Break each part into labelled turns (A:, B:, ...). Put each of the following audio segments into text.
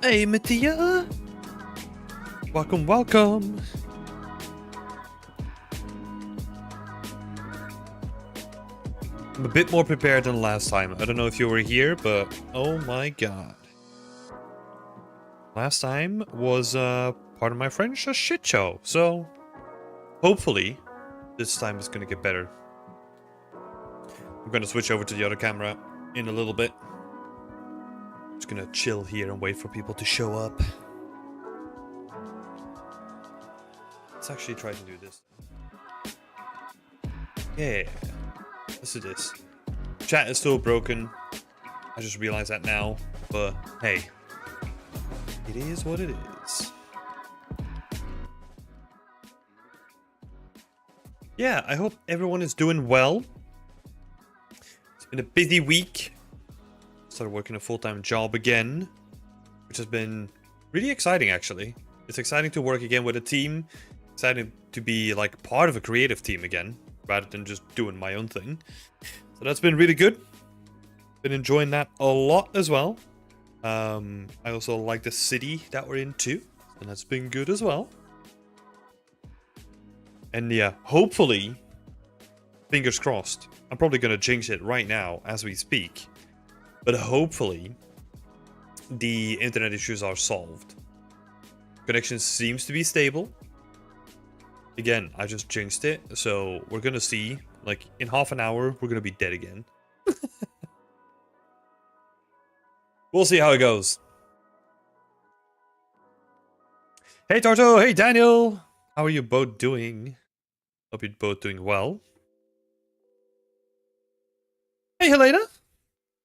A: Hey, Mattia. Welcome, welcome. I'm a bit more prepared than last time. I don't know if you were here, but oh my god. Last time was, part of my French, a shit show. So, hopefully, this time is gonna get better. I'm gonna switch over to the other camera in a little bit. Just gonna chill here and wait for people to show up. Let's actually try to do this. Yeah. Let's do this. Chat is still broken. I just realized that now. But hey. It is what it is. Yeah, I hope everyone is doing well. It's been a busy week. Started working a full-time job again, which has been really exciting actually. It's exciting to work again with a team. Exciting to be like part of a creative team again, rather than just doing my own thing. So that's been really good. Been enjoying that a lot as well. I also like the city that we're in too, and that's been good as well. And yeah, hopefully, fingers crossed, I'm probably gonna jinx it right now as we speak, but hopefully the internet issues are solved. Connection seems to be stable. Again, I just jinxed it, so we're gonna see, like, in half an hour, we're gonna be dead again. We'll see how it goes. Hey, Torto! Hey, Daniel! How are you both doing? Hope you're both doing well. Hey, Helena!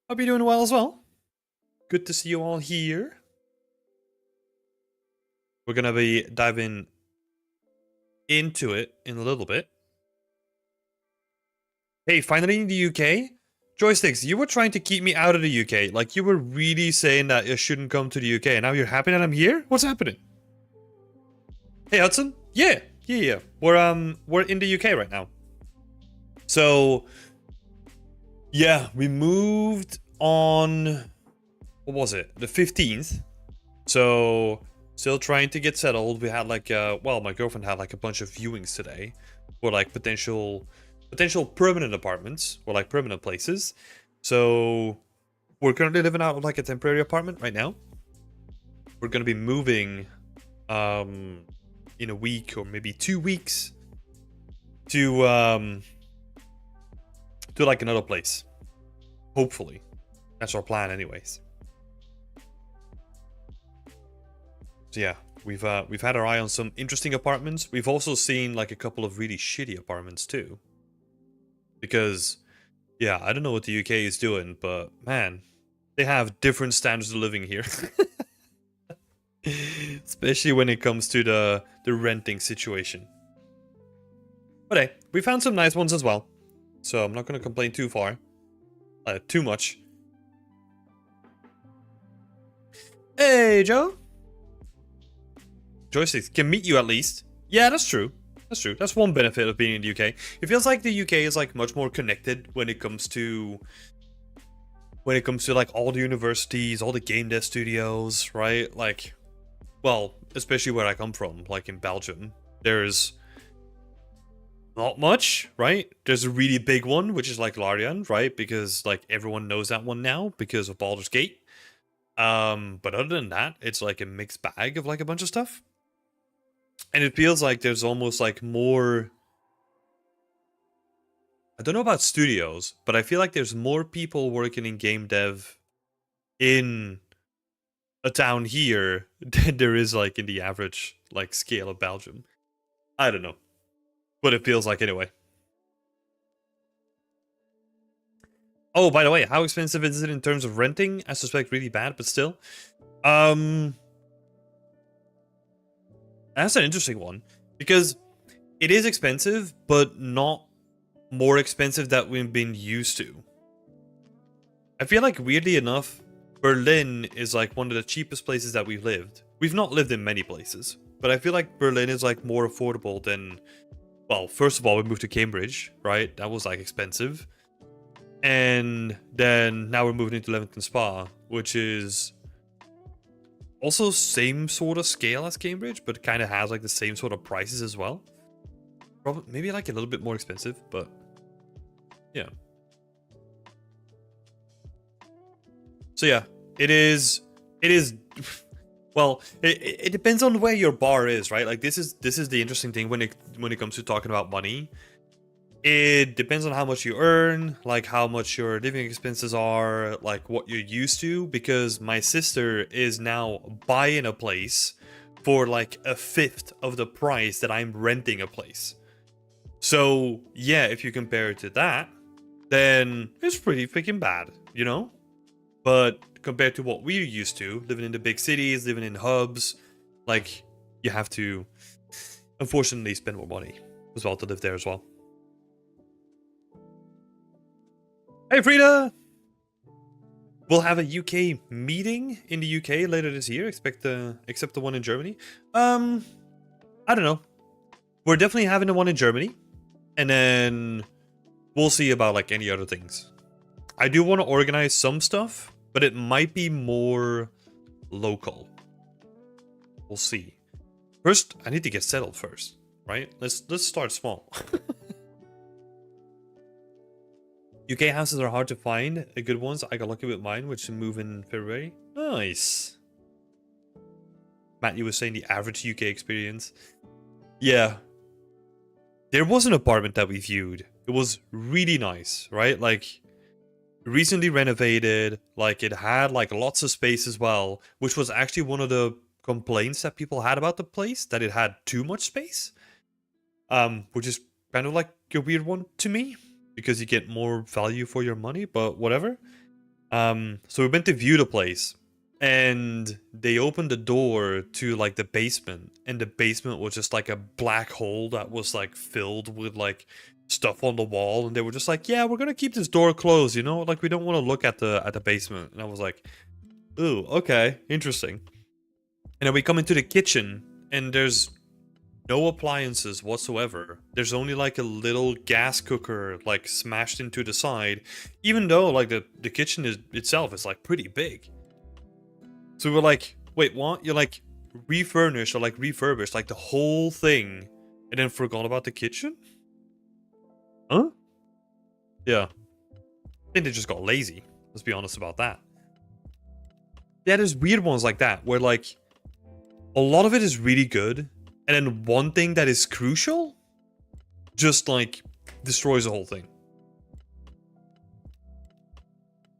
A: Hope you're doing well as well. Good to see you all here. We're gonna be diving into it in a little bit. Hey, finally in the UK? Joysticks, you were trying to keep me out of the UK. Like, you were really saying that I shouldn't come to the UK, and now you're happy that I'm here? What's happening? Hey, Hudson? Yeah. We're in the UK right now. So, yeah, we moved on, what was it? The 15th. So, still trying to get settled. We had like, well, my girlfriend had like a bunch of viewings today for like potential permanent apartments or like permanent places. So we're currently living out of like a temporary apartment right now. We're gonna be moving in a week or maybe 2 weeks to like another place. Hopefully. That's our plan anyways. So yeah, we've had our eye on some interesting apartments. We've also seen like a couple of really shitty apartments too. Because, yeah, I don't know what the UK is doing, but man, they have different standards of living here. Especially when it comes to the renting situation. But hey, we found some nice ones as well. So I'm not going to complain too much. Hey, Joe. Joysticks can meet you at least. Yeah, that's true. That's true. That's one benefit of being in the UK. It feels like the UK is like much more connected when it comes to like all the universities, all the game dev studios, right? Like, well, especially where I come from, like in Belgium, there's not much, right? There's a really big one, which is like Larian, right? Because like everyone knows that one now because of Baldur's Gate. But other than that, it's like a mixed bag of like a bunch of stuff. And it feels like there's almost like more... I don't know about studios, but I feel like there's more people working in game dev in a town here than there is like in the average like scale of Belgium. I don't know. But it feels like anyway. Oh, by the way, how expensive is it in terms of renting? I suspect really bad, but still. That's an interesting one, because it is expensive, but not more expensive than we've been used to. I feel like, weirdly enough, Berlin is like one of the cheapest places that we've lived. We've not lived in many places, but I feel like Berlin is like more affordable than... Well, first of all, we moved to Cambridge, right? That was like expensive. And then now we're moving into Leamington Spa, which is Also, same sort of scale as Cambridge, but kind of has like the same sort of prices as well. Probably maybe like a little bit more expensive, but yeah. So yeah, it is. Well, it depends on where your bar is, right? Like this is the interesting thing when it comes to talking about money. It depends on how much you earn, like how much your living expenses are, like what you're used to. Because my sister is now buying a place for like a fifth of the price that I'm renting a place. So yeah, if you compare it to that, then it's pretty freaking bad, you know? But compared to what we're used to, living in the big cities, living in hubs, like you have to unfortunately spend more money as well to live there as well. Hey Frida! We'll have a UK meeting in the UK later this year, except the one in Germany. I don't know. We're definitely having the one in Germany. And then we'll see about like any other things. I do want to organize some stuff, but it might be more local. We'll see. First, I need to get settled first, right? Let's start small. UK houses are hard to find. The good ones, I got lucky with mine, which move in February. Nice. Matt, you were saying the average UK experience. Yeah. There was an apartment that we viewed. It was really nice, right? Like, recently renovated. Like, it had, like, lots of space as well, which was actually one of the complaints that people had about the place, that it had too much space. Which is kind of like a weird one to me, because you get more value for your money, but whatever. So we went to view the place, and they opened the door to like the basement, and the basement was just like a black hole that was like filled with like stuff on the wall, and they were just like, yeah, we're gonna keep this door closed, you know, like we don't want to look at the basement. And I was like, ooh, okay, interesting. And then we come into the kitchen, and there's no appliances whatsoever. There's only like a little gas cooker like smashed into the side, even though like the kitchen itself is like pretty big. So we were like, wait, what? You're like refurnished or like refurbished like the whole thing and then forgot about the kitchen? Huh? Yeah. I think they just got lazy. Let's be honest about that. Yeah, there's weird ones like that where like a lot of it is really good, and then one thing that is crucial just like destroys the whole thing.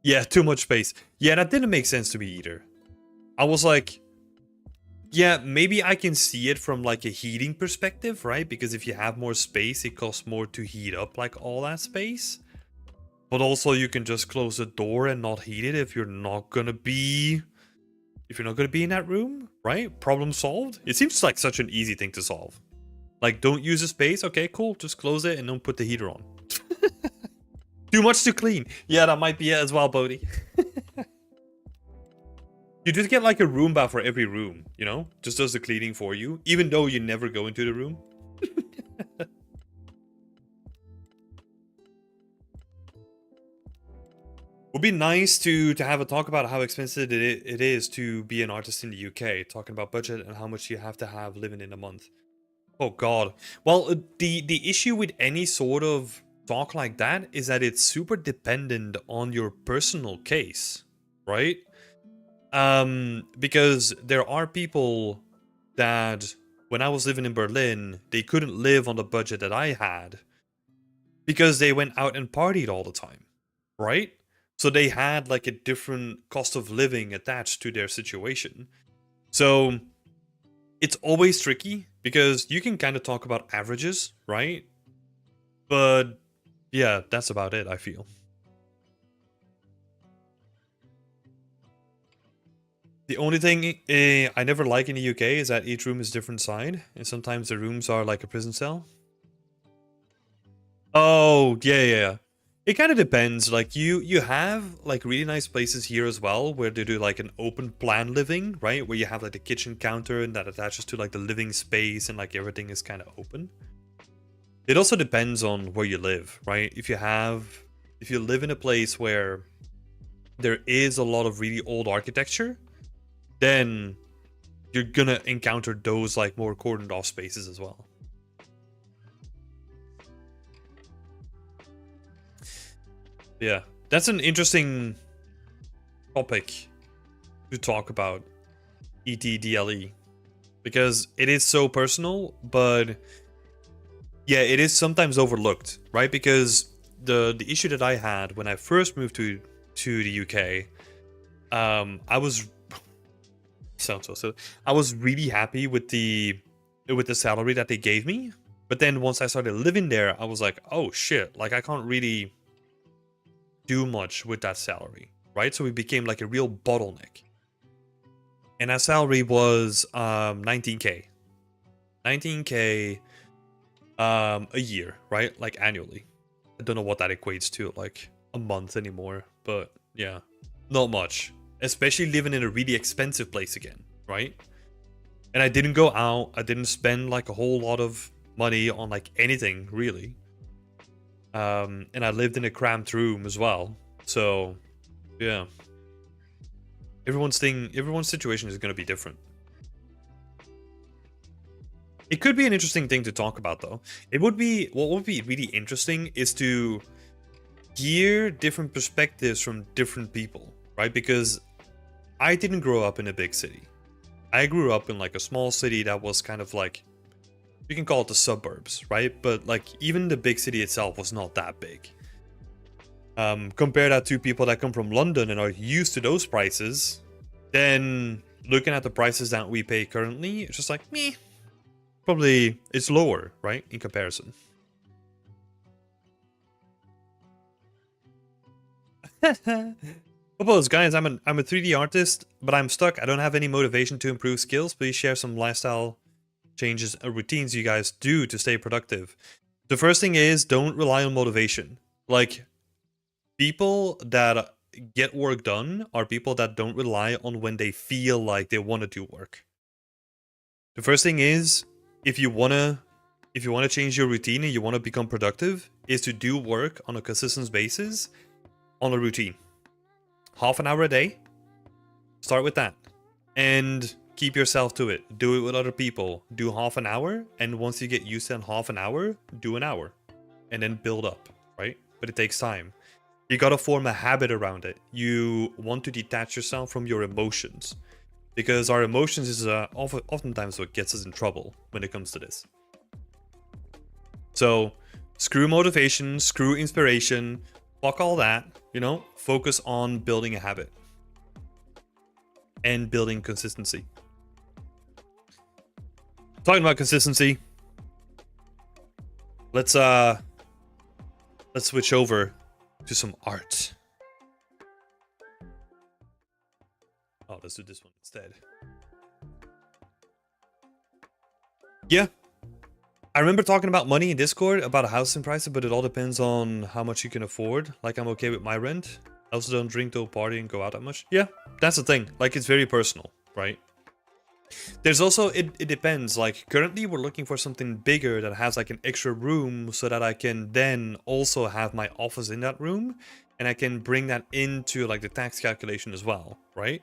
A: Yeah, too much space. Yeah, that didn't make sense to me either. I was like, yeah, maybe I can see it from like a heating perspective, right? Because if you have more space, it costs more to heat up like all that space. But also you can just close the door and not heat it if you're not gonna be in that room, right? Problem solved. It seems like such an easy thing to solve. Like, don't use the space. Okay, cool. Just close it and don't put the heater on. Too much to clean. Yeah, that might be it as well, Bodhi. You just get like a Roomba for every room, you know? Just does the cleaning for you, even though you never go into the room. Would be nice to have a talk about how expensive it is to be an artist in the UK, talking about budget and how much you have to have living in a month. Oh god. Well, the issue with any sort of talk like that is that it's super dependent on your personal case, right? Because there are people that when I was living in Berlin, they couldn't live on the budget that I had because they went out and partied all the time, right? So they had like a different cost of living attached to their situation. So it's always tricky because you can kind of talk about averages, right? But yeah, that's about it, I feel. The only thing I never like in the UK is that each room is different side, and sometimes the rooms are like a prison cell. Oh, yeah. It kind of depends. Like you have like really nice places here as well where they do like an open plan living, right? Where you have like the kitchen counter and that attaches to like the living space and like everything is kind of open. It also depends on where you live, right? If you live in a place where there is a lot of really old architecture, then you're gonna encounter those like more cordoned off spaces as well. Yeah, that's an interesting topic to talk about, ETDLE, because it is so personal, but yeah, it is sometimes overlooked, right? Because the issue that I had when I first moved to the UK, I was sounds so I was really happy with the salary that they gave me, but then once I started living there, I was like, oh shit, like I can't really do much with that salary, right? So it became like a real bottleneck. And that salary was 19k. 19k a year, right? Like annually. I don't know what that equates to, like a month anymore, but yeah, not much. Especially living in a really expensive place again, right? And I didn't go out, I didn't spend like a whole lot of money on like anything really. And I lived in a cramped room as well. So yeah. Everyone's situation is going to be different. It could be an interesting thing to talk about though. What would be really interesting is to hear different perspectives from different people, right? Because I didn't grow up in a big city. I grew up in like a small city that was kind of like, you can call it the suburbs, right? But like even the big city itself was not that big. Compare that to people that come from London and are used to those prices, then looking at the prices that we pay currently, it's just like, meh. Probably it's lower, right, in comparison. Suppose, guys, I'm a 3D artist, but I'm stuck. I don't have any motivation to improve skills. Please share some lifestyle changes or routines you guys do to stay productive. The first thing is don't rely on motivation. Like, people that get work done are people that don't rely on when they feel like they want to do work. The first thing is, if you wanna change your routine and you want to become productive, is to do work on a consistent basis on a routine. Half an hour a day. Start with that. And keep yourself to it. Do it with other people. Do half an hour, and once you get used to half an hour, do an hour. And then build up, right? But it takes time. You gotta form a habit around it. You want to detach yourself from your emotions. Because our emotions is oftentimes what gets us in trouble when it comes to this. So, screw motivation, screw inspiration, fuck all that, you know? Focus on building a habit. And building consistency. Talking about consistency, let's switch over to some art. Oh, let's do this one instead. Yeah. I remember talking about money in Discord, about a housing price, but it all depends on how much you can afford. Like, I'm okay with my rent. I also don't drink, don't party, and go out that much. Yeah, that's the thing. Like, it's very personal, right? There's also, it depends. Like, currently we're looking for something bigger that has like an extra room so that I can then also have my office in that room. And I can bring that into like the tax calculation as well, right?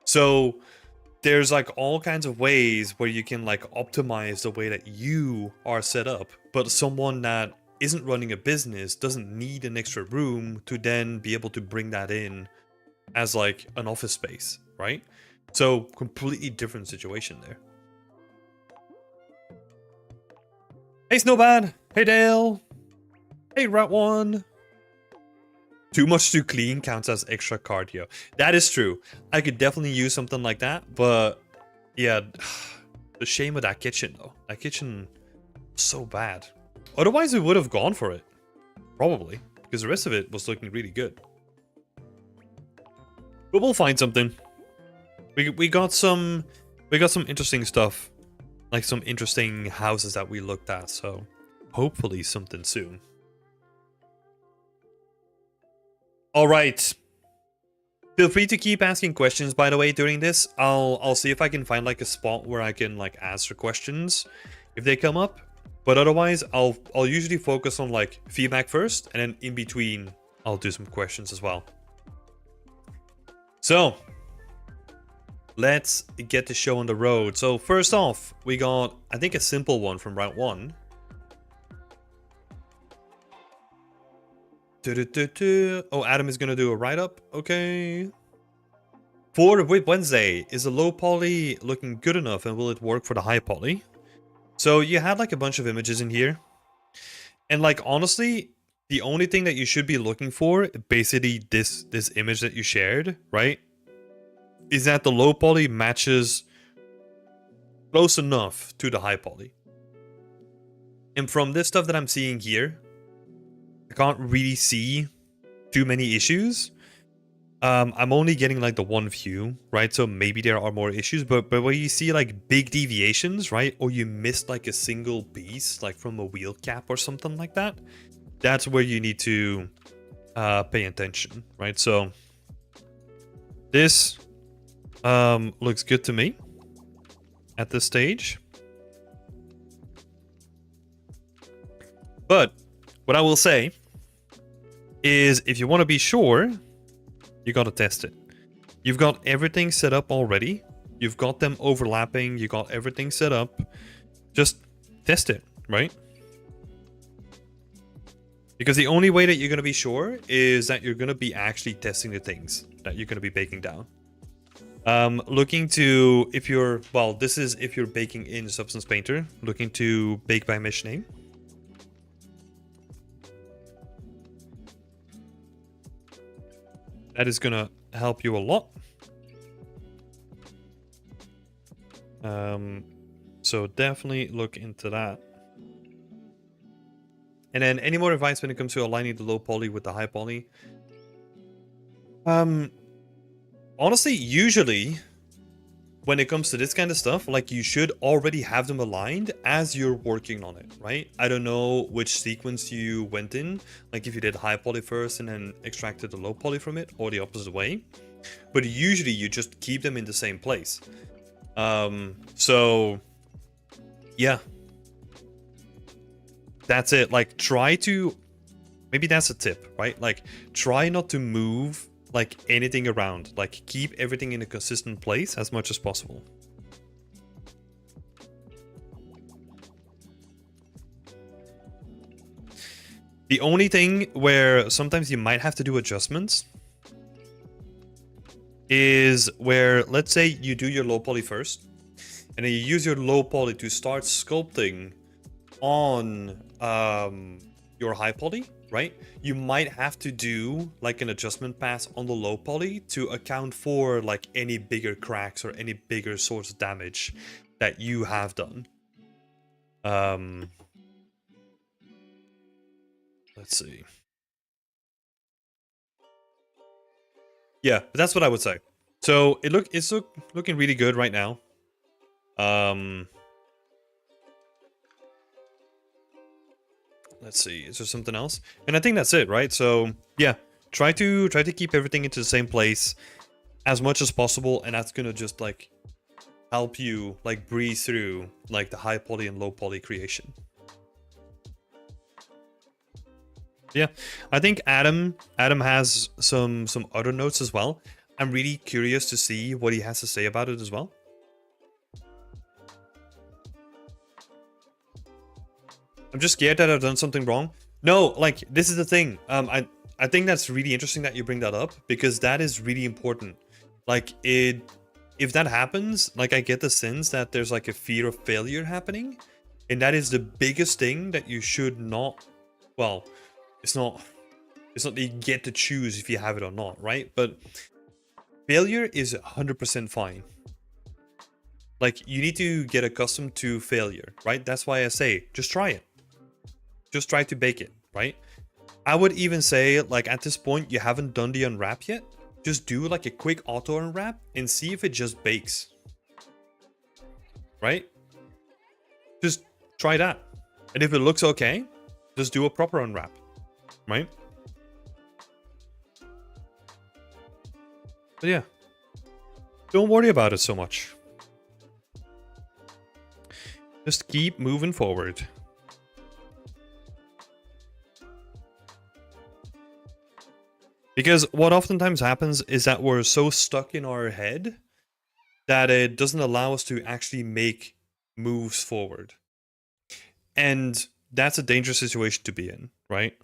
A: So there's like all kinds of ways where you can like optimize the way that you are set up. But someone that isn't running a business doesn't need an extra room to then be able to bring that in as like an office space, right? So completely different situation there. Hey Snowbad! Hey Dale! Hey Rat1! Too much to clean counts as extra cardio. That is true. I could definitely use something like that, but yeah, the shame of that kitchen though. That kitchen was so bad. Otherwise we would have gone for it. Probably. Because the rest of it was looking really good. But we'll find something. We got some interesting stuff. Like some interesting houses that we looked at, so hopefully something soon. Alright. Feel free to keep asking questions, by the way, during this. I'll see if I can find like a spot where I can like answer questions if they come up. But otherwise, I'll usually focus on like feedback first, and then in between I'll do some questions as well. So let's get the show on the road. So first off, we got, I think, a simple one from round 1. Oh, Adam is gonna do a write-up. Okay. For Whip Wednesday, is the low poly looking good enough, and will it work for the high poly? So you had like a bunch of images in here, and like honestly, the only thing that you should be looking for, basically this image that you shared, right, is that the low poly matches close enough to the high poly. And from this stuff that I'm seeing here, I can't really see too many issues. I'm only getting like the one view, right? So maybe there are more issues, but when you see like big deviations, right? Or you missed like a single piece, like from a wheel cap or something like that, that's where you need to pay attention, right? So this looks good to me at this stage. But what I will say is, if you want to be sure, you got to test it. You've got everything set up already. You've got them overlapping. You got everything set up. Just test it, right? Because the only way that you're going to be sure is that you're going to be actually testing the things that you're going to be baking down. Looking to, if you're, well, this is if you're baking in Substance Painter, looking to bake by mesh name. That is going to help you a lot. So definitely look into that. And then any more advice when it comes to aligning the low poly with the high poly? Honestly, usually when it comes to this kind of stuff, like, you should already have them aligned as you're working on it, right? I don't know which sequence you went in, like if you did high poly first and then extracted the low poly from it, or the opposite way. But usually you just keep them in the same place. So yeah, that's it. Like, try to, maybe that's a tip, right? Like, try not to move like anything around. Like, keep everything in a consistent place as much as possible. The only thing where sometimes you might have to do adjustments is where, let's say you do your low poly first, and then you use your low poly to start sculpting on your high poly, right? You might have to do like an adjustment pass on the low poly to account for like any bigger cracks or any bigger sorts of damage that you have done. Let's see. Yeah, but that's what I would say. So it's looking really good right now. Let's see, is there something else? And I think that's it, right? So yeah, try to keep everything into the same place as much as possible, and that's gonna just like help you like breeze through like the high poly and low poly creation. Yeah, I think Adam has some other notes as well. I'm really curious to see what he has to say about it as well. I'm just scared that I've done something wrong. No, like, this is the thing. I think that's really interesting that you bring that up, because that is really important. Like, if that happens, like, I get the sense that there's like a fear of failure happening, and that is the biggest thing that you should not, well, it's not that you get to choose if you have it or not, right? But failure is 100% fine. Like, you need to get accustomed to failure, right? That's why I say, just try it. Just try to bake it, right? I would even say, like, at this point, you haven't done the unwrap yet. Just do like a quick auto unwrap and see if it just bakes. Right? Just try that. And if it looks okay, just do a proper unwrap. Right? But yeah. Don't worry about it so much. Just keep moving forward. Because what oftentimes happens is that we're so stuck in our head that it doesn't allow us to actually make moves forward. And that's a dangerous situation to be in, right?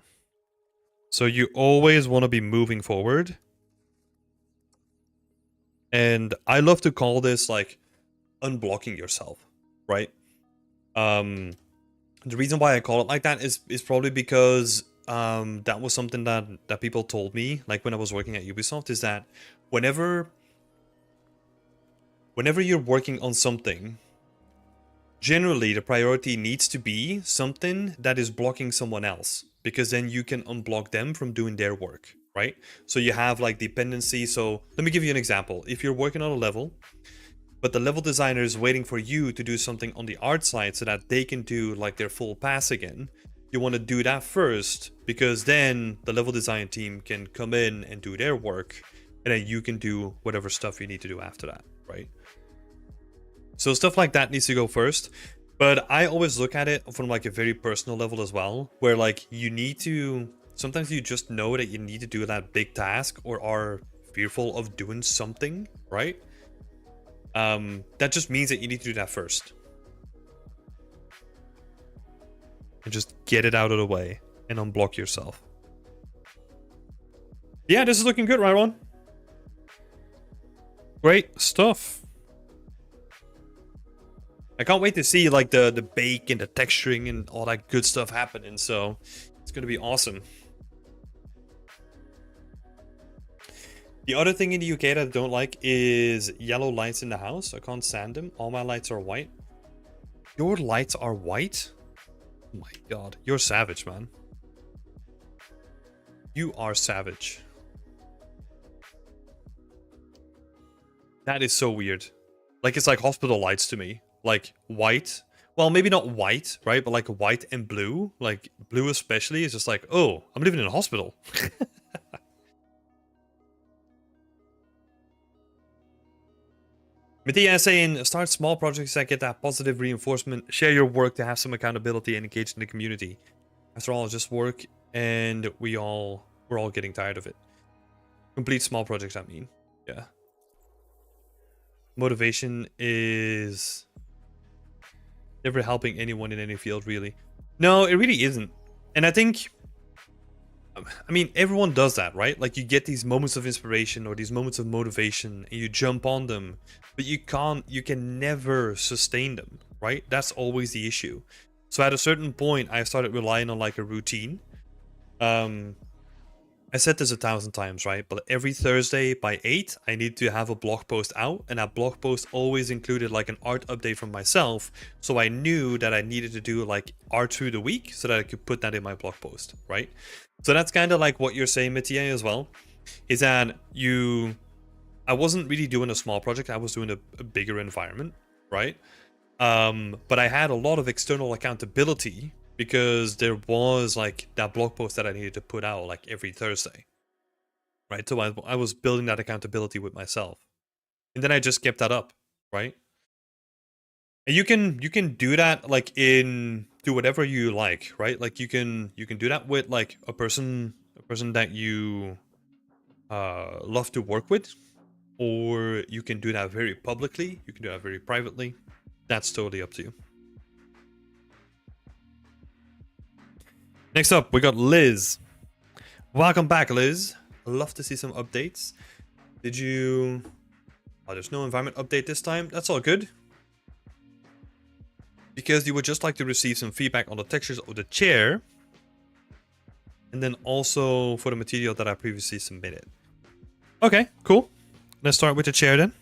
A: So you always want to be moving forward. And I love to call this like unblocking yourself, right? Um the reason why I call it like that is probably because that was something that people told me like when I was working at Ubisoft, is that whenever you're working on something, generally the priority needs to be something that is blocking someone else, because then you can unblock them from doing their work, right? So you have like dependency. So let me give you an example. If you're working on a level, but the level designer is waiting for you to do something on the art side so that they can do like their full pass again, you want to do that first, because then the level design team can come in and do their work, and then you can do whatever stuff you need to do after that, right? So stuff like that needs to go first. But I always look at it from like a very personal level as well, where like you need to, sometimes you just know that you need to do that big task or are fearful of doing something, right? That just means that you need to do that first. And just get it out of the way and unblock yourself. Yeah, this is looking good, right, Ron? Great stuff. I can't wait to see like the bake and the texturing and all that good stuff happening, so it's gonna be awesome. The other thing in the UK that I don't like is yellow lights in the house. I can't stand them. All my lights are white. Your lights are white? Oh my god. You're savage, man. You are savage. That is so weird. Like, it's like hospital lights to me. Like, white. Well, maybe not white, right? But like white and blue. Like, blue especially is just like, oh, I'm living in a hospital. Mattia is saying, start small projects that get that positive reinforcement. Share your work to have some accountability and engage in the community. After all, it's just work, and we're all getting tired of it. Complete small projects, I mean. Yeah. Motivation is never helping anyone in any field, really. No, it really isn't. And I think, I mean, everyone does that, right? Like, you get these moments of inspiration or these moments of motivation, and you jump on them, but you can never sustain them, right? That's always the issue. So at a certain point, I started relying on like a routine. I said this 1,000 times, right? But every Thursday by 8, I need to have a blog post out, and that blog post always included like an art update from myself. So I knew that I needed to do like art through the week so that I could put that in my blog post, right? So that's kind of like what you're saying, Mathieu, as well, is that I wasn't really doing a small project, I was doing a bigger environment, right? But I had a lot of external accountability because there was like that blog post that I needed to put out like every Thursday, right? So I was building that accountability with myself, and then I just kept that up, right? And you can do that like do whatever you like, right? Like you can do that with like a person that you love to work with, or you can do that very publicly. You can do that very privately. That's totally up to you. Next up, we got Liz. Welcome back, Liz. Love to see some updates. Did you... Oh, there's no environment update this time. That's all good. Because you would just like to receive some feedback on the textures of the chair. And then also for the material that I previously submitted. Okay, cool. Let's start with the chair then.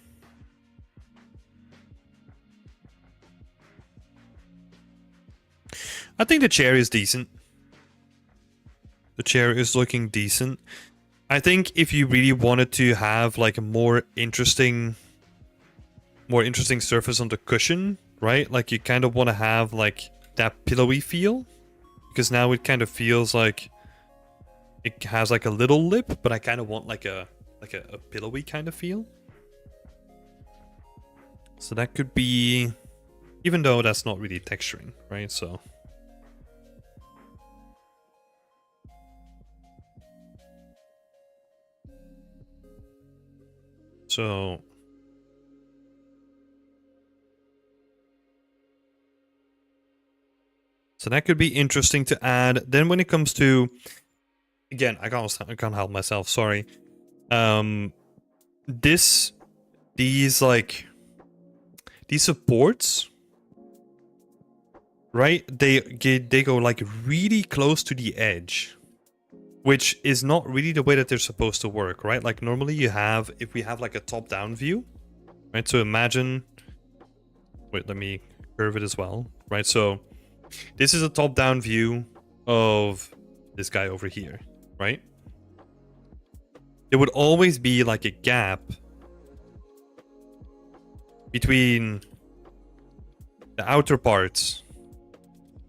A: I think the chair is decent. The chair is looking decent. I think if you really wanted to have like a more interesting surface on the cushion, right? Like you kind of want to have like that pillowy feel, because now it kind of feels like it has like a little lip, but I kind of want like a pillowy kind of feel. So that could be, even though that's not really texturing, right? So So that could be interesting to add. Then when it comes to, again, I can't help myself. Sorry. These supports, right? They go like really close to the edge, which is not really the way that they're supposed to work, right? Like normally if we have like a top-down view, right? So imagine, wait, let me curve it as well, right? So this is a top-down view of this guy over here, right? There would always be like a gap between the outer parts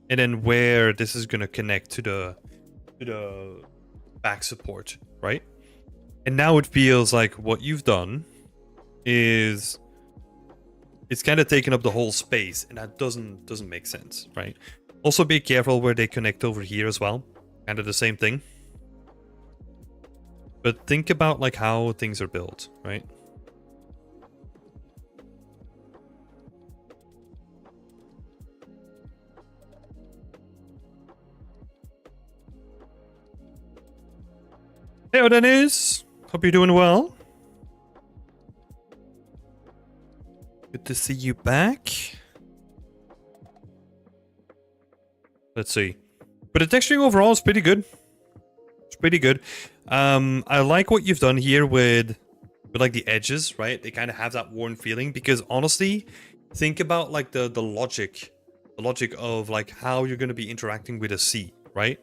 A: and then where this is going to connect to the back support, right? And now it feels like what you've done is it's kind of taken up the whole space, and that doesn't make sense, right? Also be careful where they connect over here as well. Kind of the same thing. But think about like how things are built, right? Hey, Dennis. Hope you're doing well. Good to see you back. Let's see. But the texturing overall is pretty good. It's pretty good. I like what you've done here with like the edges, right? They kind of have that worn feeling because honestly, think about like the logic of like how you're going to be interacting with a sea, right?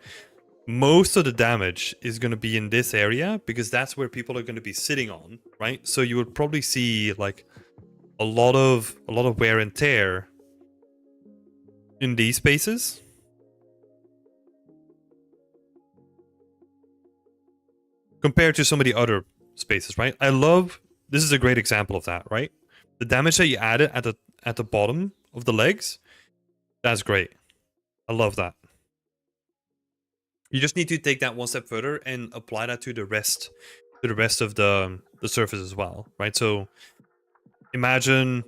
A: Most of the damage is going to be in this area because that's where people are going to be sitting on, right? So you would probably see like a lot of wear and tear in these spaces. Compared to some of the other spaces, right? This is a great example of that, right? The damage that you added at the bottom of the legs, that's great. I love that. You just need to take that one step further and apply that to the rest of the surface as well, right? So imagine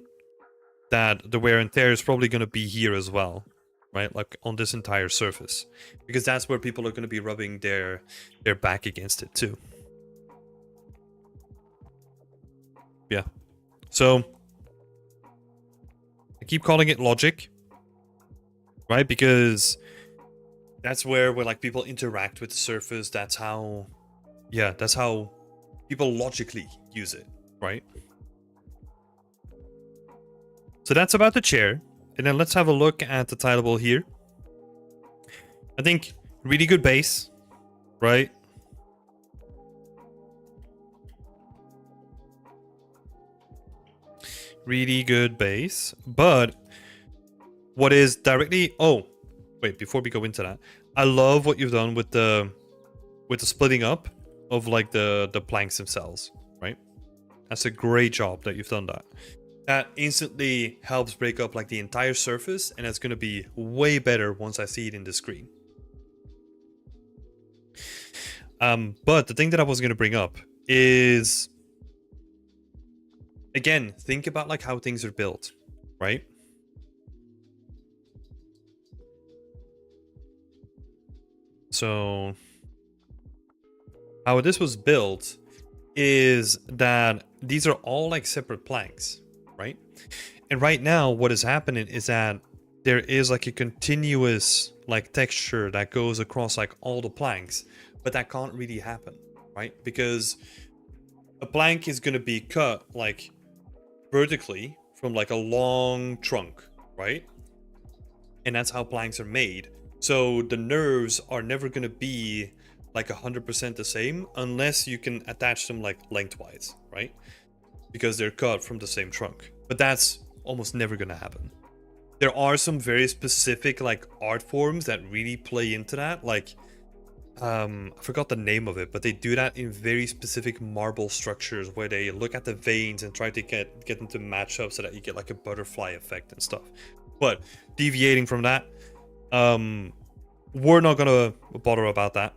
A: that the wear and tear is probably going to be here as well, right? Like on this entire surface, because that's where people are going to be rubbing their back against it too. Yeah. So I keep calling it logic, right? Because that's where like people interact with the surface. That's how people logically use it, right? So that's about the chair. And then let's have a look at the tileable here. I think really good base, right? Really good base. But what is directly... Oh, wait, before we go into that. I love what you've done with the splitting up of like the planks themselves, right? That's a great job that you've done that. That instantly helps break up like the entire surface, and it's going to be way better once I see it in the screen. But the thing that I was going to bring up is, again, think about like how things are built, right? So how this was built is that these are all like separate planks, right? And right now what is happening is that there is like a continuous like texture that goes across like all the planks, but that can't really happen, right? Because a plank is going to be cut like vertically from like a long trunk, right? And that's how planks are made. So the nerves are never going to be like 100% the same unless you can attach them like lengthwise, right? Because they're cut from the same trunk. But that's almost never going to happen. There are some very specific like art forms that really play into that. Like, I forgot the name of it, but they do that in very specific marble structures where they look at the veins and try to get them to match up so that you get like a butterfly effect and stuff. But deviating from that, we're not gonna bother about that.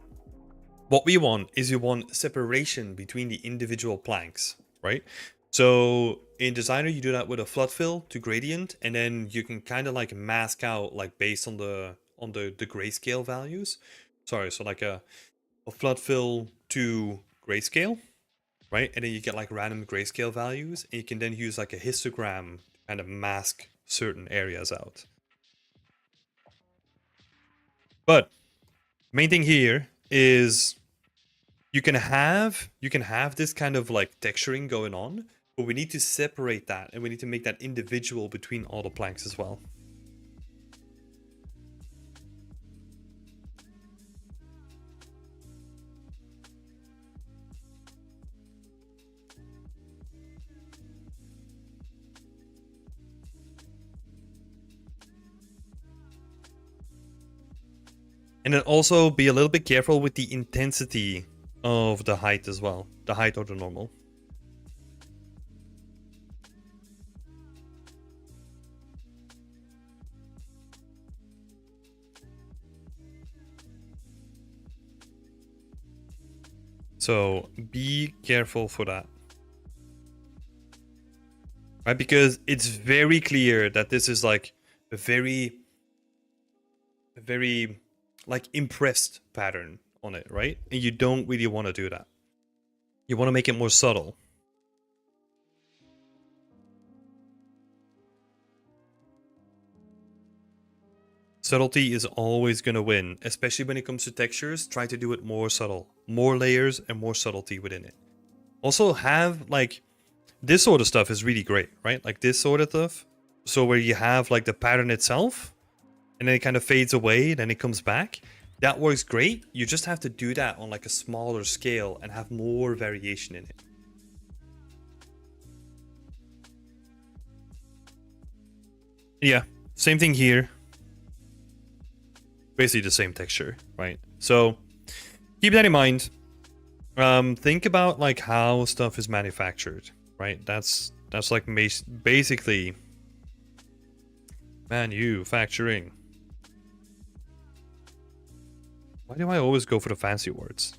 A: What we want is you want separation between the individual planks, right? So in Designer, you do that with a flood fill to gradient, and then you can kind of like mask out like based on the on the grayscale values. Sorry, so like a flood fill to grayscale, right? And then you get like random grayscale values, and you can then use like a histogram to kind of mask certain areas out. But main thing here is you can have this kind of like texturing going on, but we need to separate that, and we need to make that individual between all the planks as well. And then also be a little bit careful with the intensity of the height as well. The height or the normal. So be careful for that. Right? Because it's very clear that this is like a very like impressed pattern on it, right? And you don't really want to do that. You want to make it more subtle. Subtlety is always going to win, especially when it comes to textures. Try to do it more subtle, more layers and more subtlety within it. Also have like this sort of stuff is really great, right? Like this sort of stuff. So where you have like the pattern itself and then it kind of fades away, then it comes back. That works great. You just have to do that on like a smaller scale and have more variation in it. Yeah, same thing here. Basically the same texture, right? So keep that in mind. Think about like how stuff is manufactured, right? That's like basically manufacturing. Why do I always go for the fancy words?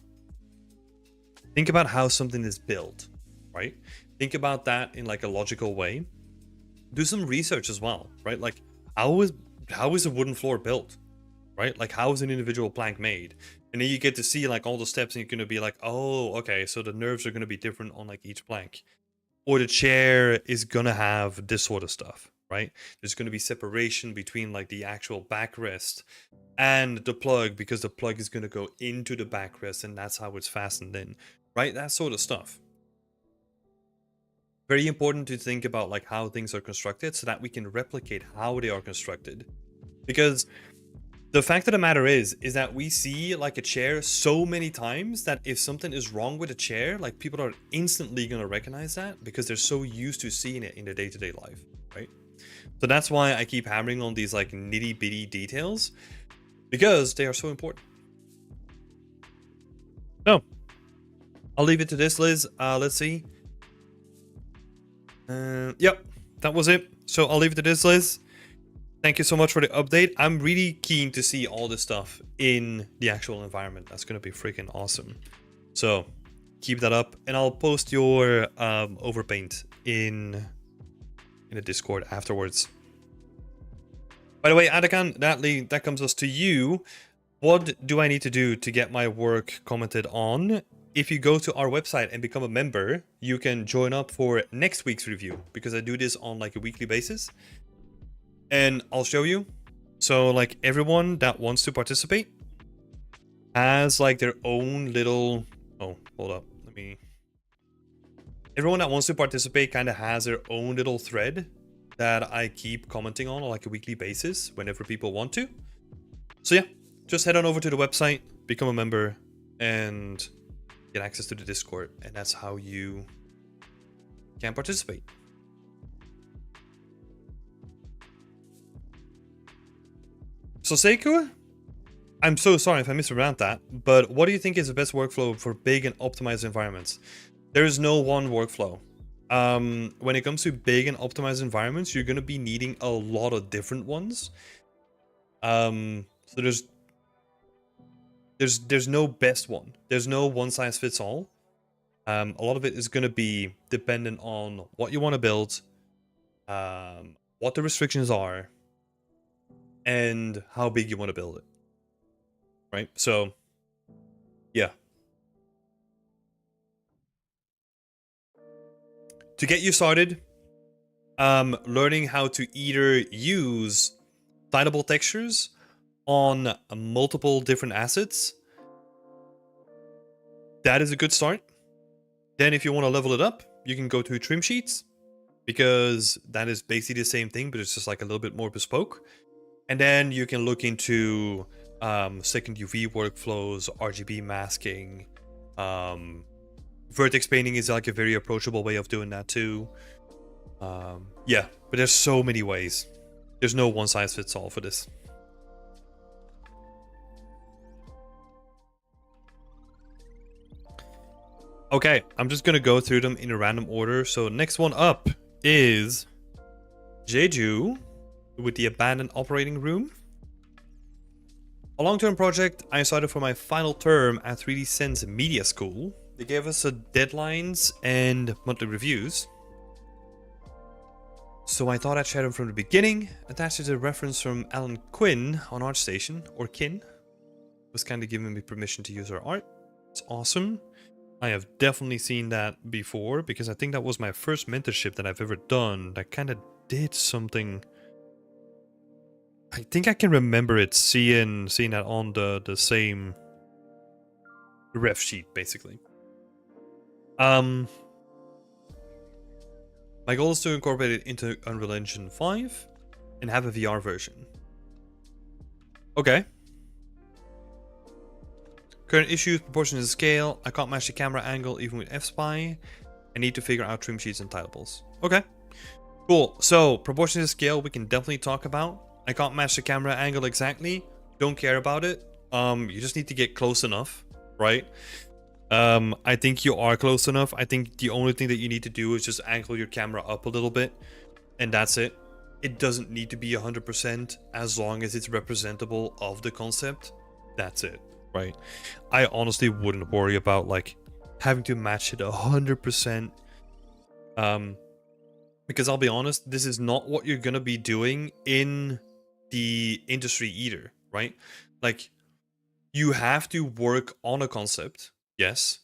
A: Think about how something is built, right? Think about that in like a logical way. Do some research as well, right? Like how is a wooden floor built, right? Like how is an individual plank made? And then you get to see like all the steps and you're going to be like, oh, okay, so the nerves are going to be different on like each plank. Or the chair is going to have this sort of stuff, right? There's going to be separation between like the actual backrest and the plug, because the plug is going to go into the backrest and that's how it's fastened in, right? That sort of stuff. Very important to think about like how things are constructed so that we can replicate how they are constructed. Because the fact of the matter is that we see like a chair so many times that if something is wrong with a chair, like people are instantly going to recognize that because they're so used to seeing it in their day-to-day life, right? So that's why I keep hammering on these like nitty-bitty details, because they are so important. No, I'll leave it to this, Liz. Let's see. Yep, that was it. So I'll leave it to this, Liz. Thank you so much for the update. I'm really keen to see all this stuff in the actual environment. That's going to be freaking awesome. So keep that up, and I'll post your overpaint in the Discord afterwards. By the way, Adakan, that comes us to you. What do I need to do to get my work commented on? If you go to our website and become a member, you can join up for next week's review, because I do this on like a weekly basis. And I'll show you. So like everyone that wants to participate has like their own little... Oh, hold up. Everyone that wants to participate kind of has their own little thread that I keep commenting on like a weekly basis whenever people want to. So yeah, just head on over to the website, become a member, and get access to the Discord. And that's how you can participate. So Seiko, I'm so sorry if I mispronounced that, but what do you think is the best workflow for big and optimized environments? There is no one workflow. When it comes to big and optimized environments, you're going to be needing a lot of different ones. So there's no best one. There's no one size fits all. A lot of it is going to be dependent on what you want to build, what the restrictions are, and how big you want to build it. Right? So, yeah. To get you started, learning how to either use tileable textures on multiple different assets, that is a good start. Then if you want to level it up, you can go to trim sheets, because that is basically the same thing, but it's just like a little bit more bespoke. And then you can look into second UV workflows, RGB masking. Vertex painting is like a very approachable way of doing that too. Yeah, but there's so many ways. There's no one size fits all for this. Okay, I'm just gonna go through them in a random order. So next one up is Jeju with the abandoned operating room. A long-term project I started for my final term at 3D Sense Media School. They gave us deadlines and monthly reviews. So I thought I'd share them from the beginning. Attached is a reference from Alan Quinn on ArtStation, or Kin. Was kind of giving me permission to use her art. It's awesome. I have definitely seen that before, because I think that was my first mentorship that I've ever done that kind of did something. I think I can remember it seeing that on the same ref sheet, basically. My goal is to incorporate it into Unreal Engine 5 and have a VR version. Okay. Current issues, proportion to scale. I can't match the camera angle even with F-Spy. I need to figure out trim sheets and tileables. Okay. Cool. So, proportion to scale we can definitely talk about. I can't match the camera angle exactly. Don't care about it. You just need to get close enough, right? I think you are close enough. I think the only thing that you need to do is just angle your camera up a little bit, and that's it. It doesn't need to be 100% as long as it's representable of the concept. That's it, right? I honestly wouldn't worry about like having to match it 100%. Because I'll be honest, this is not what you're gonna be doing in the industry either, right? Like, you have to work on a concept, yes.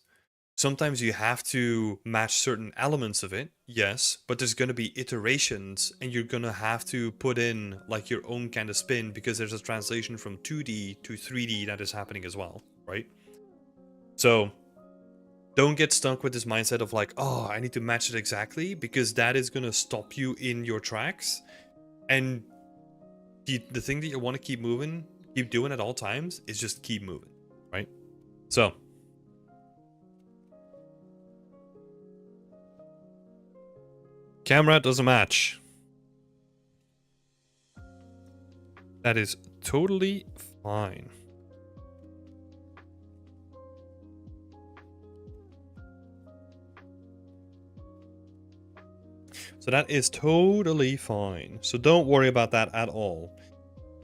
A: Sometimes you have to match certain elements of it, yes, but there's gonna be iterations and you're gonna have to put in like your own kind of spin, because there's a translation from 2D to 3D that is happening as well, right? So don't get stuck with this mindset of like, oh, I need to match it exactly, because that is gonna stop you in your tracks. And the thing that you want to keep doing at all times is just keep moving, right? So camera doesn't match. That is totally fine. So that is totally fine. So don't worry about that at all.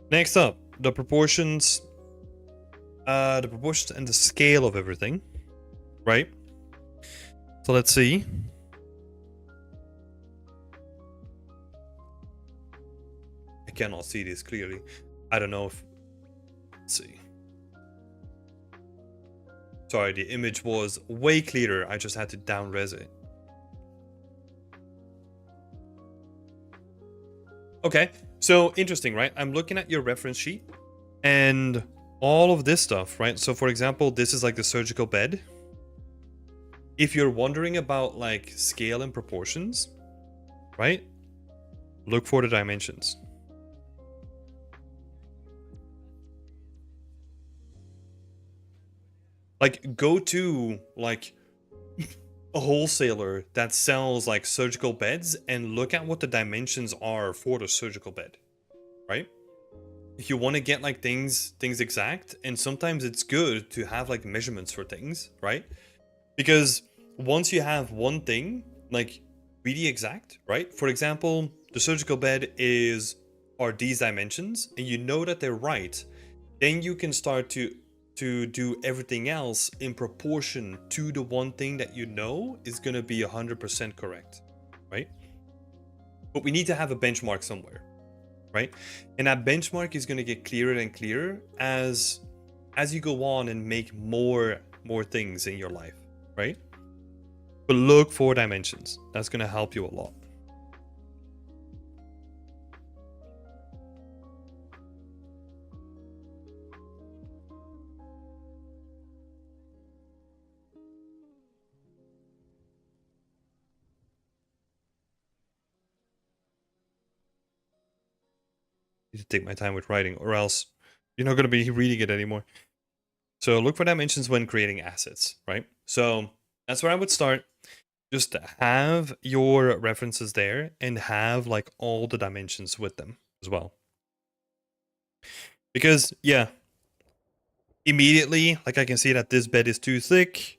A: Next up, the proportions. The proportions and the scale of everything, right? So let's see. I cannot see this clearly. I don't know if... Let's see. Sorry, the image was way clearer. I just had to down res it. Okay, so interesting, right? I'm looking at your reference sheet and all of this stuff, right? So for example, this is like the surgical bed. If you're wondering about like scale and proportions, right? Look for the dimensions. Like, go to like a wholesaler that sells like surgical beds and look at what the dimensions are for the surgical bed, right? If you want to get like things exact, and sometimes it's good to have like measurements for things, right? Because once you have one thing like really exact, right? For example, the surgical bed are these dimensions, and you know that they're right, then you can start to do everything else in proportion to the one thing that you know is going to be 100% correct, right? But we need to have a benchmark somewhere, right? And that benchmark is going to get clearer and clearer as you go on and make more things in your life, right? But look for dimensions. That's going to help you a lot. Need to take my time with writing, or else you're not going to be reading it anymore. So look for dimensions when creating assets, right? So that's where I would start. Just have your references there and have like all the dimensions with them as well. Because yeah, immediately, like I can see that this bed is too thick.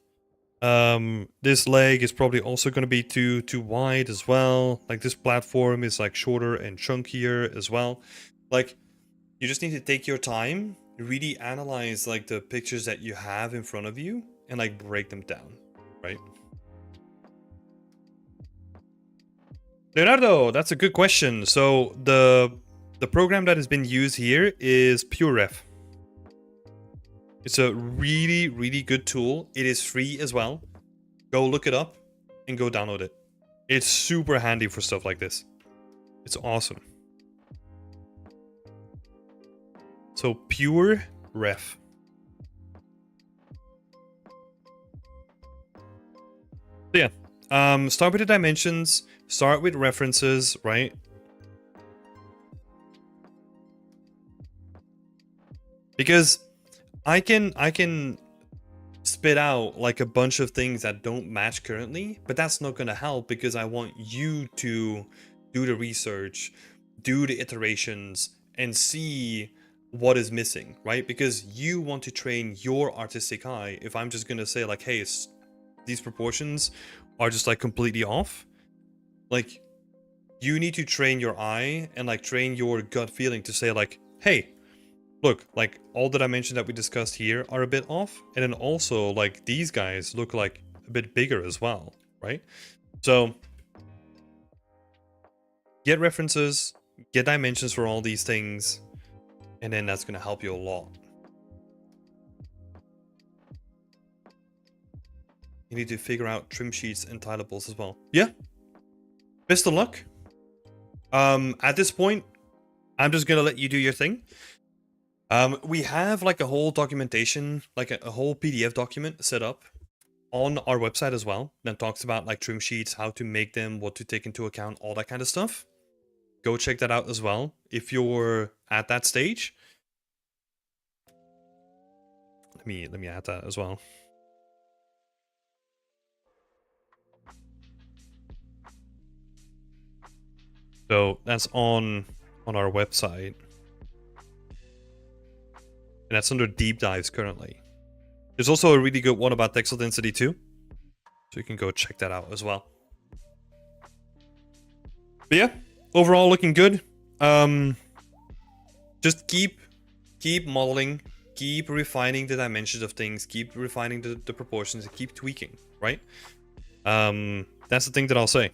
A: This leg is probably also going to be too wide as well. Like this platform is like shorter and chunkier as well. Like you just need to take your time, really analyze like the pictures that you have in front of you and like break them down, right? Leonardo, that's a good question. So the program that has been used here is PureRef. It's a really, really good tool. It is free as well. Go look it up and go download it. It's super handy for stuff like this. It's awesome. So PureRef. So yeah, start with the dimensions. Start with references, right? Because I can spit out like a bunch of things that don't match currently, but that's not going to help because I want you to do the research, do the iterations, and see what is missing, right? Because you want to train your artistic eye. If I'm just going to say like, hey, these proportions are just like completely off, like you need to train your eye and like train your gut feeling to say like, hey, look, like all the dimensions that we discussed here are a bit off. And then also like these guys look like a bit bigger as well, right? So get references, get dimensions for all these things, and then that's going to help you a lot. You need to figure out trim sheets and tilables as well. Yeah. Best of luck. At this point, I'm just going to let you do your thing. We have like a whole documentation, like a whole PDF document set up on our website as well that talks about like trim sheets, how to make them, what to take into account, all that kind of stuff. Go check that out as well if you're at that stage. Let me add that as well. So that's on our website. And that's under deep dives currently. There's also a really good one about textile density too. So you can go check that out as well. But yeah, overall looking good. Just keep modeling, keep refining the dimensions of things, keep refining the proportions, and keep tweaking, right? That's the thing that I'll say.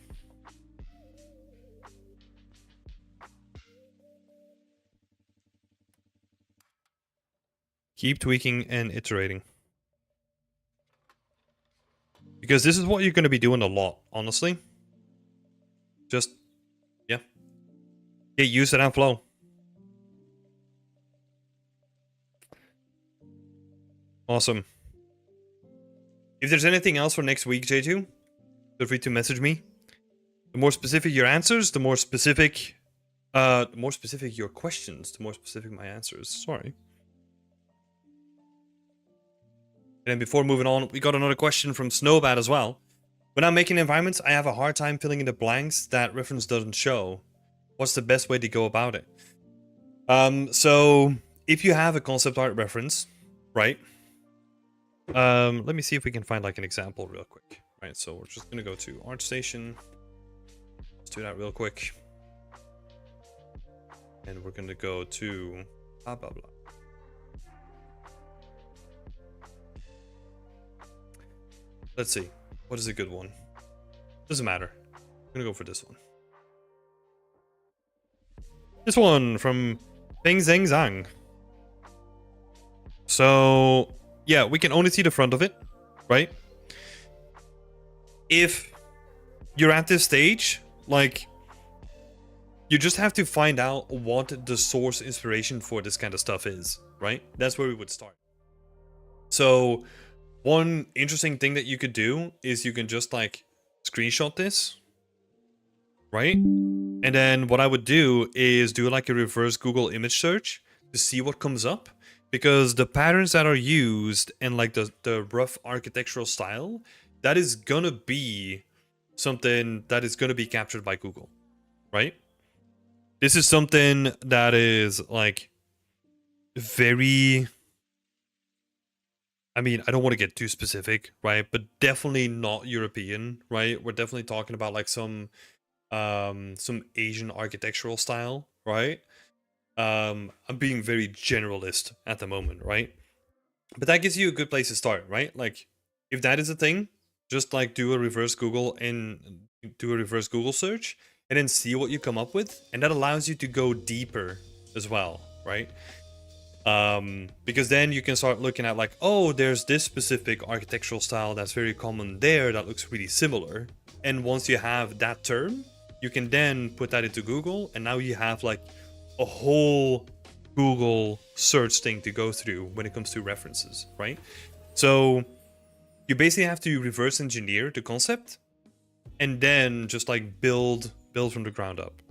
A: Keep tweaking and iterating. Because this is what you're going to be doing a lot, honestly. Just, yeah. Get used to that flow. Awesome. If there's anything else for next week, J2, feel free to message me. The more specific your answers, the more specific your questions, the more specific my answers. Sorry. And then before moving on, we got another question from Snowbat as well. When I'm making environments, I have a hard time filling in the blanks that reference doesn't show. What's the best way to go about it? So if you have a concept art reference, right? Let me see if we can find like an example real quick. Right, so we're just gonna go to ArtStation. Let's do that real quick. And we're gonna go to blah blah blah. Let's see. What is a good one? Doesn't matter. I'm gonna go for this one. This one from Bing Zhang Zhang. So, yeah, we can only see the front of it, right? If you're at this stage, like, you just have to find out what the source inspiration for this kind of stuff is, right? That's where we would start. So, one interesting thing that you could do is you can just, like, screenshot this, right? And then what I would do is do like a reverse Google image search to see what comes up. Because the patterns that are used and like the rough architectural style, that is gonna be something that is gonna be captured by Google, right? This is something that is like very... I mean, I don't want to get too specific, right? But definitely not European, right? We're definitely talking about like some Asian architectural style, right? I'm being very generalist at the moment, right? But that gives you a good place to start, right? Like, if that is a thing, just like do a reverse Google search and then see what you come up with, and that allows you to go deeper as well, right? Because then you can start looking at like, oh, there's this specific architectural style that's very common there that looks really similar. And once you have that term, you can then put that into Google, and now you have like a whole Google search thing to go through when it comes to references, right? So you basically have to reverse engineer the concept and then just like build from the ground up.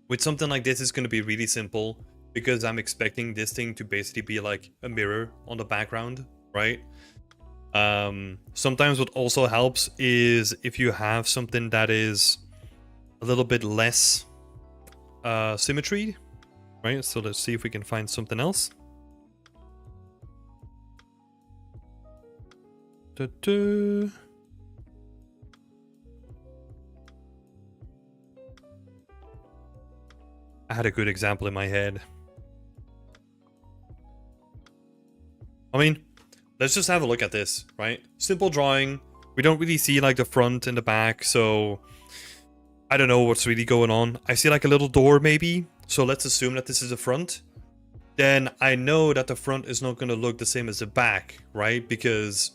A: With something like this, it's going to be really simple because I'm expecting this thing to basically be like a mirror on the background, right? Sometimes what also helps is if you have something that is a little bit less symmetry, right? So let's see if we can find something else. I had a good example in my head. I mean, let's just have a look at this, right? Simple drawing. We don't really see like the front and the back, so I don't know what's really going on. I see like a little door maybe, so let's assume that this is the front. Then I know that the front is not going to look the same as the back, right? Because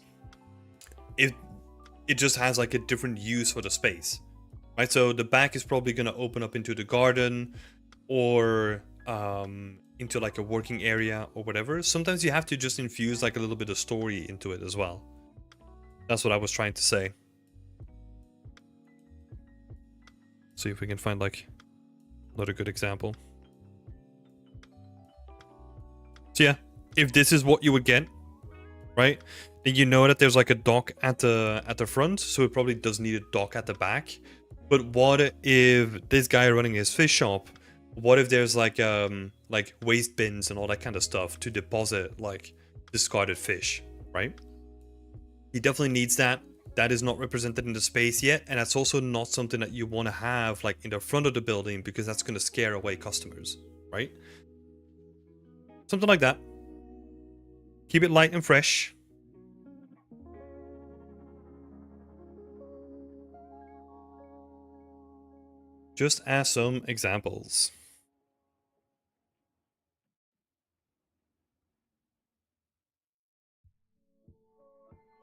A: it just has like a different use for the space, right? So the back is probably going to open up into the garden or into like a working area or whatever. Sometimes you have to just infuse like a little bit of story into it as well. That's what I was trying to say. See if we can find like another good example. So yeah, if this is what you would get, right? And you know that there's like a dock at the front, so it probably does need a dock at the back. But what if this guy running his fish shop, what if there's like waste bins and all that kind of stuff to deposit like discarded fish, right? He definitely needs that. That is not represented in the space yet, and that's also not something that you want to have like in the front of the building because that's going to scare away customers, right? Something like that. Keep it light and fresh. Just as some examples.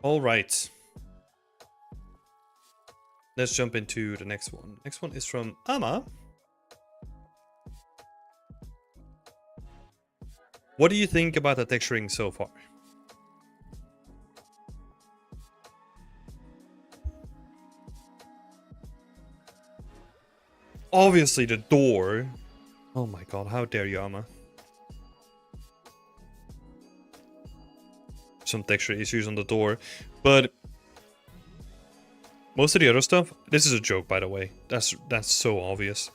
A: All right. Let's jump into the next one. Next one is from Ama. What do you think about the texturing so far? Obviously the door. Oh my god, how dare you, Ama. Some texture issues on the door, but most of the other stuff, this is a joke by the way, that's so obvious.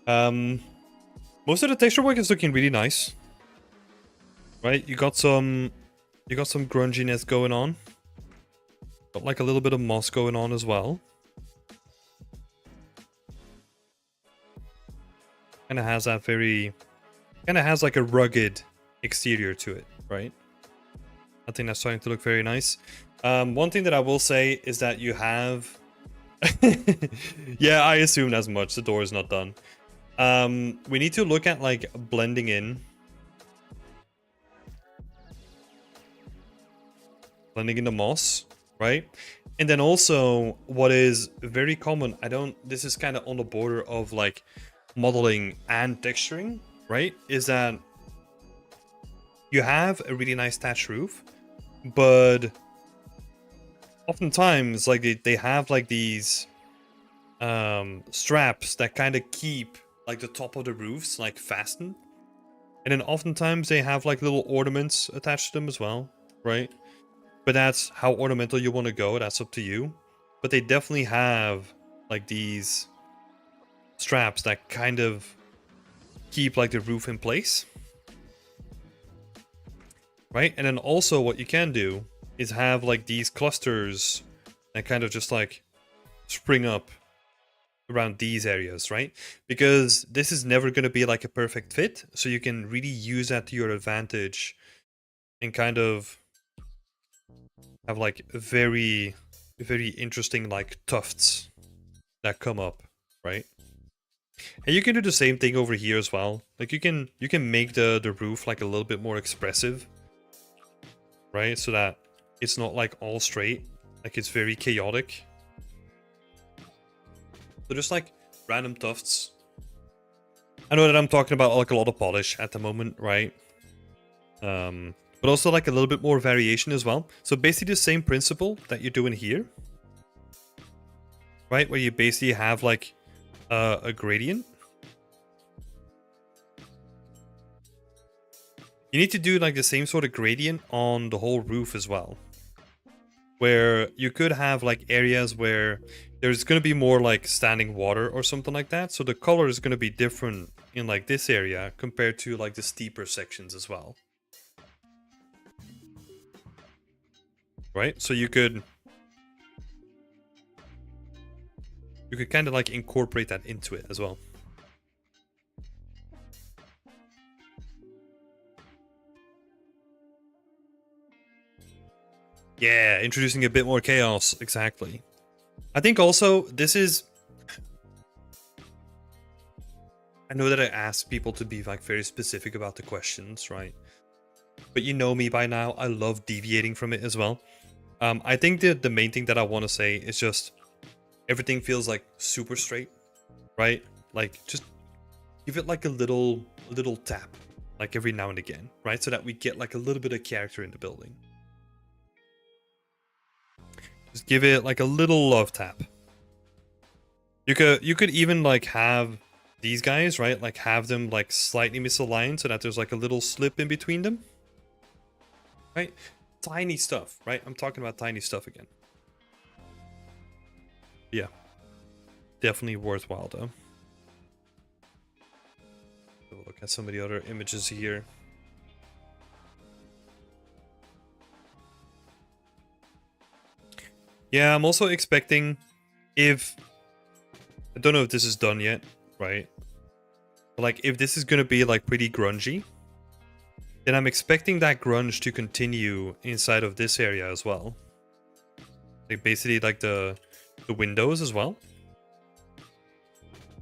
A: Most of the texture work is looking really nice, right? You got some grunginess going on, got like a little bit of moss going on as well. Kind of has that has like a rugged exterior to it, right? I think that's starting to look very nice. One thing that I will say is that you have... Yeah, I assumed as much. The door is not done. We need to look at like blending in the moss, right? And then also what is very common, this is kind of on the border of like modeling and texturing, right? Is that you have a really nice thatch roof, but oftentimes like they have like these straps that kind of keep like the top of the roofs like fastened. And then oftentimes they have like little ornaments attached to them as well, right? But that's how ornamental you want to go, that's up to you. But they definitely have like these straps that kind of keep like the roof in place. Right? And then also what you can do is have like these clusters that kind of just like spring up around these areas, right? Because this is never going to be like a perfect fit, so you can really use that to your advantage and kind of have like very interesting like tufts that come up, right? And you can do the same thing over here as well. Like you can make the roof like a little bit more expressive, right? So that it's not like all straight, like it's very chaotic. So just like random tufts. I know that I'm talking about like a lot of polish at the moment, right? But also like a little bit more variation as well. So basically the same principle that you're doing here, right? Where you basically have like a gradient. You need to do like the same sort of gradient on the whole roof as well. Where you could have like areas where there's going to be more like standing water or something like that. So the color is going to be different in like this area compared to like the steeper sections as well. Right? So you could kind of like incorporate that into it as well. Yeah, introducing a bit more chaos, exactly. I think also this is... I know that I asked people to be like very specific about the questions, right? But you know me by now, I love deviating from it as well. I think that the main thing that I want to say is just everything feels like super straight, right? Like just give it like a little tap, like every now and again, right? So that we get like a little bit of character in the building. Just give it like a little love tap. You could even like have these guys, right? Like have them like slightly misaligned so that there's like a little slip in between them. Right? Tiny stuff, right? I'm talking about tiny stuff again. Yeah. Definitely worthwhile though. We'll look at some of the other images here. Yeah, I'm also expecting if... I don't know if this is done yet, right? But like if this is gonna be like pretty grungy, then I'm expecting that grunge to continue inside of this area as well. Like basically like the windows as well.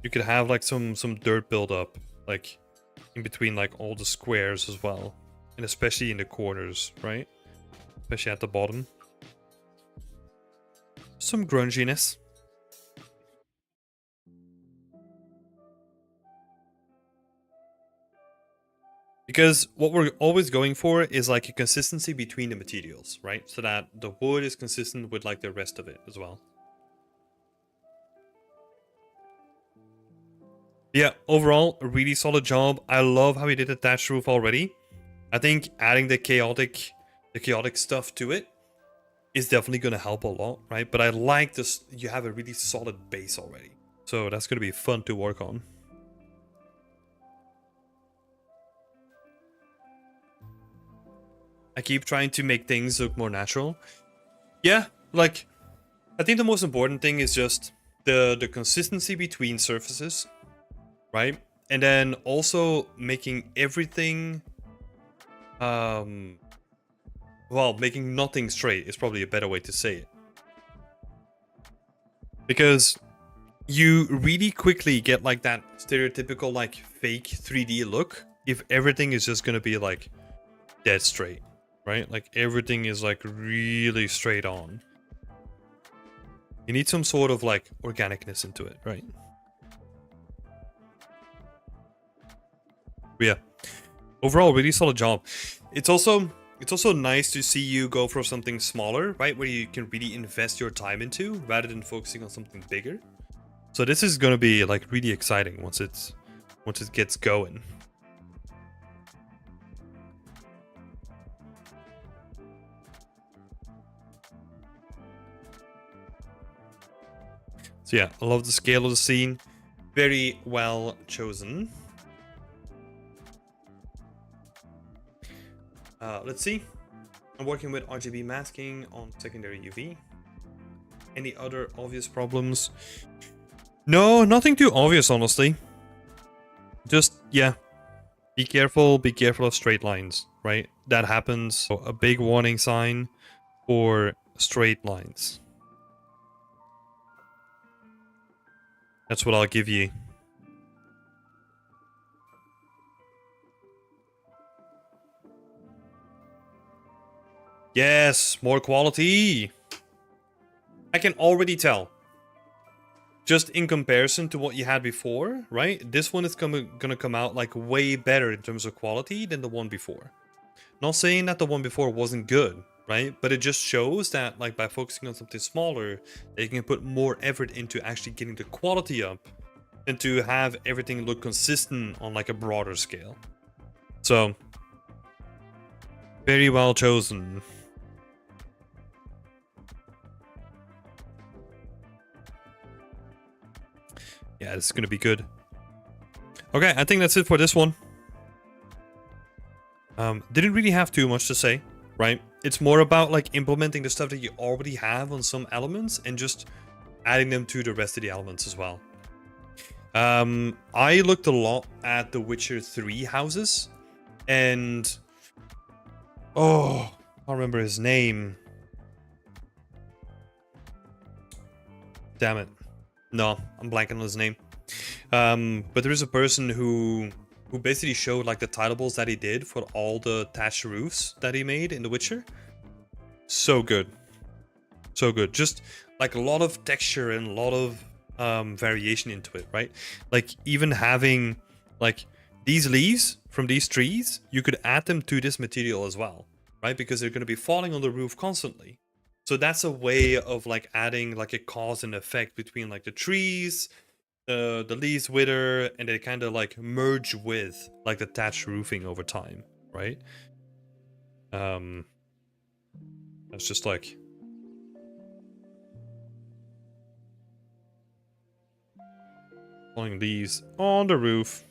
A: You could have like some dirt buildup like in between like all the squares as well. And especially in the corners, right? Especially at the bottom. Some grunginess. Because what we're always going for is like a consistency between the materials, right? So that the wood is consistent with like the rest of it as well. Yeah, overall, a really solid job. I love how he did the thatch roof already. I think adding the chaotic stuff to it is definitely going to help a lot, right? But I like this. You have a really solid base already. So that's going to be fun to work on. I keep trying to make things look more natural. Yeah, like, I think the most important thing is just the consistency between surfaces, right? And then also making everything, well, making nothing straight is probably a better way to say it. Because you really quickly get like that stereotypical like fake 3D look if everything is just gonna be like dead straight, right? Like everything is like really straight on. You need some sort of like organicness into it, right? But yeah, overall, really solid job. It's also nice to see you go for something smaller, right? Where you can really invest your time into rather than focusing on something bigger. So this is gonna be like really exciting once it gets going. So yeah, I love the scale of the scene. Very well chosen. Let's see. I'm working with RGB masking on secondary UV. Any other obvious problems? No, nothing too obvious, honestly. Just, yeah. Be careful of straight lines, right? That happens. So a big warning sign for straight lines. That's what I'll give you. Yes, more quality. I can already tell. Just in comparison to what you had before, right? This one is gonna come out like way better in terms of quality than the one before. Not saying that the one before wasn't good, right? But it just shows that like by focusing on something smaller, they can put more effort into actually getting the quality up and to have everything look consistent on like a broader scale. So, very well chosen. Yeah, this is gonna be good. Okay, I think that's it for this one. Didn't really have too much to say, right? It's more about like implementing the stuff that you already have on some elements and just adding them to the rest of the elements as well. I looked a lot at the Witcher 3 houses, and oh, I can't remember his name. Damn it. No, I'm blanking on his name. But there is a person who basically showed like the tileables that he did for all the thatched roofs that he made in The Witcher. So good. So good. Just like a lot of texture and a lot of variation into it, right? Like even having like these leaves from these trees, you could add them to this material as well, right? Because they're going to be falling on the roof constantly. So that's a way of like adding like a cause and effect between like the trees, the leaves wither, and they kind of like merge with like the thatched roofing over time, right? That's just like falling leaves on the roof.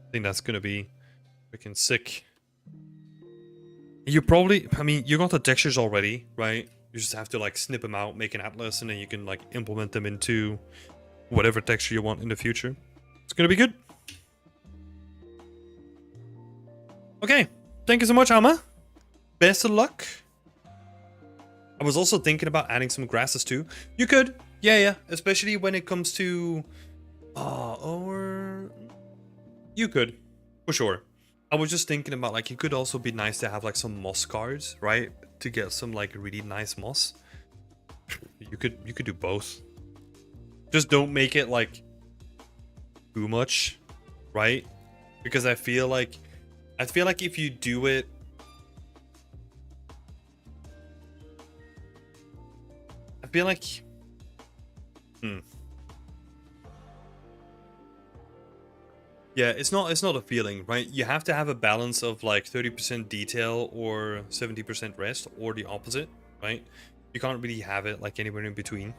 A: I think that's gonna be freaking sick. You probably, I mean, you got the textures already, right? You just have to like snip them out, make an atlas, and then you can like implement them into whatever texture you want in the future. It's gonna be good. Okay, thank you so much, Alma. Best of luck. I was also thinking about adding some grasses too. You could, yeah, especially when it comes to, or you could, for sure. I was just thinking about like it could also be nice to have like some moss cards, right? To get some like really nice moss. You could do both. Just don't make it like too much, right? Because I feel like if you do it, I feel like yeah, it's not a feeling, right? You have to have a balance of like 30% detail or 70% rest or the opposite, right? You can't really have it like anywhere in between.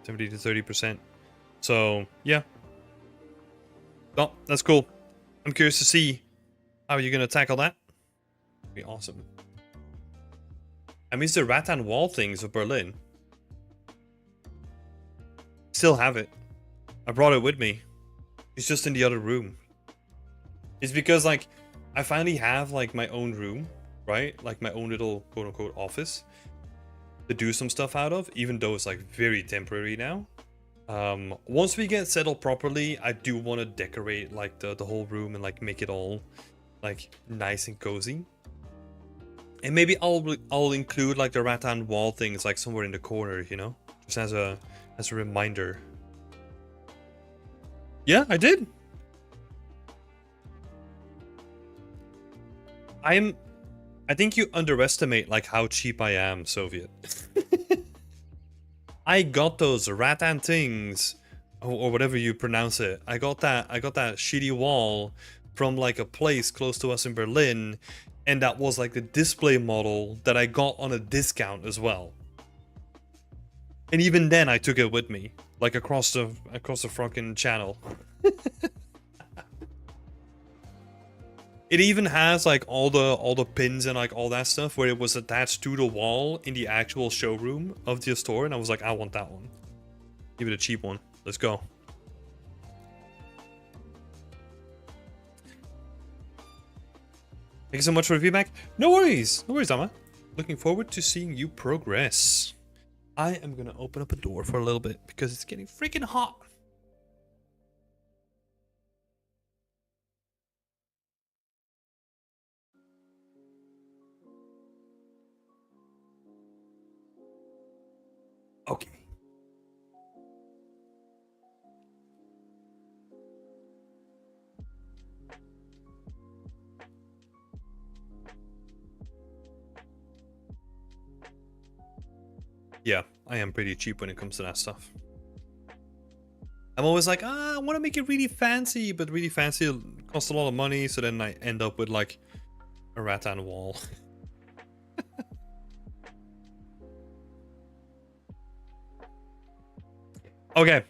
A: 70 to 30%. So, yeah. Oh, that's cool. I'm curious to see how you're going to tackle that. That'd be awesome. I miss the rattan wall things of Berlin. Still have it. I brought it with me. It's just in the other room. It's because like I finally have like my own room, right? Like my own little quote-unquote office. to do some stuff out of, even though it's like very temporary now. Once we get settled properly, I do want to decorate like the whole room and like make it all like nice and cozy. And maybe I'll include like the rattan wall things like somewhere in the corner, you know, just as a reminder. Yeah, I did. I think you underestimate like how cheap I am, Soviet. I got those rattan things, or whatever you pronounce it. I got that shitty wall from like a place close to us in Berlin, and that was like the display model that I got on a discount as well. And even then I took it with me, like across the fucking channel. It even has like all the pins and like all that stuff where it was attached to the wall in the actual showroom of the store, and I was like, I want that one. Give it a cheap one. Let's go. Thank you so much for the feedback. No worries, Amma. Looking forward to seeing you progress. I am gonna open up a door for a little bit because it's getting freaking hot. Okay. Yeah, I am pretty cheap when it comes to that stuff. I'm always like, I want to make it really fancy, but really fancy costs a lot of money, so then I end up with like a rattan wall. Okay.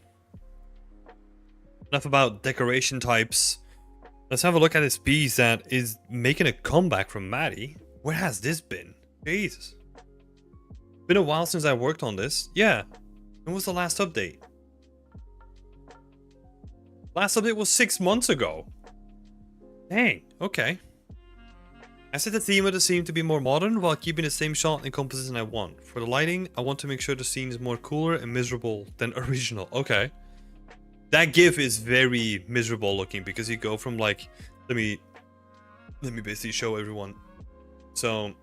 A: Enough about decoration types. Let's have a look at this piece that is making a comeback from Maddie. Where has this been? Jesus. Been a while since I worked on this. Yeah. When was the last update? Last update was 6 months ago. Dang. Okay. I set the theme of the scene to be more modern while keeping the same shot and composition I want. For the lighting, I want to make sure the scene is more cooler and miserable than original. Okay. That GIF is very miserable looking because you go from like, let me basically show everyone. So,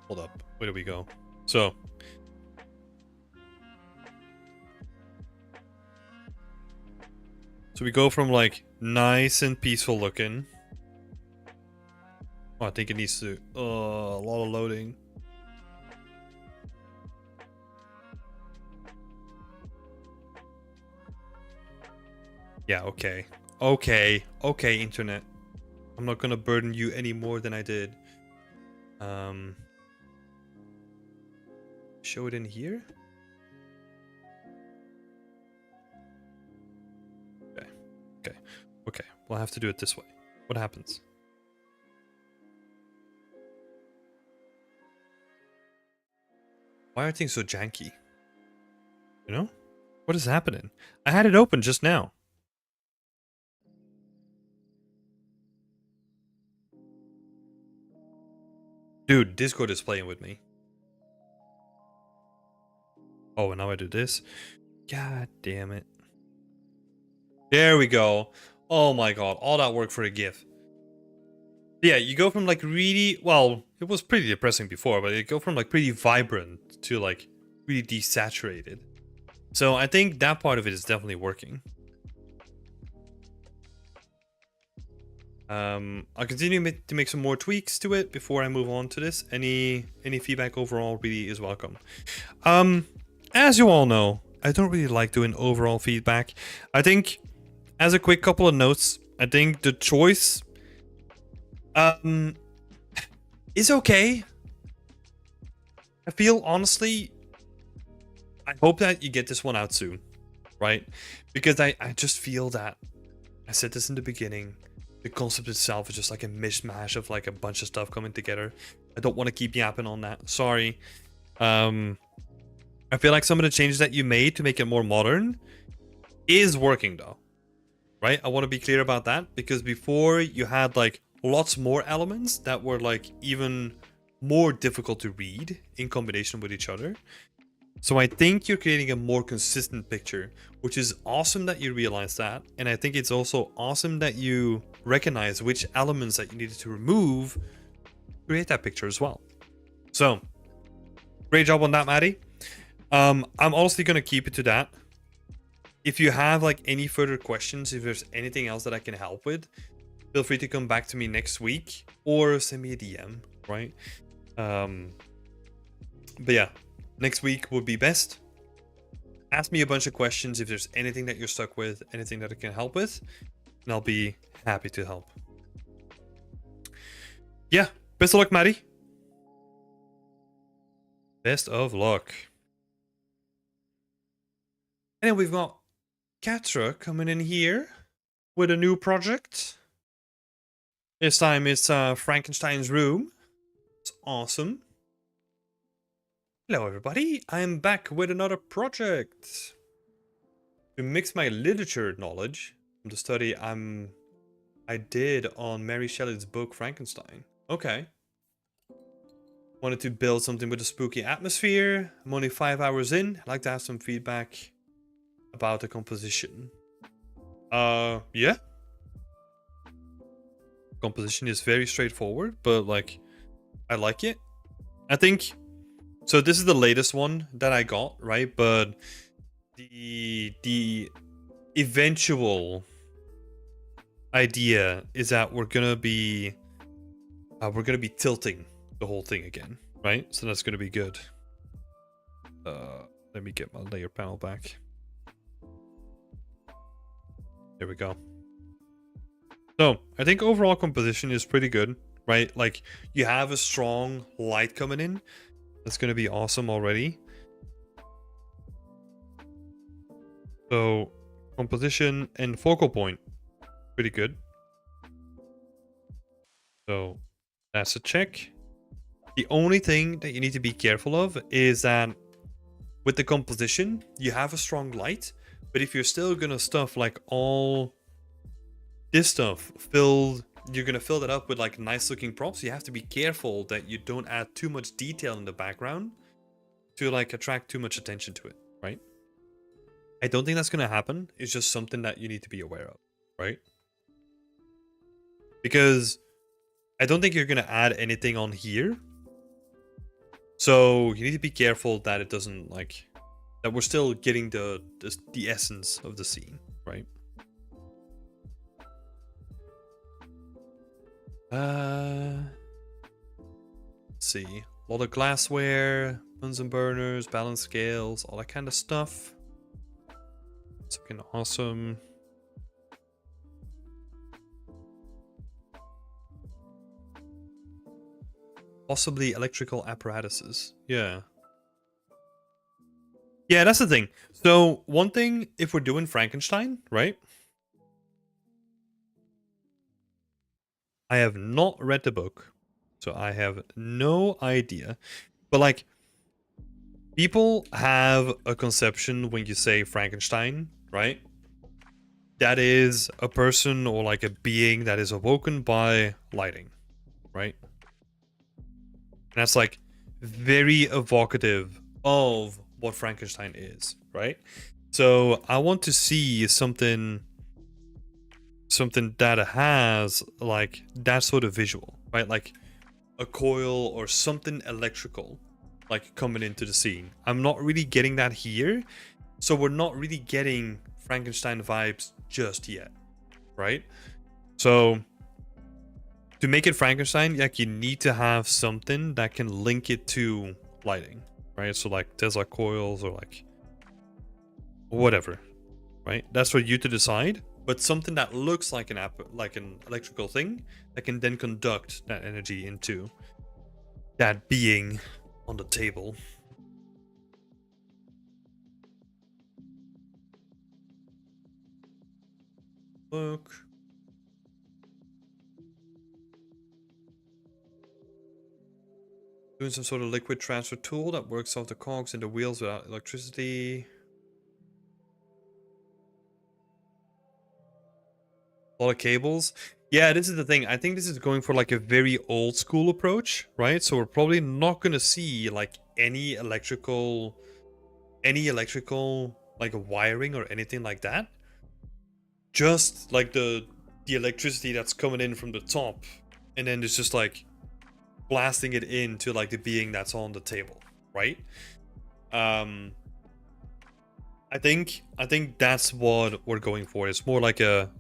A: hold up, where do we go? So, we go from like nice and peaceful looking. Oh, I think it needs to, a lot of loading. Yeah, okay. Okay, internet. I'm not gonna burden you any more than I did. Show it in here? Okay. We'll have to do it this way. What happens? Why are things so janky? You know? What is happening? I had it open just now. Dude, Discord is playing with me. Oh, and now I do this? God damn it. There we go. Oh my god, all that work for a GIF. Yeah, you go from like really, well, it was pretty depressing before, but you go from like pretty vibrant to like really desaturated. So I think that part of it is definitely working. I'll continue to make some more tweaks to it before I move on to this. Any feedback overall really is welcome. As you all know, I don't really like doing overall feedback. I think, as a quick couple of notes, I think the choice is okay. I feel, honestly, I hope that you get this one out soon, right? Because I just feel that, I said this in the beginning, the concept itself is just like a mishmash of like a bunch of stuff coming together. I don't want to keep yapping on that. Sorry. I feel like some of the changes that you made to make it more modern is working though. Right? I want to be clear about that, because before you had like lots more elements that were like even more difficult to read in combination with each other. So I think you're creating a more consistent picture, which is awesome that you realize that. And I think it's also awesome that you recognize which elements that you needed to remove to create that picture as well. So great job on that, Maddie. I'm honestly going to keep it to that. If you have like any further questions, if there's anything else that I can help with, feel free to come back to me next week or send me a DM, right? But yeah, next week would be best. Ask me a bunch of questions if there's anything that you're stuck with, anything that I can help with, and I'll be happy to help. Yeah, best of luck, Maddie. Best of luck. And then we've got Katra coming in here with a new project. This time it's Frankenstein's room. It's awesome. Hello everybody, I'm back with another project. To mix my literature knowledge from the study I did on Mary Shelley's book Frankenstein. Okay. Wanted to build something with a spooky atmosphere. I'm only 5 hours in. I'd like to have some feedback about the composition. Yeah. Composition is very straightforward, but like, I like it. I think, so this is the latest one that I got, right? But the eventual idea is that we're gonna be tilting the whole thing again, right? So that's gonna be good. Let me get my layer panel back. There we go. So I think overall composition is pretty good, right? Like you have a strong light coming in. That's gonna be awesome already. So composition and focal point, pretty good. So that's a check. The only thing that you need to be careful of is that with the composition, you have a strong light, but if you're still gonna stuff like all this stuff filled, you're gonna fill that up with like nice looking props, you have to be careful that you don't add too much detail in the background to like attract too much attention to it, right? I don't think that's gonna happen. It's just something that you need to be aware of, right? Because I don't think you're gonna add anything on here. So you need to be careful that it doesn't like, that we're still getting the essence of the scene, right? Let's see. A lot of glassware, Bunsen burners, balance scales, all that kind of stuff. It's looking awesome. Possibly electrical apparatuses. Yeah. Yeah, that's the thing. So one thing, if we're doing Frankenstein, right? I have not read the book, so I have no idea. But like, people have a conception when you say Frankenstein, right? That is a person or like a being that is awoken by lighting, right? And that's like very evocative of what Frankenstein is, right? So I want to see something that has like that sort of visual, right? Like a coil or something electrical like coming into the scene. I'm not really getting that here, so we're not really getting Frankenstein vibes just yet, right? So to make it Frankenstein, like you need to have something that can link it to lighting, right? So like Tesla coils or like whatever, right? That's for you to decide. But something that looks like an electrical thing that can then conduct that energy into that being on the table. Look. Doing some sort of liquid transfer tool that works off the cogs and the wheels without electricity. A lot of cables. Yeah, this is the thing. I think this is going for like a very old school approach, right? So we're probably not gonna see like any electrical like wiring or anything like that. Just like the electricity that's coming in from the top, and then it's just like blasting it into like the being that's on the table, right? Um I think that's what we're going for. It's more like a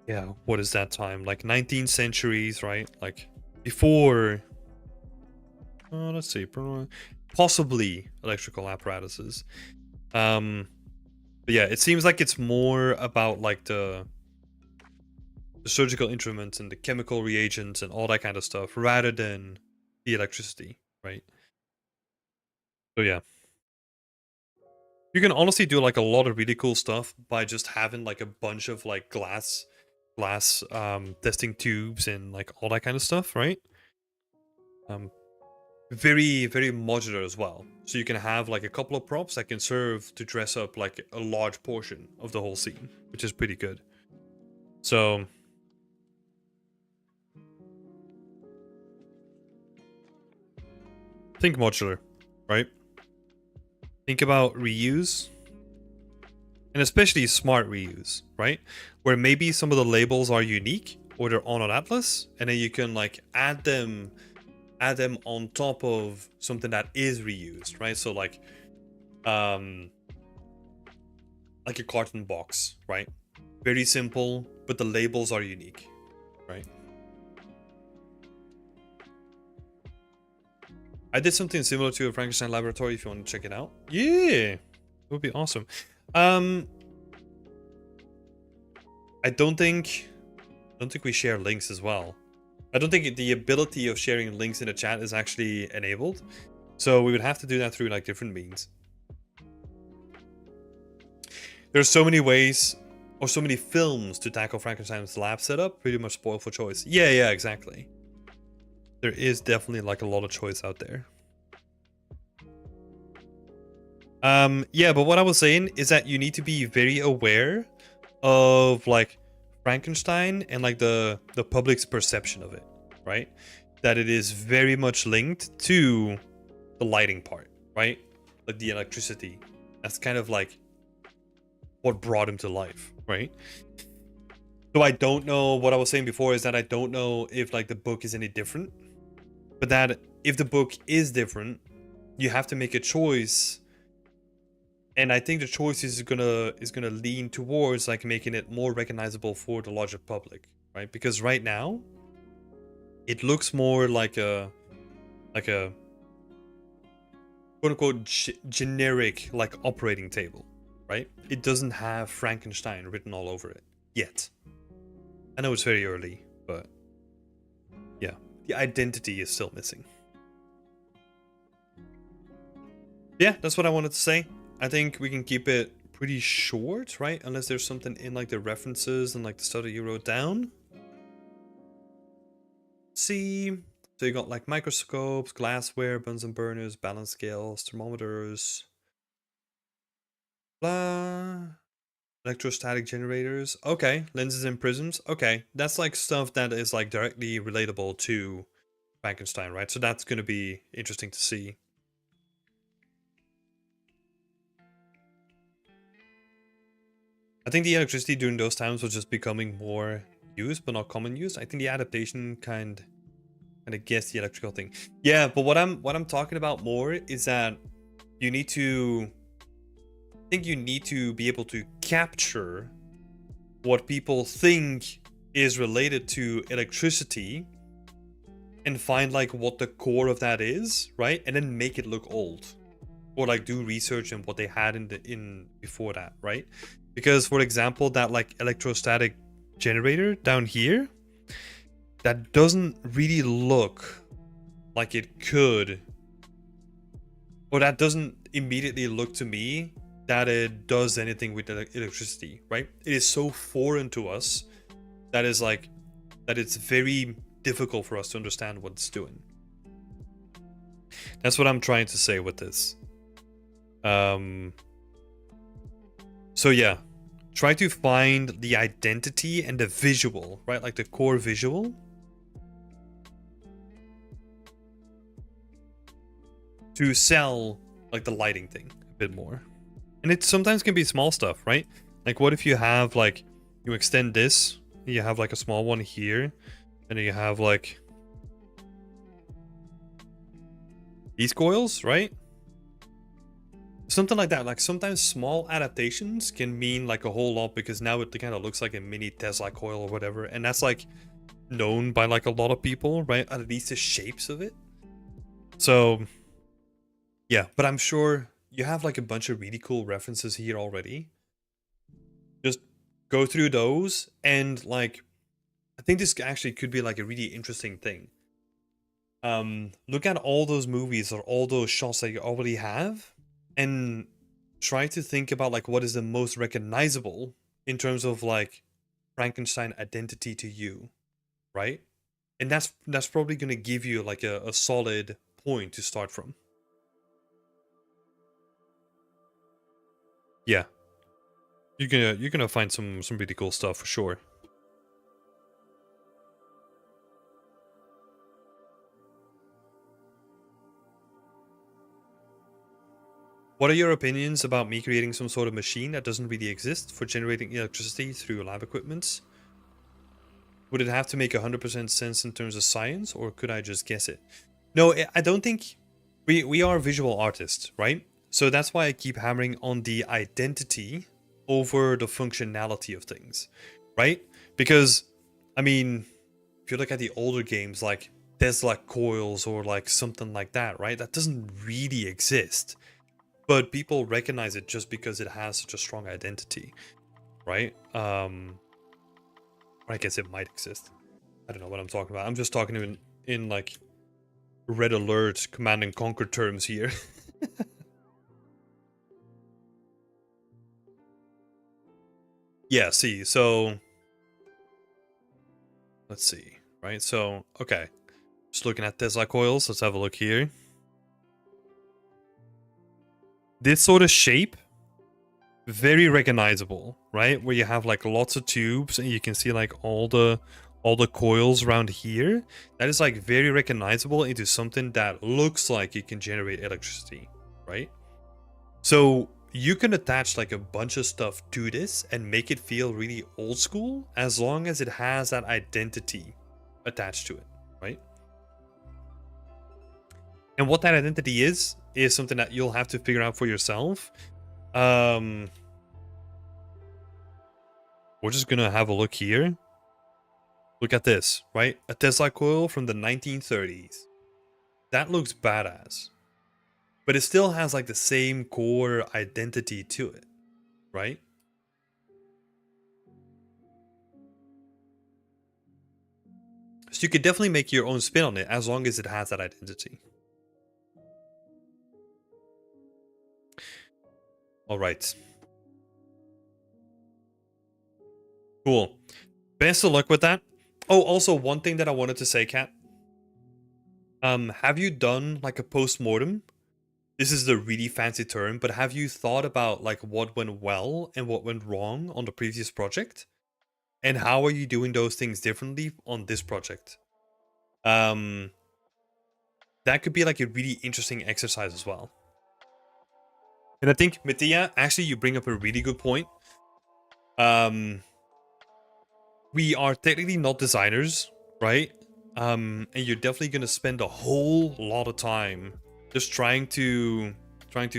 A: yeah, what is that time? Like 19th centuries, right? Like before let's see, possibly electrical apparatuses. But yeah, it seems like it's more about like the surgical instruments and the chemical reagents and all that kind of stuff rather than the electricity, right? So yeah. You can honestly do like a lot of really cool stuff by just having like a bunch of like glass testing tubes and like all that kind of stuff, right? Um very modular as well. So you can have like a couple of props that can serve to dress up like a large portion of the whole scene, which is pretty good. So think modular, right? Think about reuse, and especially smart reuse, right? Where maybe some of the labels are unique or they're on an atlas, and then you can like add them on top of something that is reused, right? So like a carton box, right? Very simple, but the labels are unique, right? I did something similar to a Frankenstein laboratory if you want to check it out. Yeah, it would be awesome. I don't think we share links as well. I don't think the ability of sharing links in the chat is actually enabled. So we would have to do that through like different means. There's so many ways or so many films to tackle Frankenstein's lab setup, pretty much spoiled for choice. Yeah, exactly. There is definitely like a lot of choice out there. Yeah, but what I was saying is that you need to be very aware of like Frankenstein and like the public's perception of it, right? That it is very much linked to the lighting part, right? Like the electricity. That's kind of like what brought him to life, right? So I don't know, what I was saying before is that I don't know if like the book is any different, but that if the book is different, you have to make a choice. And I think the choice is gonna lean towards like making it more recognizable for the larger public, right? Because right now, it looks more like a quote unquote generic like operating table, right? It doesn't have Frankenstein written all over it yet. I know it's very early, but yeah, the identity is still missing. Yeah, that's what I wanted to say. I think we can keep it pretty short, right? Unless there's something in like the references and like the stuff that you wrote down. Let's see. So you got like microscopes, glassware, Bunsen burners, balance scales, thermometers, blah. Electrostatic generators. Okay. Lenses and prisms. Okay. That's like stuff that is like directly relatable to Frankenstein, right? So that's going to be interesting to see. I think the electricity during those times was just becoming more used, but not common use. I think the adaptation kind of guess the electrical thing. Yeah, but what I'm talking about more is that you need to be able to capture what people think is related to electricity and find like what the core of that is, right? And then make it look old. Or like do research on what they had in before that, right? Because for example, that like electrostatic generator down here, that doesn't really look like it could, or that doesn't immediately look to me that it does anything with electricity, right? It is so foreign to us that is like that it's very difficult for us to understand what it's doing. That's what I'm trying to say with this. So yeah, try to find the identity and the visual, right? Like the core visual. To sell like the lighting thing a bit more. And it sometimes can be small stuff, right? Like what if you have like, you extend this, you have like a small one here, and then you have like these coils, right? Something like that. Like sometimes small adaptations can mean like a whole lot, because now it kind of looks like a mini Tesla coil or whatever. And that's like known by like a lot of people, right? At least the shapes of it. So yeah, but I'm sure you have like a bunch of really cool references here already. Just go through those, and like, I think this actually could be like a really interesting thing. Look at all those movies or all those shots that you already have, and try to think about like what is the most recognizable in terms of like Frankenstein identity to you, right? And that's probably gonna give you like a solid point to start from. Yeah, you're gonna find some really cool stuff for sure. What are your opinions about me creating some sort of machine that doesn't really exist for generating electricity through lab equipment? Would it have to make 100% sense in terms of science, or could I just guess it? No, I don't think we are visual artists, right? So that's why I keep hammering on the identity over the functionality of things, right? Because, I mean, if you look at the older games like Tesla coils or like something like that, right? That doesn't really exist. But people recognize it just because it has such a strong identity, right? I guess it might exist. I don't know what I'm talking about. I'm just talking in like red alert, command and conquer terms here. Yeah, see, so let's see, right? So, okay. Just looking at Tesla coils, let's have a look here. This sort of shape, very recognizable, right? Where you have like lots of tubes and you can see like all the coils around here. That is like very recognizable into something that looks like it can generate electricity, right? So you can attach like a bunch of stuff to this and make it feel really old school, as long as it has that identity attached to it, right? And what that identity is something that you'll have to figure out for yourself. We're just gonna have a look here. Look at this, right? A Tesla coil from the 1930s. That looks badass. But it still has like the same core identity to it, right? So you could definitely make your own spin on it as long as it has that identity. All right. Cool. Best of luck with that. Oh, also one thing that I wanted to say, Kat. Have you done like a post-mortem? This is the really fancy term, but have you thought about like what went well and what went wrong on the previous project? And how are you doing those things differently on this project? That could be like a really interesting exercise as well. And I think, Mattia, actually you bring up a really good point. We are technically not designers, right? And you're definitely gonna spend a whole lot of time just trying to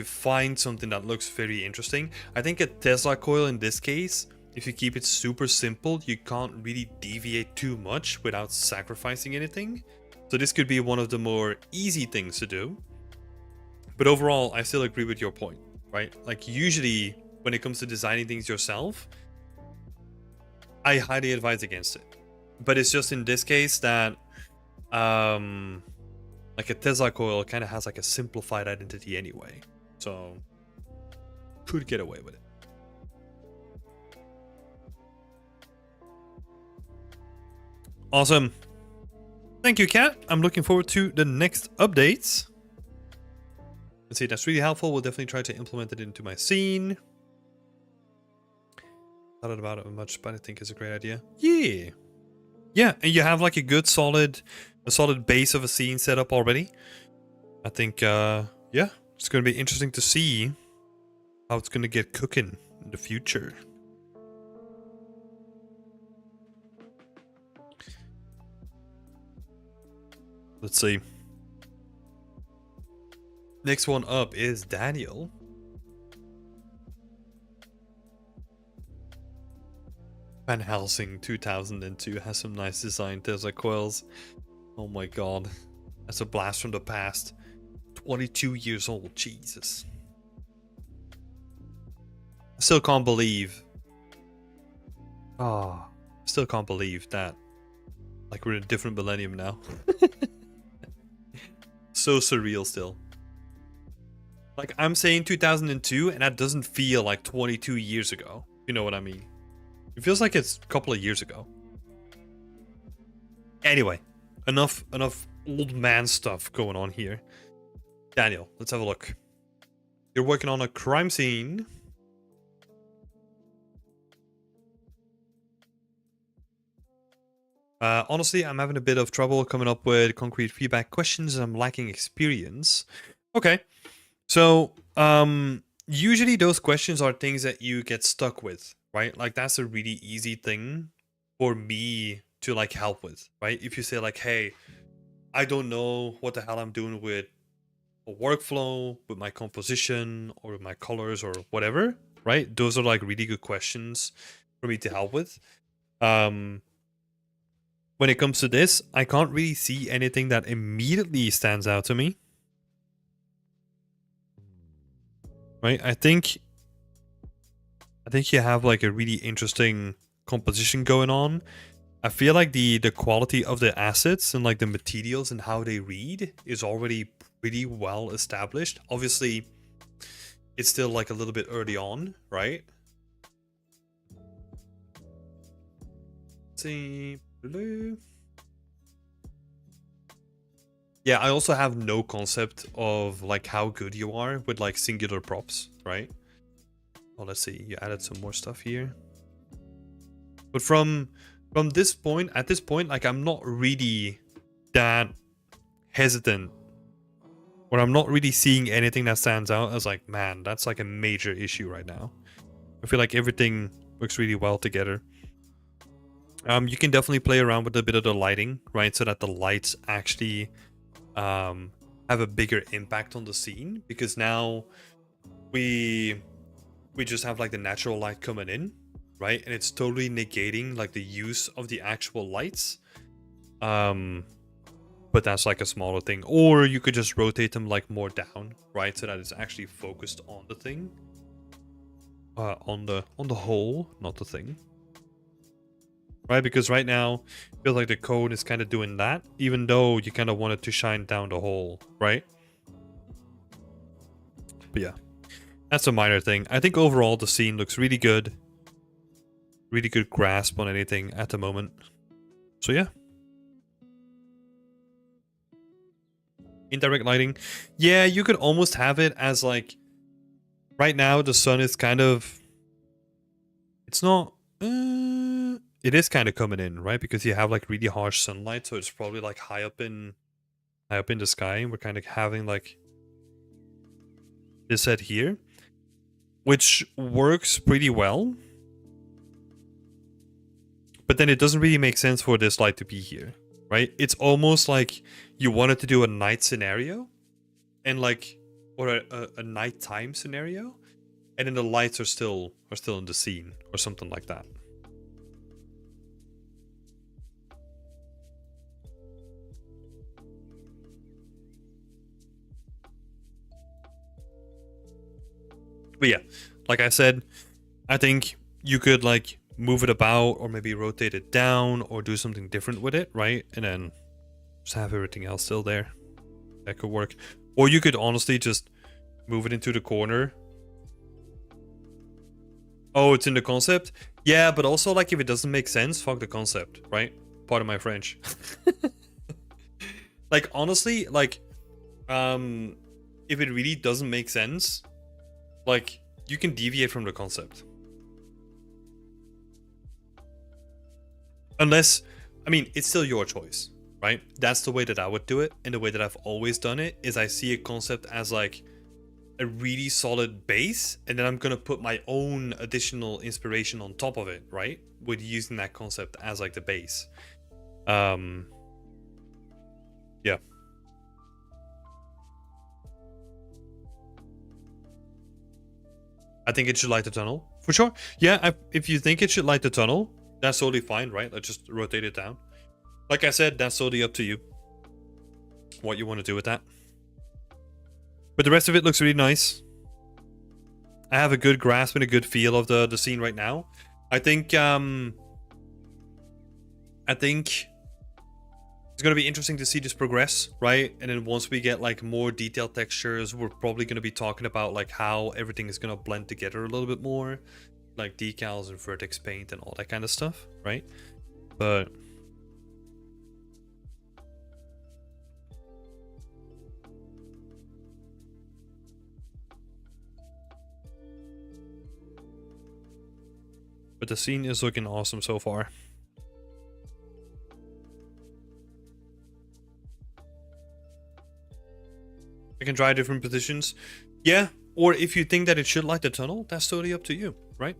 A: find something that looks very interesting. I think a Tesla coil in this case, if you keep it super simple, you can't really deviate too much without sacrificing anything. So this could be one of the more easy things to do. But overall, I still agree with your point, right? Like usually when it comes to designing things yourself, I highly advise against it. But it's just in this case that like a Tesla coil kind of has like a simplified identity anyway. So could get away with it. Awesome. Thank you, Kat. I'm looking forward to the next updates. Let's see, that's really helpful. We'll definitely try to implement it into my scene. thought about it much, but I think it's a great idea. Yeah. Yeah, and you have like a good solid base of a scene set up already. I think yeah, it's gonna be interesting to see how it's gonna get cooking in the future. Let's see. Next one up is Daniel. Van Helsing 2002 has some nice design Tesla coils. Oh my god. That's a blast from the past. 22 years old, Jesus. I still can't believe. Still can't believe that. Like we're in a different millennium now. So surreal still. Like I'm saying 2002 and that doesn't feel like 22 years ago. You know what I mean? It feels like it's a couple of years ago. Anyway, enough old man stuff going on here. Daniel, let's have a look. You're working on a crime scene. Honestly, I'm having a bit of trouble coming up with concrete feedback questions and I'm lacking experience. Okay. So, usually those questions are things that you get stuck with, right? Like that's a really easy thing for me to like help with, right? If you say like, hey, I don't know what the hell I'm doing with a workflow, with my composition or with my colors or whatever, right? Those are like really good questions for me to help with. When it comes to this, I can't really see anything that immediately stands out to me. Right? I think you have like a really interesting composition going on. I feel like the quality of the assets and like the materials and how they read is already pretty well established. Obviously, it's still like a little bit early on, right? Let's see. Yeah, I also have no concept of like how good you are with like singular props, right? Oh, let's see. You added some more stuff here. But from this point, at this point, like I'm not really that hesitant, or I'm not really seeing anything that stands out as like, man, that's like a major issue right now. I feel like everything works really well together. You can definitely play around with a bit of the lighting, right? So that the lights actually have a bigger impact on the scene, because now we just have like the natural light coming in, right? And it's totally negating like the use of the actual lights. But that's like a smaller thing. Or you could just rotate them like more down, right? So that it's actually focused on the thing. On the whole, not the thing. Right, because right now I feel like the code is kind of doing that, even though you kind of want it to shine down the hole, right? But yeah, that's a minor thing. I think overall the scene looks really good. Really good grasp on anything at the moment. So yeah. Indirect lighting. Yeah, you could almost have it as like, right now the sun is kind of, it's not, it is kind of coming in, right? Because you have like really harsh sunlight, so it's probably like high up in the sky, and we're kind of having like this set here, which works pretty well. But then it doesn't really make sense for this light to be here, right? It's almost like you wanted to do a night scenario, and like, or a nighttime scenario, and then the lights are still in the scene or something like that. But yeah, like I said, I think you could like move it about, or maybe rotate it down, or do something different with it, right? And then just have everything else still there. That could work. Or you could honestly just move it into the corner. Oh, it's in the concept? Yeah, but also like if it doesn't make sense, fuck the concept, right? Pardon my French. Like honestly, like if it really doesn't make sense, like you can deviate from the concept. Unless, I mean, it's still your choice, right? That's the way that I would do it. And the way that I've always done it is I see a concept as like a really solid base, and then I'm gonna put my own additional inspiration on top of it, right? With using that concept as like the base. Yeah. I think it should light the tunnel. For sure. Yeah, if you think it should light the tunnel, that's totally fine, right? Let's just rotate it down. Like I said, that's totally up to you. What you want to do with that. But the rest of it looks really nice. I have a good grasp and a good feel of the scene right now. I think it's going to be interesting to see this progress, right? And then once we get like more detailed textures, we're probably going to be talking about like how everything is going to blend together a little bit more, like decals and vertex paint and all that kind of stuff, right? But the scene is looking awesome so far. I can try different positions. Yeah, or if you think that it should light the tunnel, that's totally up to you, right?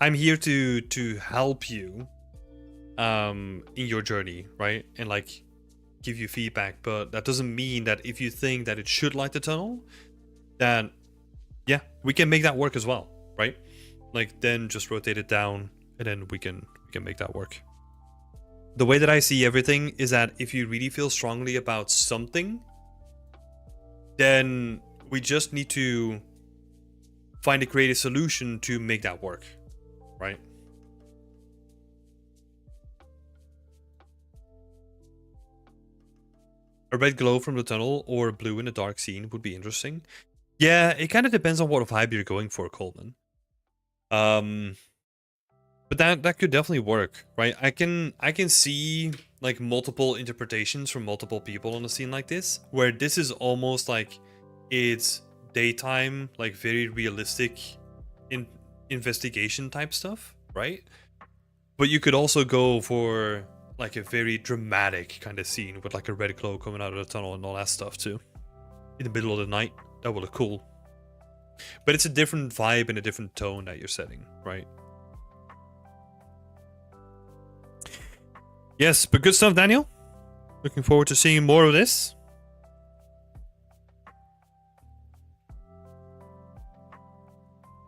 A: I'm here to help you in your journey, right? And like give you feedback, but that doesn't mean that if you think that it should light the tunnel, then yeah, we can make that work as well, right? Like then just rotate it down and then we can make that work. The way that I see everything is that if you really feel strongly about something, then we just need to find a creative solution to make that work, right? A red glow from the tunnel or blue in a dark scene would be interesting. Yeah, it kind of depends on what vibe you're going for, Coleman. But that could definitely work, right? I can see like multiple interpretations from multiple people on a scene like this, where this is almost like it's daytime, like very realistic investigation type stuff, right? But you could also go for like a very dramatic kind of scene with like a red glow coming out of the tunnel and all that stuff too. In the middle of the night, that would look cool. But it's a different vibe and a different tone that you're setting, right? Yes, but good stuff, Daniel. Looking forward to seeing more of this.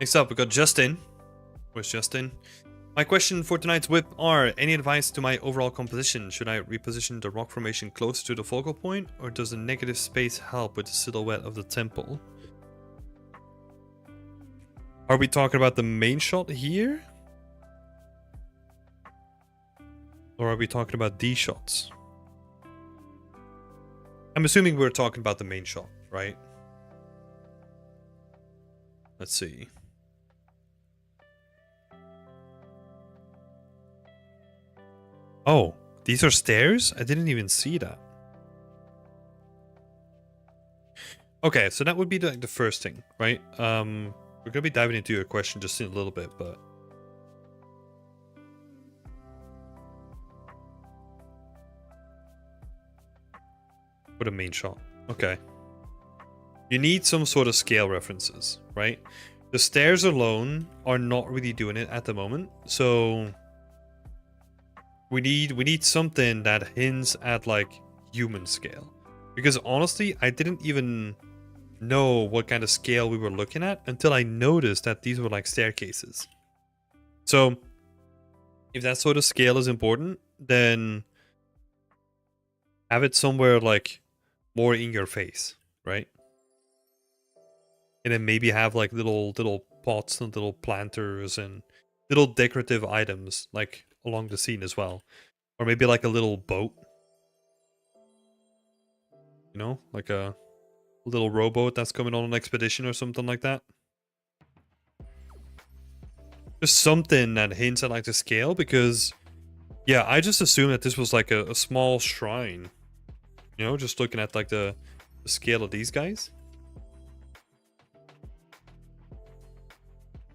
A: Next up, we got Justin. Where's Justin? My question for tonight's whip are, any advice to my overall composition? Should I reposition the rock formation closer to the focal point, or does the negative space help with the silhouette of the temple? Are we talking about the main shot here? Or are we talking about these shots? I'm assuming we're talking about the main shot, right? Let's see. Oh, these are stairs? I didn't even see that. Okay, so that would be the first thing, right? We're gonna be diving into your question just in a little bit, but for the main shot. Okay. You need some sort of scale references, right? The stairs alone are not really doing it at the moment, so we need something that hints at like human scale. Because honestly, I didn't even know what kind of scale we were looking at until I noticed that these were like staircases. So if that sort of scale is important, then have it somewhere like more in your face, right? And then maybe have like little pots and little planters and little decorative items like along the scene as well. Or maybe like a little boat. You know, like a little rowboat that's coming on an expedition or something like that. Just something that hints at like the scale, because yeah, I just assumed that this was like a small shrine. You know, just looking at like the scale of these guys.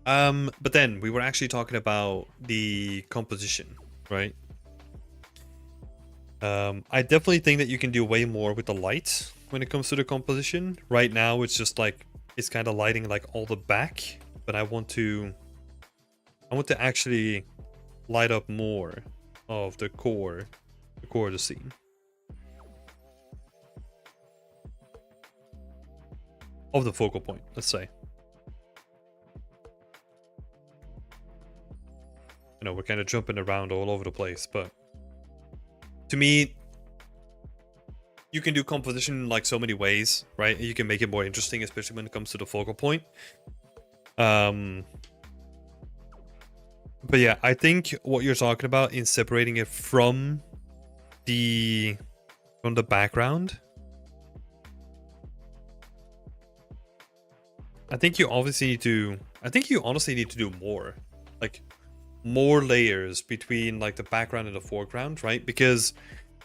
A: But then we were actually talking about the composition, right? I definitely think that you can do way more with the light when it comes to the composition. Right now, it's just like it's kind of lighting like all the back, but I want to actually light up more of the core of the scene. Of the focal point, let's say. I know we're kind of jumping around all over the place, but to me, you can do composition in like so many ways, right? You can make it more interesting, especially when it comes to the focal point. But yeah, I think what you're talking about in separating it from the background, I think you honestly need to do more, like more layers between like the background and the foreground, right? Because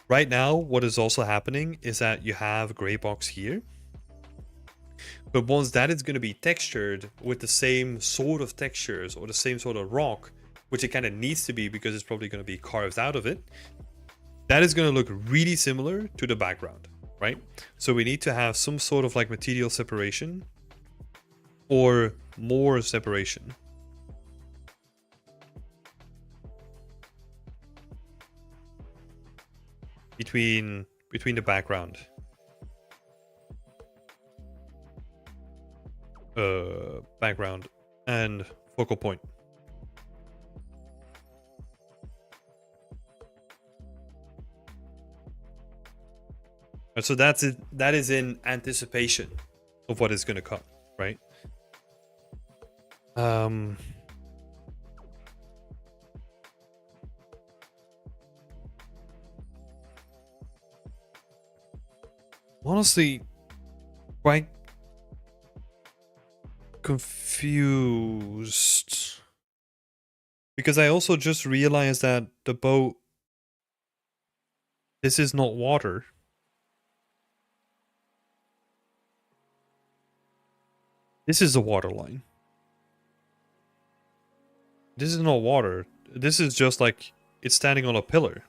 A: right now, what is also happening is that you have a gray box here. But once that is going to be textured with the same sort of textures or the same sort of rock, which it kind of needs to be because it's probably going to be carved out of it, that is going to look really similar to the background, right? So we need to have some sort of like material separation or more separation. Between the background. Background and focal point. And so that's it. That is in anticipation of what is going to come, right? Honestly, quite confused because I also just realized that the boat, this is not water. This is the water line. This is not water. This is just like it's standing on a pillar.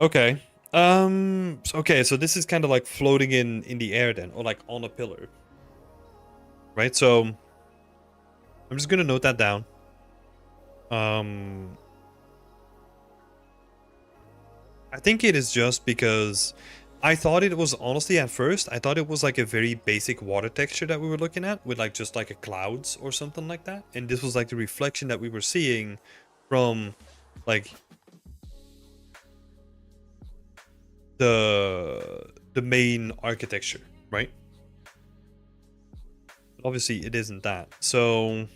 A: Okay. Okay, so this is kind of like floating in the air then, or like on a pillar. Right? So I'm just gonna note that down. I think it is just because I thought it was, honestly, at first, I thought it was like a very basic water texture that we were looking at with like just like a clouds or something like that. And this was like the reflection that we were seeing from like the main architecture, right? But obviously it isn't that. So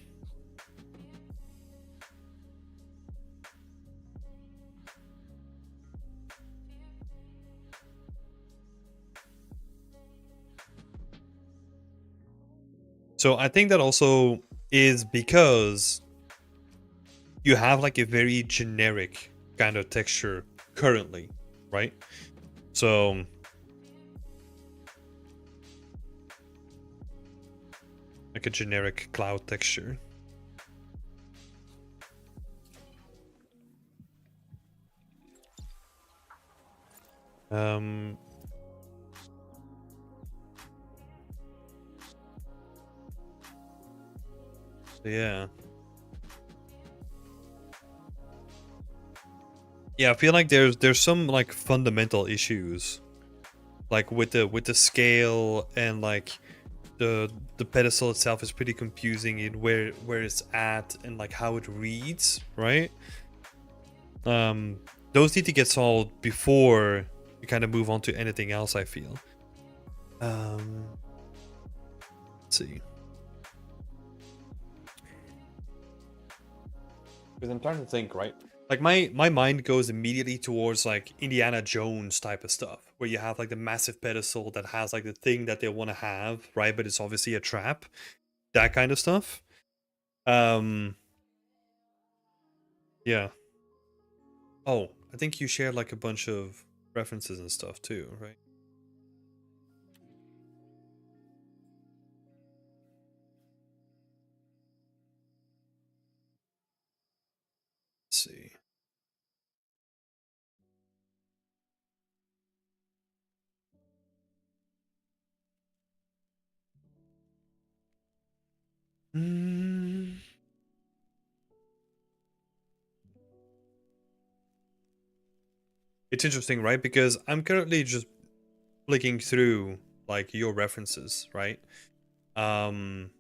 A: I think that also is because you have like a very generic kind of texture currently, right? So like a generic cloud texture. Yeah. Yeah, I feel like there's some like fundamental issues, like with the scale, and like the pedestal itself is pretty confusing in where it's at and like how it reads, right? Those need to get solved before you kind of move on to anything else, I feel. Let's see. Because I'm trying to think, right? Like my mind goes immediately towards like Indiana Jones type of stuff, where you have like the massive pedestal that has like the thing that they want to have, right? But it's obviously a trap, that kind of stuff. Yeah. Oh, I think you shared like a bunch of references and stuff too, right? Mm. It's interesting, right? Because I'm currently just flicking through like your references, right? Um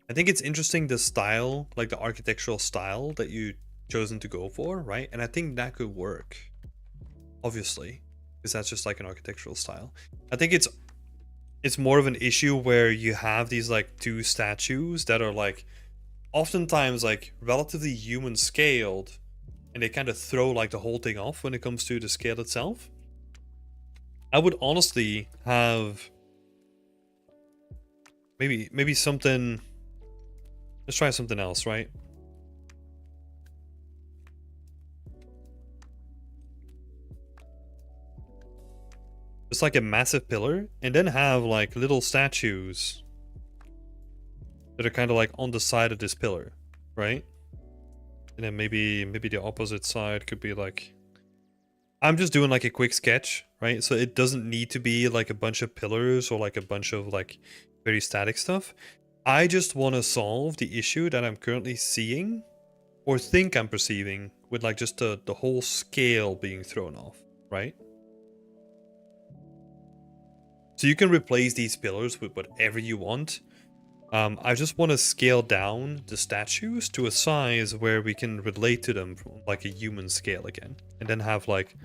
A: I think it's interesting the style, like the architectural style that you chosen to go for, right? And I think that could work, obviously, because that's just like an architectural style. I think it's more of an issue where you have these like two statues that are like oftentimes like relatively human scaled, and they kind of throw like the whole thing off when it comes to the scale itself. I would honestly have maybe something. Let's try something else, right? Just like a massive pillar, and then have like little statues that are kind of like on the side of this pillar, right? And then maybe the opposite side could be like, I'm just doing like a quick sketch, right? So it doesn't need to be like a bunch of pillars or like a bunch of like very static stuff. I just want to solve the issue that I'm currently seeing or think I'm perceiving with like just the whole scale being thrown off, right? So you can replace these pillars with whatever you want. I just want to scale down the statues to a size where we can relate to them from like a human scale again. And then have like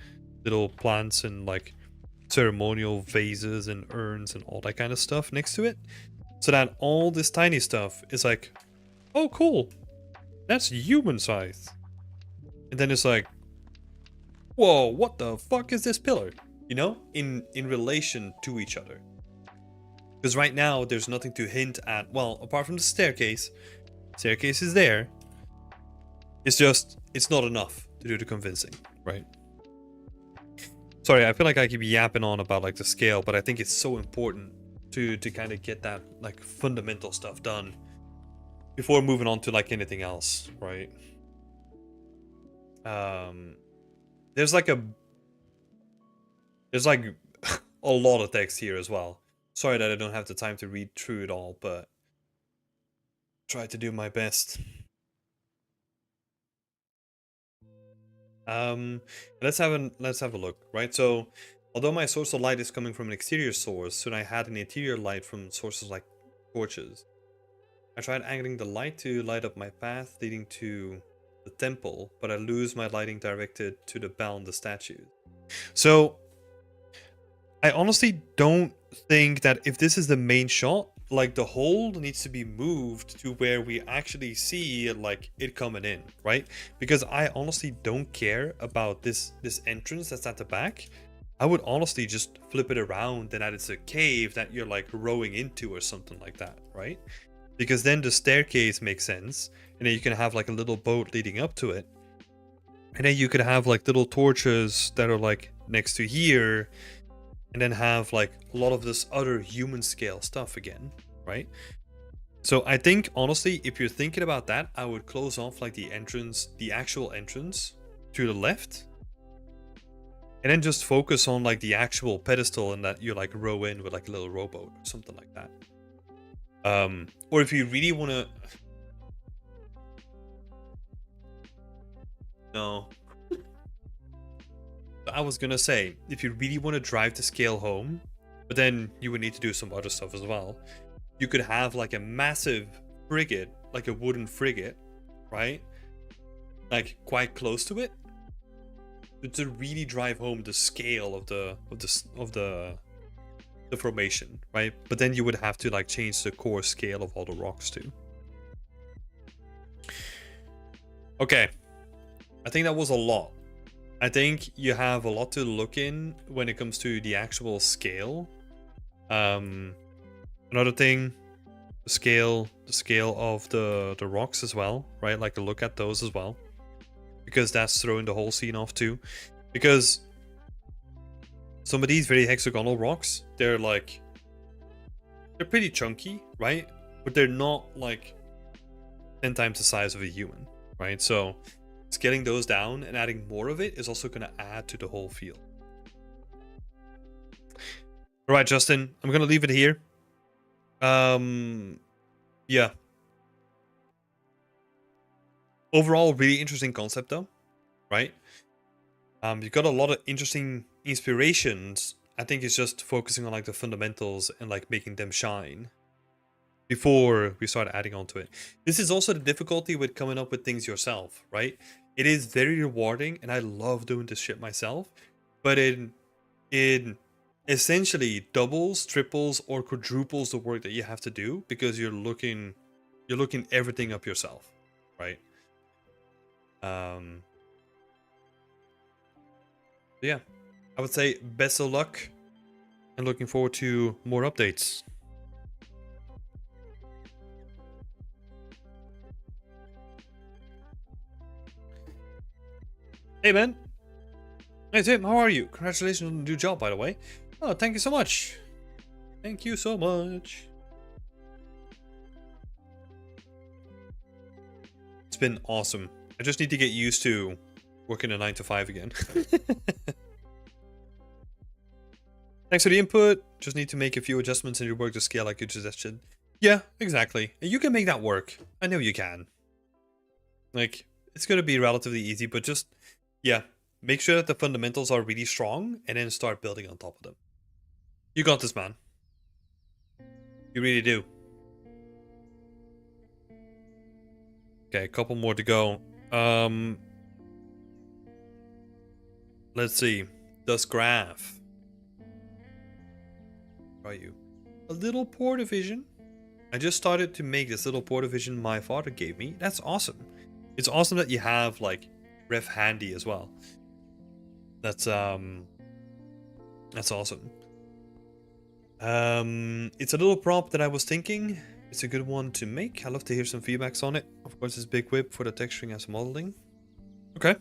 A: little plants and like ceremonial vases and urns and all that kind of stuff next to it. So that all this tiny stuff is like, oh cool, that's human size. And then it's like, whoa, what the fuck is this pillar? You know, in relation to each other. Because right now there's nothing to hint at. Well, apart from the staircase. Staircase is there. It's just, it's not enough to do the convincing, right? Sorry, I feel like I keep yapping on about like the scale, but I think it's so important to kind of get that like fundamental stuff done before moving on to like anything else, right? There's like a a lot of text here as well. Sorry that I don't have the time to read through it all, but try to do my best. Let's have a look, right? So, although my source of light is coming from an exterior source, soon I had an interior light from sources like torches. I tried angling the light to light up my path leading to the temple, but I lose my lighting directed to the bell and the statues. So, I honestly don't think that if this is the main shot, like the hole needs to be moved to where we actually see like it coming in, right? Because I honestly don't care about this entrance that's at the back. I would honestly just flip it around and that it's a cave that you're like rowing into or something like that, right? Because then the staircase makes sense, and then you can have like a little boat leading up to it, and then you could have like little torches that are like next to here, and then have like a lot of this other human scale stuff again, right? So I think honestly, if you're thinking about that, I would close off like the entrance, the actual entrance to the left, and then just focus on like the actual pedestal and that you like row in with like a little rowboat or something like that. Or if you really want to, no. I was gonna say, if you really want to drive the scale home, but then you would need to do some other stuff as well, you could have like a massive frigate, like a wooden frigate, right? Like quite close to it, to really drive home the scale of the formation, right? But then you would have to like change the core scale of all the rocks too. Okay, I think that was a lot. I think you have a lot to look in when it comes to the actual scale. Another thing, the scale of the rocks as well, right? Like a look at those as well, because that's throwing the whole scene off too. Because some of these very hexagonal rocks, they're pretty chunky, right? But they're not like 10 times the size of a human, right? So scaling those down and adding more of it is also going to add to the whole feel. All right, Justin, I'm going to leave it here. Yeah. Overall, really interesting concept though, right? You've got a lot of interesting inspirations. I think it's just focusing on like the fundamentals and like making them shine before we start adding on to it. This is also the difficulty with coming up with things yourself, right? It is very rewarding and I love doing this shit myself, but it essentially doubles, triples, or quadruples the work that you have to do because you're looking everything up yourself, right? Um yeah. I would say best of luck and looking forward to more updates. Hey man. Hey Tim, how are you? Congratulations on the new job, by the way. Oh, thank you so much. Thank you so much. It's been awesome. I just need to get used to working a 9 to 5 again. Thanks for the input. Just need to make a few adjustments in your work to scale like you suggested. Yeah, exactly. You can make that work. I know you can. Like, it's gonna be relatively easy, but just, yeah, make sure that the fundamentals are really strong and then start building on top of them. You got this, man. You really do. Okay, a couple more to go. Let's see. Does graph. Are you? A little Portavision. I just started to make this little Portavision my father gave me. That's awesome. It's awesome that you have like ref handy as well. That's awesome. It's a little prop that I was thinking. It's a good one to make. I'd love to hear some feedbacks on it. Of course, it's big whip for the texturing as modeling. Okay.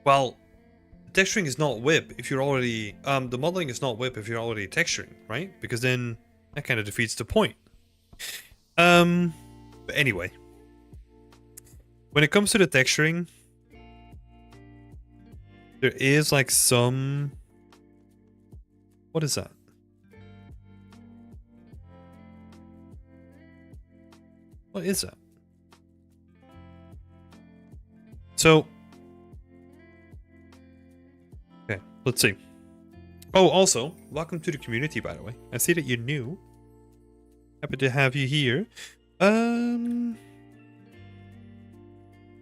A: Well, texturing is not whip if you're already the modeling is not whip if you're already texturing, right? Because then that kind of defeats the point. But anyway, when it comes to the texturing, there is like some, what is that? What is that? So okay, let's see. Oh, also, welcome to the community, by the way. I see that you're new. Happy to have you here.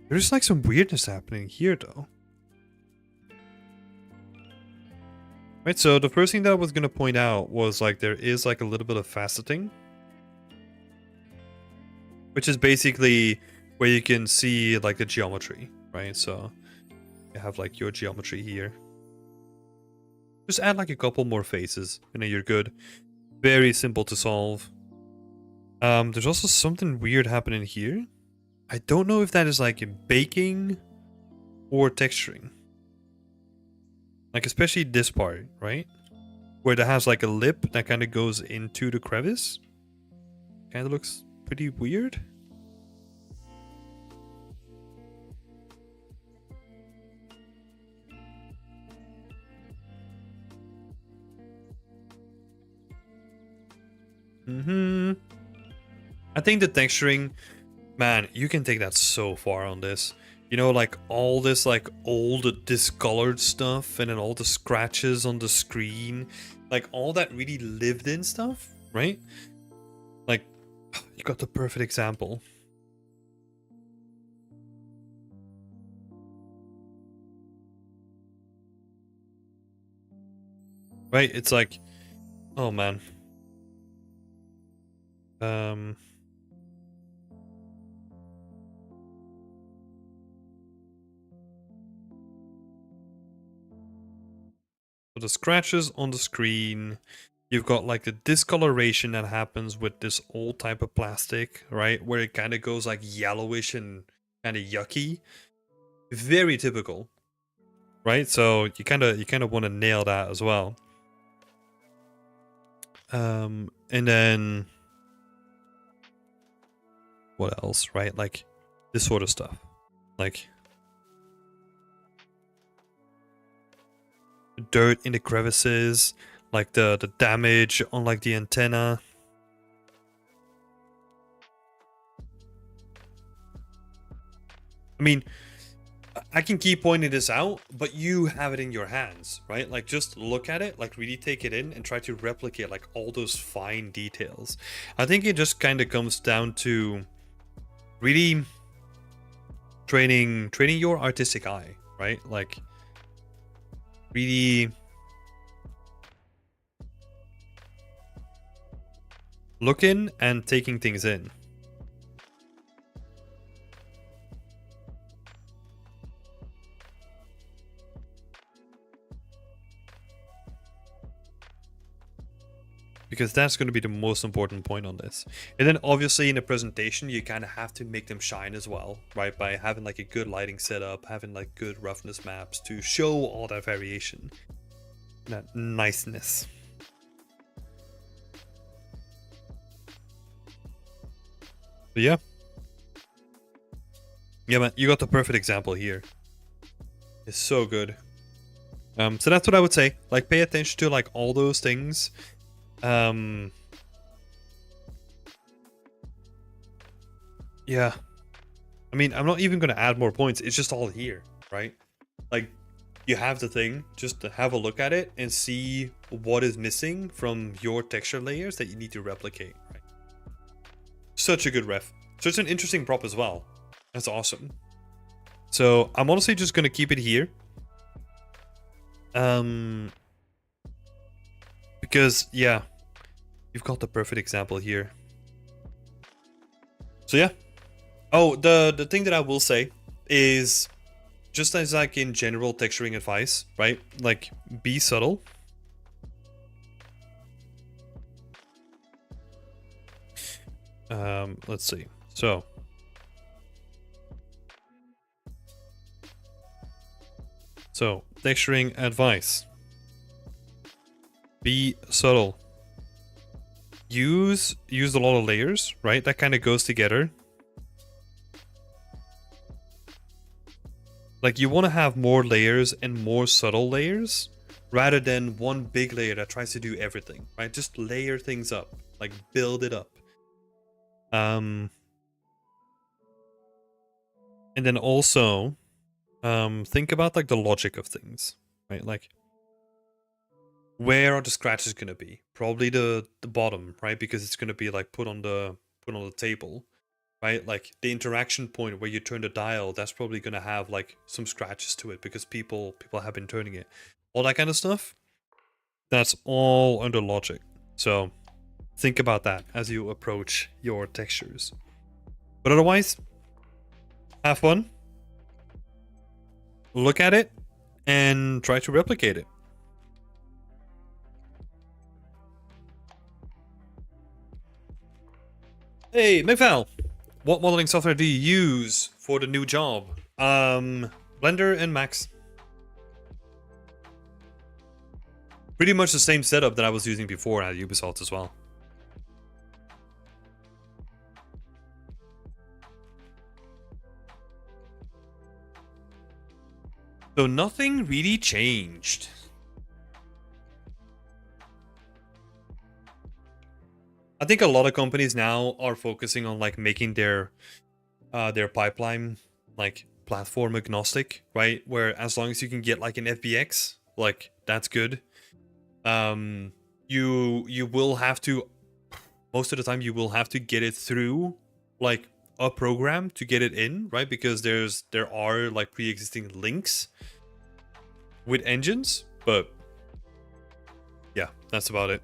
A: There's like some weirdness happening here, though. Right, so the first thing that I was going to point out was like there is like a little bit of faceting. Which is basically where you can see like the geometry, right? So you have like your geometry here. Just add like a couple more faces and then you're good. Very simple to solve. There's also something weird happening here. I don't know if that is like baking or texturing. Like especially this part, right? Where it has like a lip that kind of goes into the crevice. Kind of looks pretty weird. I think the texturing, man, you can take that so far on this. You know, like all this like old discolored stuff and then all the scratches on the screen. Like all that really lived in stuff, right? Like, you got the perfect example. Right? It's like, oh man. So the scratches on the screen, you've got like the discoloration that happens with this old type of plastic, right? Where it kind of goes like yellowish and kind of yucky. Very typical, right? So you kind of want to nail that as well. And then what else, right? Like this sort of stuff, like dirt in the crevices, like the damage on like the antenna. I mean, I can keep pointing this out, but you have it in your hands, right? Like, just look at it, like really take it in and try to replicate like all those fine details. I think it just kind of comes down to really training your artistic eye, right? Like, really looking and taking things in. Because that's going to be the most important point on this. And then obviously in the presentation, you kind of have to make them shine as well, right? By having like a good lighting setup, having like good roughness maps to show all that variation, that niceness. But yeah. Yeah, man, you got the perfect example here. It's so good. So that's what I would say. Like, pay attention to like all those things. Yeah. I mean, I'm not even going to add more points. It's just all here, right? Like, you have the thing, just to have a look at it and see what is missing from your texture layers that you need to replicate, right? Such a good ref. Such an interesting prop as well. That's awesome. So I'm honestly just going to keep it here. Because, yeah, you've got the perfect example here. So yeah. Oh, the thing that I will say is, just as like in general texturing advice, right? Like, be subtle. Let's see. So texturing advice. Be subtle. Use a lot of layers, right? That kind of goes together. Like, you want to have more layers and more subtle layers rather than one big layer that tries to do everything, right? Just layer things up, like build it up. And then also think about like the logic of things, right? Like, where are the scratches going to be? Probably the bottom, right? Because it's going to be like put on the table, right? Like, the interaction point where you turn the dial, that's probably going to have like some scratches to it because people have been turning it. All that kind of stuff, that's all under logic. So think about that as you approach your textures. But otherwise, have fun, look at it, and try to replicate it. Hey, McVal, what modeling software do you use for the new job? Blender and Max. Pretty much the same setup that I was using before at Ubisoft as well. So nothing really changed. I think a lot of companies now are focusing on like making their pipeline like platform agnostic, right? Where as long as you can get like an FBX, like, that's good. You will have to, most of the time you will have to get it through like a program to get it in, right? Because there are like pre-existing links with engines, but yeah, that's about it.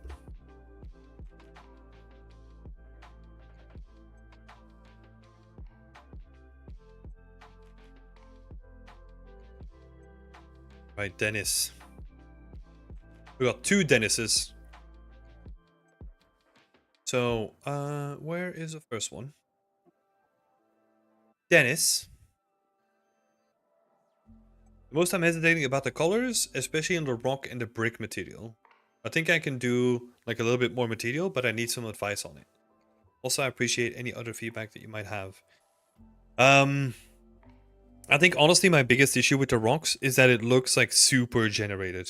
A: Right, Dennis. We got two Dennises. So, where is the first one? Dennis. Most I'm hesitating about the colors, especially on the rock and the brick material. I think I can do like a little bit more material, but I need some advice on it. Also, I appreciate any other feedback that you might have. I think honestly my biggest issue with the rocks is that it looks like super generated.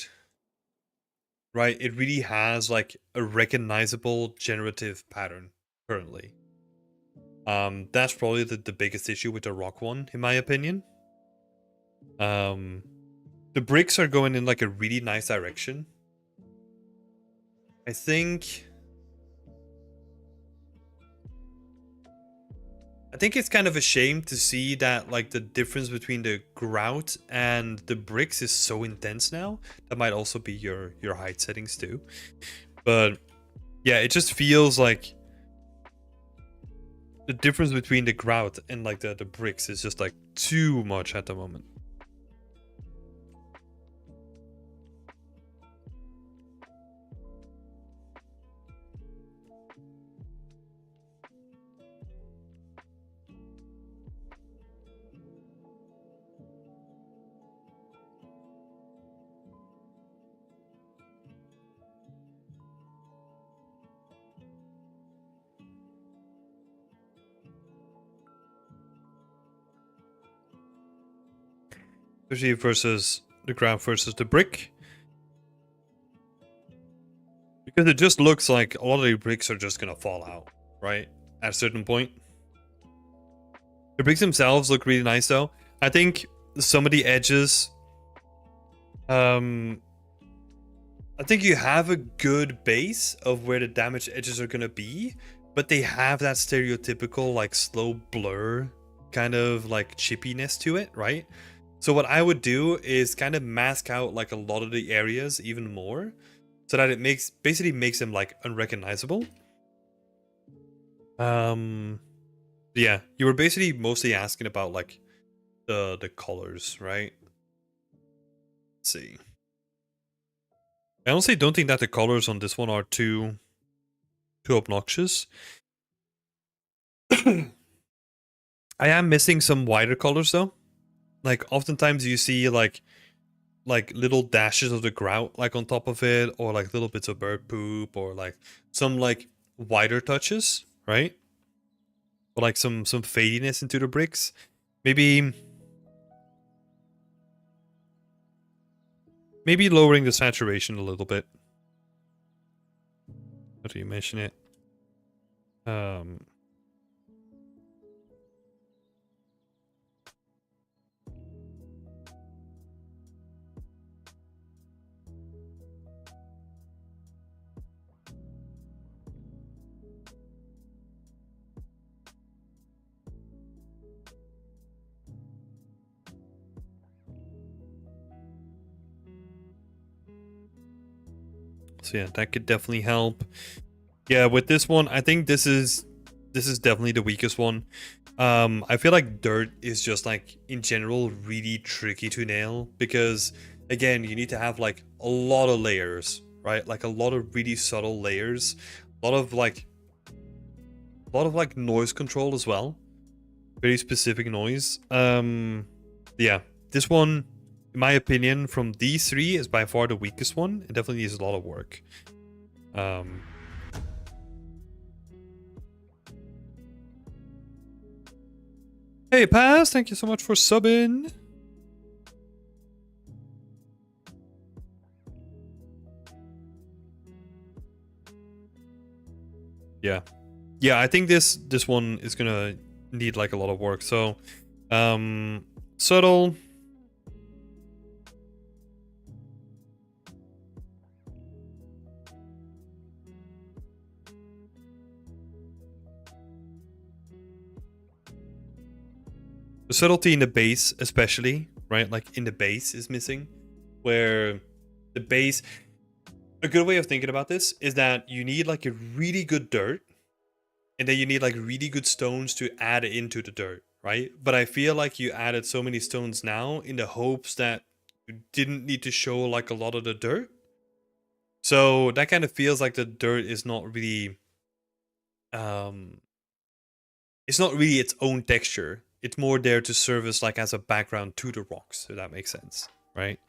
A: right? It really has like a recognizable generative pattern currently. That's probably the biggest issue with the rock one, in my opinion. Um, the bricks are going in like a really nice direction. I think it's kind of a shame to see that like the difference between the grout and the bricks is so intense now. That might also be your height settings too. But yeah, it just feels like the difference between the grout and like the bricks is just like too much at the moment. Especially versus the grout versus the brick. Because it just looks like a lot of the bricks are just gonna fall out, right? At a certain point. The bricks themselves look really nice though. I think some of the edges, I think you have a good base of where the damaged edges are gonna be, but they have that stereotypical like slow blur kind of like chippiness to it, right? So what I would do is kind of mask out like a lot of the areas even more, so that it basically makes them like unrecognizable. Yeah, you were basically mostly asking about like the colors, right? Let's see. I honestly don't think that the colors on this one are too obnoxious. I am missing some wider colors though. Like oftentimes you see like little dashes of the grout like on top of it, or like little bits of bird poop, or like some like wider touches, right? Or like some fadiness into the bricks. Maybe lowering the saturation a little bit. How do you mention it? Um so yeah, that could definitely help. Yeah, with this one, I think this is definitely the weakest one. I feel like dirt is just like in general really tricky to nail, because again, you need to have like a lot of layers, right? Like a lot of really subtle layers, a lot of like noise control as well. Very specific noise. Yeah, this one, in my opinion, from these three is by far the weakest one. It definitely needs a lot of work. Hey, Paz, thank you so much for subbing. Yeah. Yeah, I think this one is gonna need like a lot of work. So, subtle. The subtlety in the base, especially, right? Like in the base is missing, where the base. A good way of thinking about this is that you need like a really good dirt, and then you need like really good stones to add into the dirt, right? But I feel like you added so many stones now in the hopes that you didn't need to show like a lot of the dirt. So that kind of feels like the dirt is not really um it's not really its own texture. It's more there to serve as like as a background to the rocks, if that makes sense, right?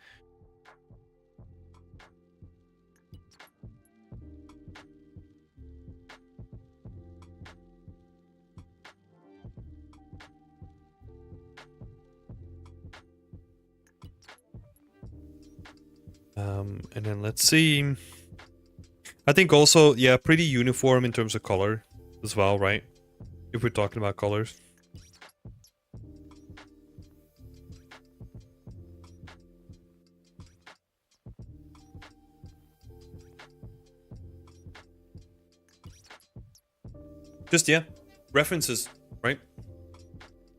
A: And then let's see. I think also, yeah, pretty uniform in terms of color as well, right? If we're talking about colors. Just, yeah, references, right?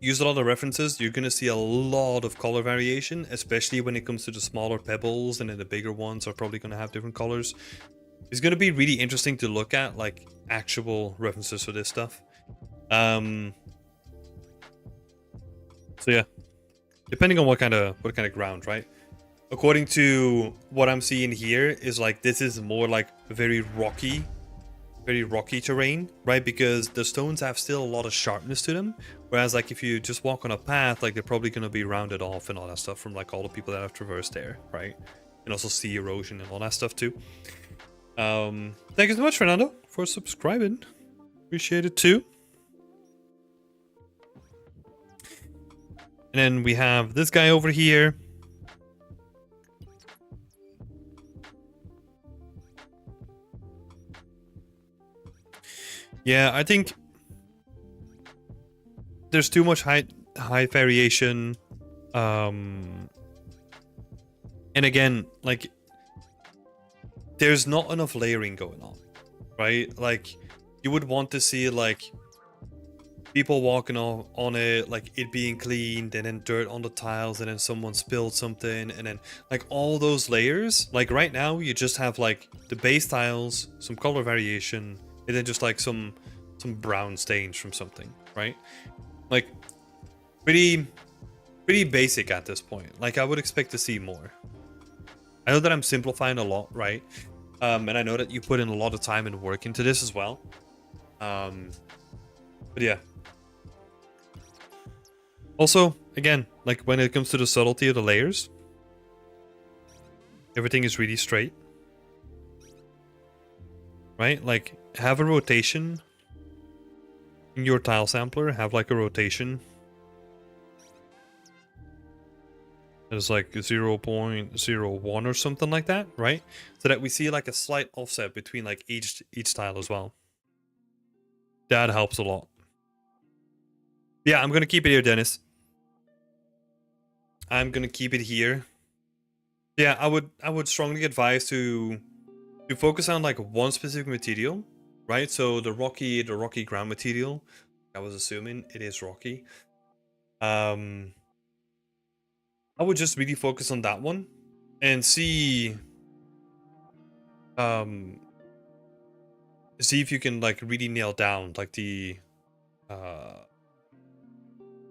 A: Use a lot of references. You're going to see a lot of color variation, especially when it comes to the smaller pebbles, and then the bigger ones are probably going to have different colors. It's going to be really interesting to look at, like, actual references for this stuff. So yeah, depending on what kind of ground, right? According to what I'm seeing here is like this is more like very rocky terrain, right? Because the stones have still a lot of sharpness to them, whereas like if you just walk on a path, like they're probably going to be rounded off and all that stuff from like all the people that have traversed there, right? And also sea erosion and all that stuff too. Thank you so much, Fernando, for subscribing. Appreciate it too. And then we have this guy over here. Yeah, I think there's too much high variation. And again, like there's not enough layering going on, right? Like you would want to see like people walking on it, like it being cleaned, and then dirt on the tiles, and then someone spilled something, and then like all those layers. Like right now, you just have like the base tiles, some color variation, and then just like some brown stains from something, right? Like pretty basic at this point. Like I would expect to see more. I know that I'm simplifying a lot, right? And I know that you put in a lot of time and work into this as well. But yeah. Also, again, like when it comes to the subtlety of the layers, everything is really straight. Right? Like have a rotation in your tile sampler, have like a rotation. It's like 0.01 or something like that, right? So that we see like a slight offset between like each tile as well. That helps a lot. Yeah, I'm gonna keep it here, Dennis. I'm gonna keep it here. Yeah, I would strongly advise to focus on like one specific material, right? So the rocky ground material. I was assuming it is rocky. I would just really focus on that one and see if you can like really nail down like the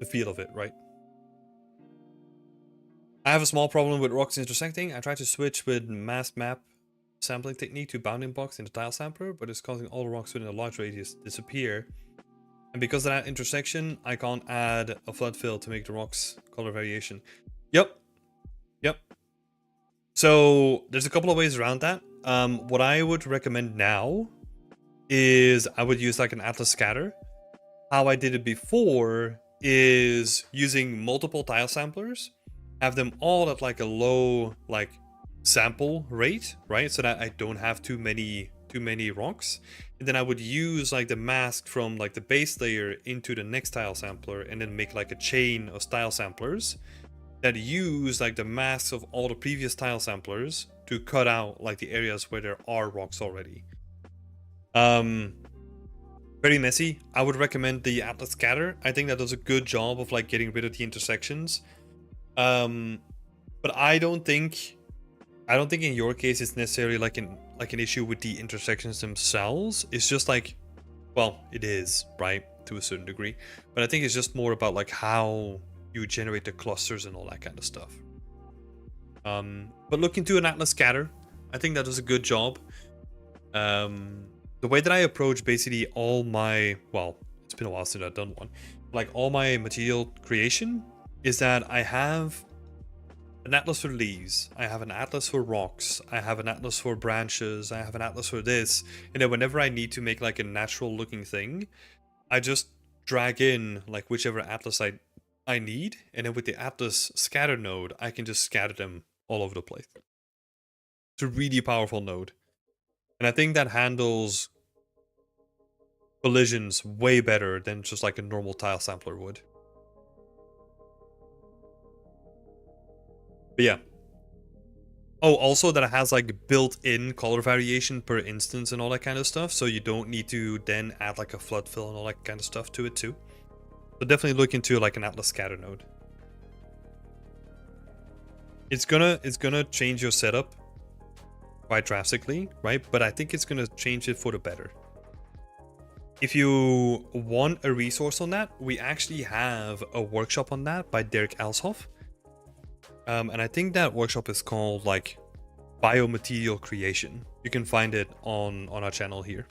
A: feel of it, right? I have a small problem with rocks intersecting. I tried to switch with masked map sampling technique to bounding box in the tile sampler, but it's causing all the rocks within a large radius to disappear. And because of that intersection, I can't add a flood fill to make the rocks color variation. Yep. So there's a couple of ways around that. What I would recommend now is I would use like an Atlas scatter. How I did it before is using multiple tile samplers, have them all at like a low like sample rate, right? So that I don't have too many rocks. And then I would use like the mask from like the base layer into the next tile sampler, and then make like a chain of tile samplers that use like the masks of all the previous tile samplers to cut out like the areas where there are rocks already. Very messy. I would recommend the Atlas scatter. I think that does a good job of like getting rid of the intersections. But I don't think in your case it's necessarily like an issue with the intersections themselves. It's just like, well, it is, right, to a certain degree. But I think it's just more about like how you generate the clusters and all that kind of stuff. But look into an Atlas scatter. I think that does a good job. The way that I approach basically all my, well, it's been a while since I've done one, like all my material creation is that I have an atlas for leaves, I have an atlas for rocks, I have an atlas for branches, I have an atlas for this, and then whenever I need to make like a natural looking thing, I just drag in like whichever atlas I need, and then with the Atlas scatter node, I can just scatter them all over the place. It's a really powerful node. And I think that handles collisions way better than just like a normal tile sampler would. But yeah. Oh, also that it has like built-in color variation per instance and all that kind of stuff, so you don't need to then add like a flood fill and all that kind of stuff to it too. So definitely look into like an Atlas scatter node. It's gonna change your setup quite drastically, right? But I think it's gonna change it for the better. If you want a resource on that, we actually have a workshop on that by Derek Elshoff. And I think that workshop is called like biomaterial creation. You can find it on our channel here.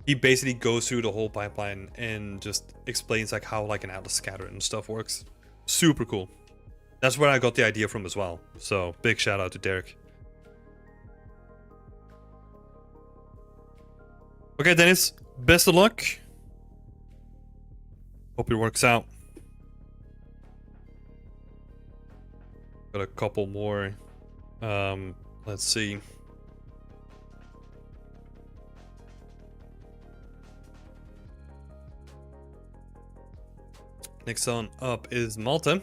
A: He basically goes through the whole pipeline and just explains like how like an Atlas scatter and stuff works. Super cool. That's where I got the idea from as well. So big shout out to Derek. Okay, Dennis, best of luck. Hope it works out. Got a couple more. Let's see. Next on up is Malta.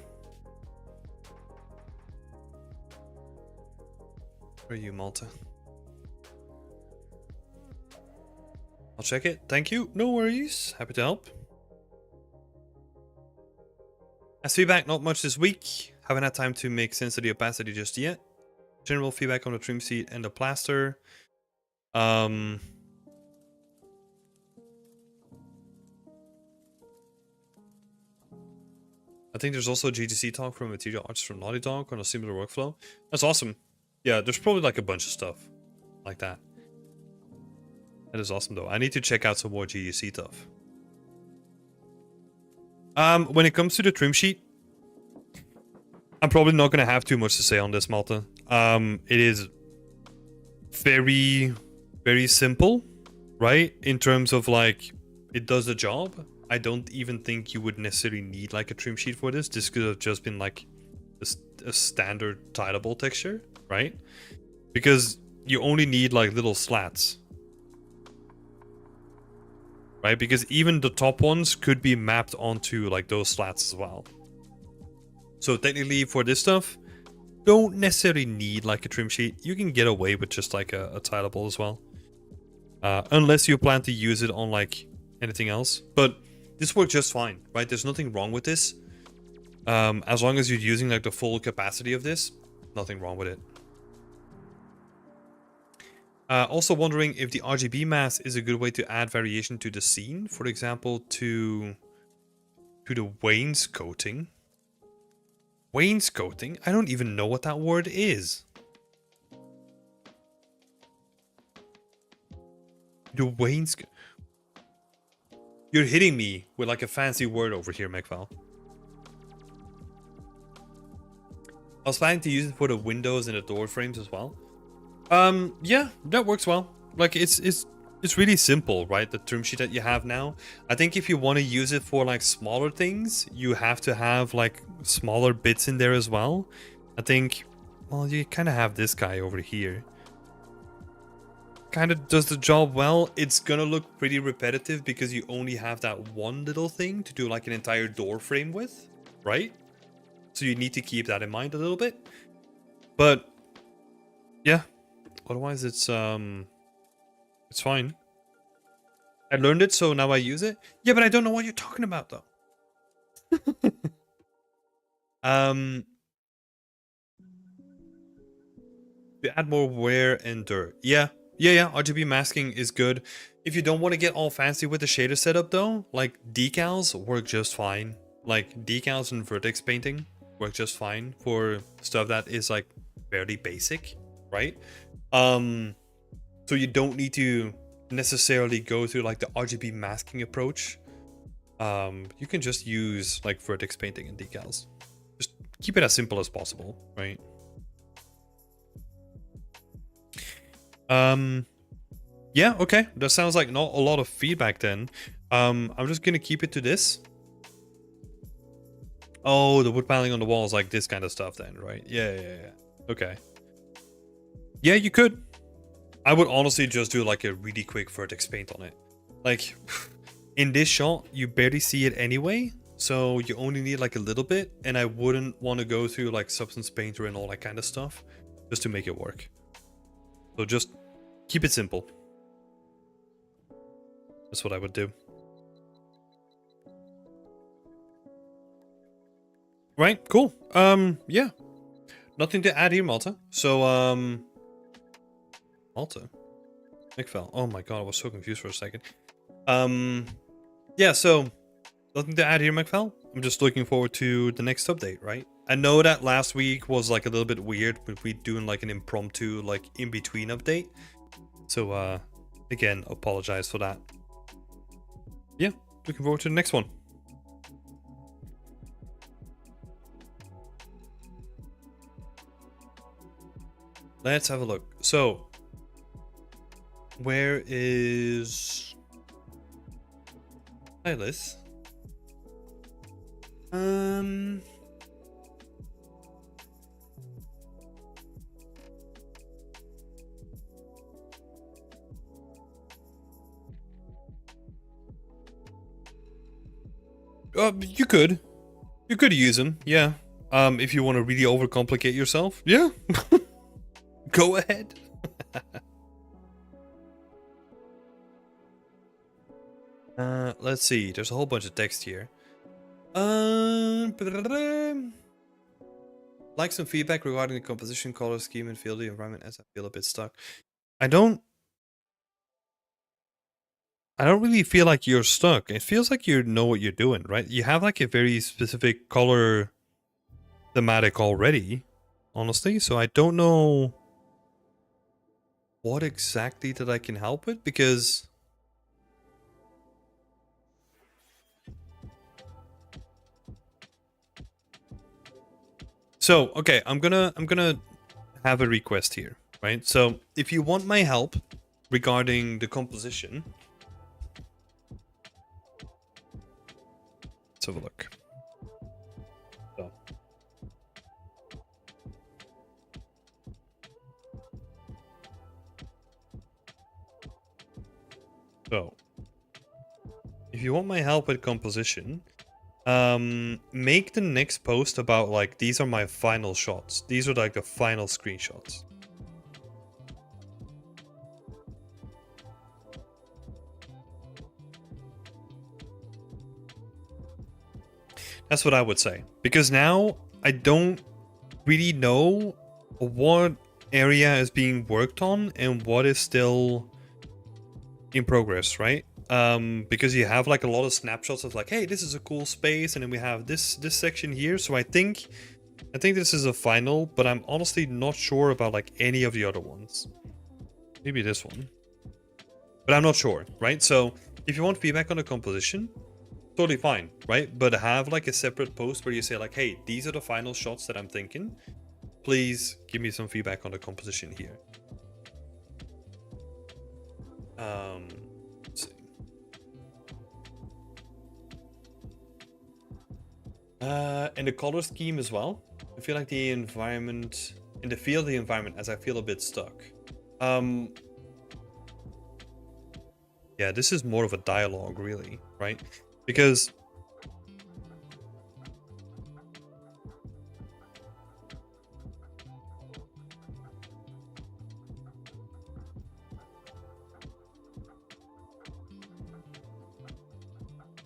A: Where are you, Malta? I'll check it. Thank you. No worries. Happy to help. As feedback, not much this week. Haven't had time to make sense of the opacity just yet. General feedback on the trim seat and the plaster. I think there's also GTC talk from a material artist from Naughty Dog on a similar workflow. That's awesome. Yeah, there's probably like a bunch of stuff like that. That is awesome though. I need to check out some more GTC stuff. When it comes to the trim sheet, I'm probably not going to have too much to say on this, Malta. It is very, very simple, right? In terms of like, it does the job. I don't even think you would necessarily need like a trim sheet for this. This could have just been like a standard tileable texture, right? Because you only need like little slats. Right? Because even the top ones could be mapped onto like those slats as well. So technically for this stuff, don't necessarily need like a trim sheet. You can get away with just like a tileable as well. Unless you plan to use it on like anything else. But this works just fine, right? There's nothing wrong with this. As long as you're using like the full capacity of this, nothing wrong with it. Also wondering if the RGB mask is a good way to add variation to the scene. For example, to the wainscoting. Wainscoting? I don't even know what that word is. The wainscot. You're hitting me with like a fancy word over here, Megval. I was planning to use it for the windows and the door frames as well. Yeah, that works well. Like it's really simple, right? The trim sheet that you have now. I think if you want to use it for like smaller things, you have to have like smaller bits in there as well. I think, well, you kind of have this guy over here. Kind of does the job well. It's gonna look pretty repetitive because you only have that one little thing to do like an entire door frame with, right? So you need to keep that in mind a little bit. But yeah, otherwise it's fine. I learned it, so now I use it. Yeah, but I don't know what you're talking about though. To add more wear and dirt. Yeah, RGB masking is good. If you don't want to get all fancy with the shader setup though, like decals work just fine. Like decals and vertex painting work just fine for stuff that is like fairly basic, right? So you don't need to necessarily go through like the RGB masking approach. You can just use like vertex painting and decals. Just keep it as simple as possible, right? Yeah, okay. That sounds like not a lot of feedback then. I'm just gonna keep it to this. Oh, the wood paneling on the walls, like this kind of stuff then, right? Yeah. Okay. Yeah, you could. I would honestly just do like a really quick vertex paint on it. Like, in this shot, you barely see it anyway, so you only need like a little bit, and I wouldn't want to go through like substance painter and all that kind of stuff just to make it work. So just keep it simple. That's what I would do. Right, cool. Yeah. Nothing to add here, Malta. So, Malta? McFell. Oh my god, I was so confused for a second. Yeah, so nothing to add here, McFell. I'm just looking forward to the next update, right? I know that last week was like a little bit weird with we doing like an impromptu, like in between update. So, again, apologize for that. Yeah, looking forward to the next one. Let's have a look. So, where is Silas? You could use him, yeah. If you want to really overcomplicate yourself, yeah. Go ahead. Let's see. There's a whole bunch of text here. Like some feedback regarding the composition, color scheme, and feel the environment as I feel a bit stuck. I don't really feel like you're stuck. It feels like you know what you're doing, right? You have like a very specific color thematic already, honestly. So I don't know what exactly that I can help with, because so okay, I'm gonna have a request here, right? So if you want my help regarding the composition, let's have a look. So if you want my help with composition, make the next post about like, these are my final shots. These are like the final screenshots. That's what I would say. Because now I don't really know what area is being worked on and what is still in progress, right? Because you have like a lot of snapshots of like, hey, this is a cool space, and then we have this section here. So I think this is a final, but I'm honestly not sure about like any of the other ones. Maybe this one, but I'm not sure, right? So if you want feedback on the composition, totally fine, right? But have like a separate post where you say like, hey, these are the final shots that I'm thinking. Please give me some feedback on the composition here. Let's see. And the color scheme as well. I feel like the environment, in the feel of the environment, as I feel a bit stuck. Yeah, this is more of a dialogue, really, right? Because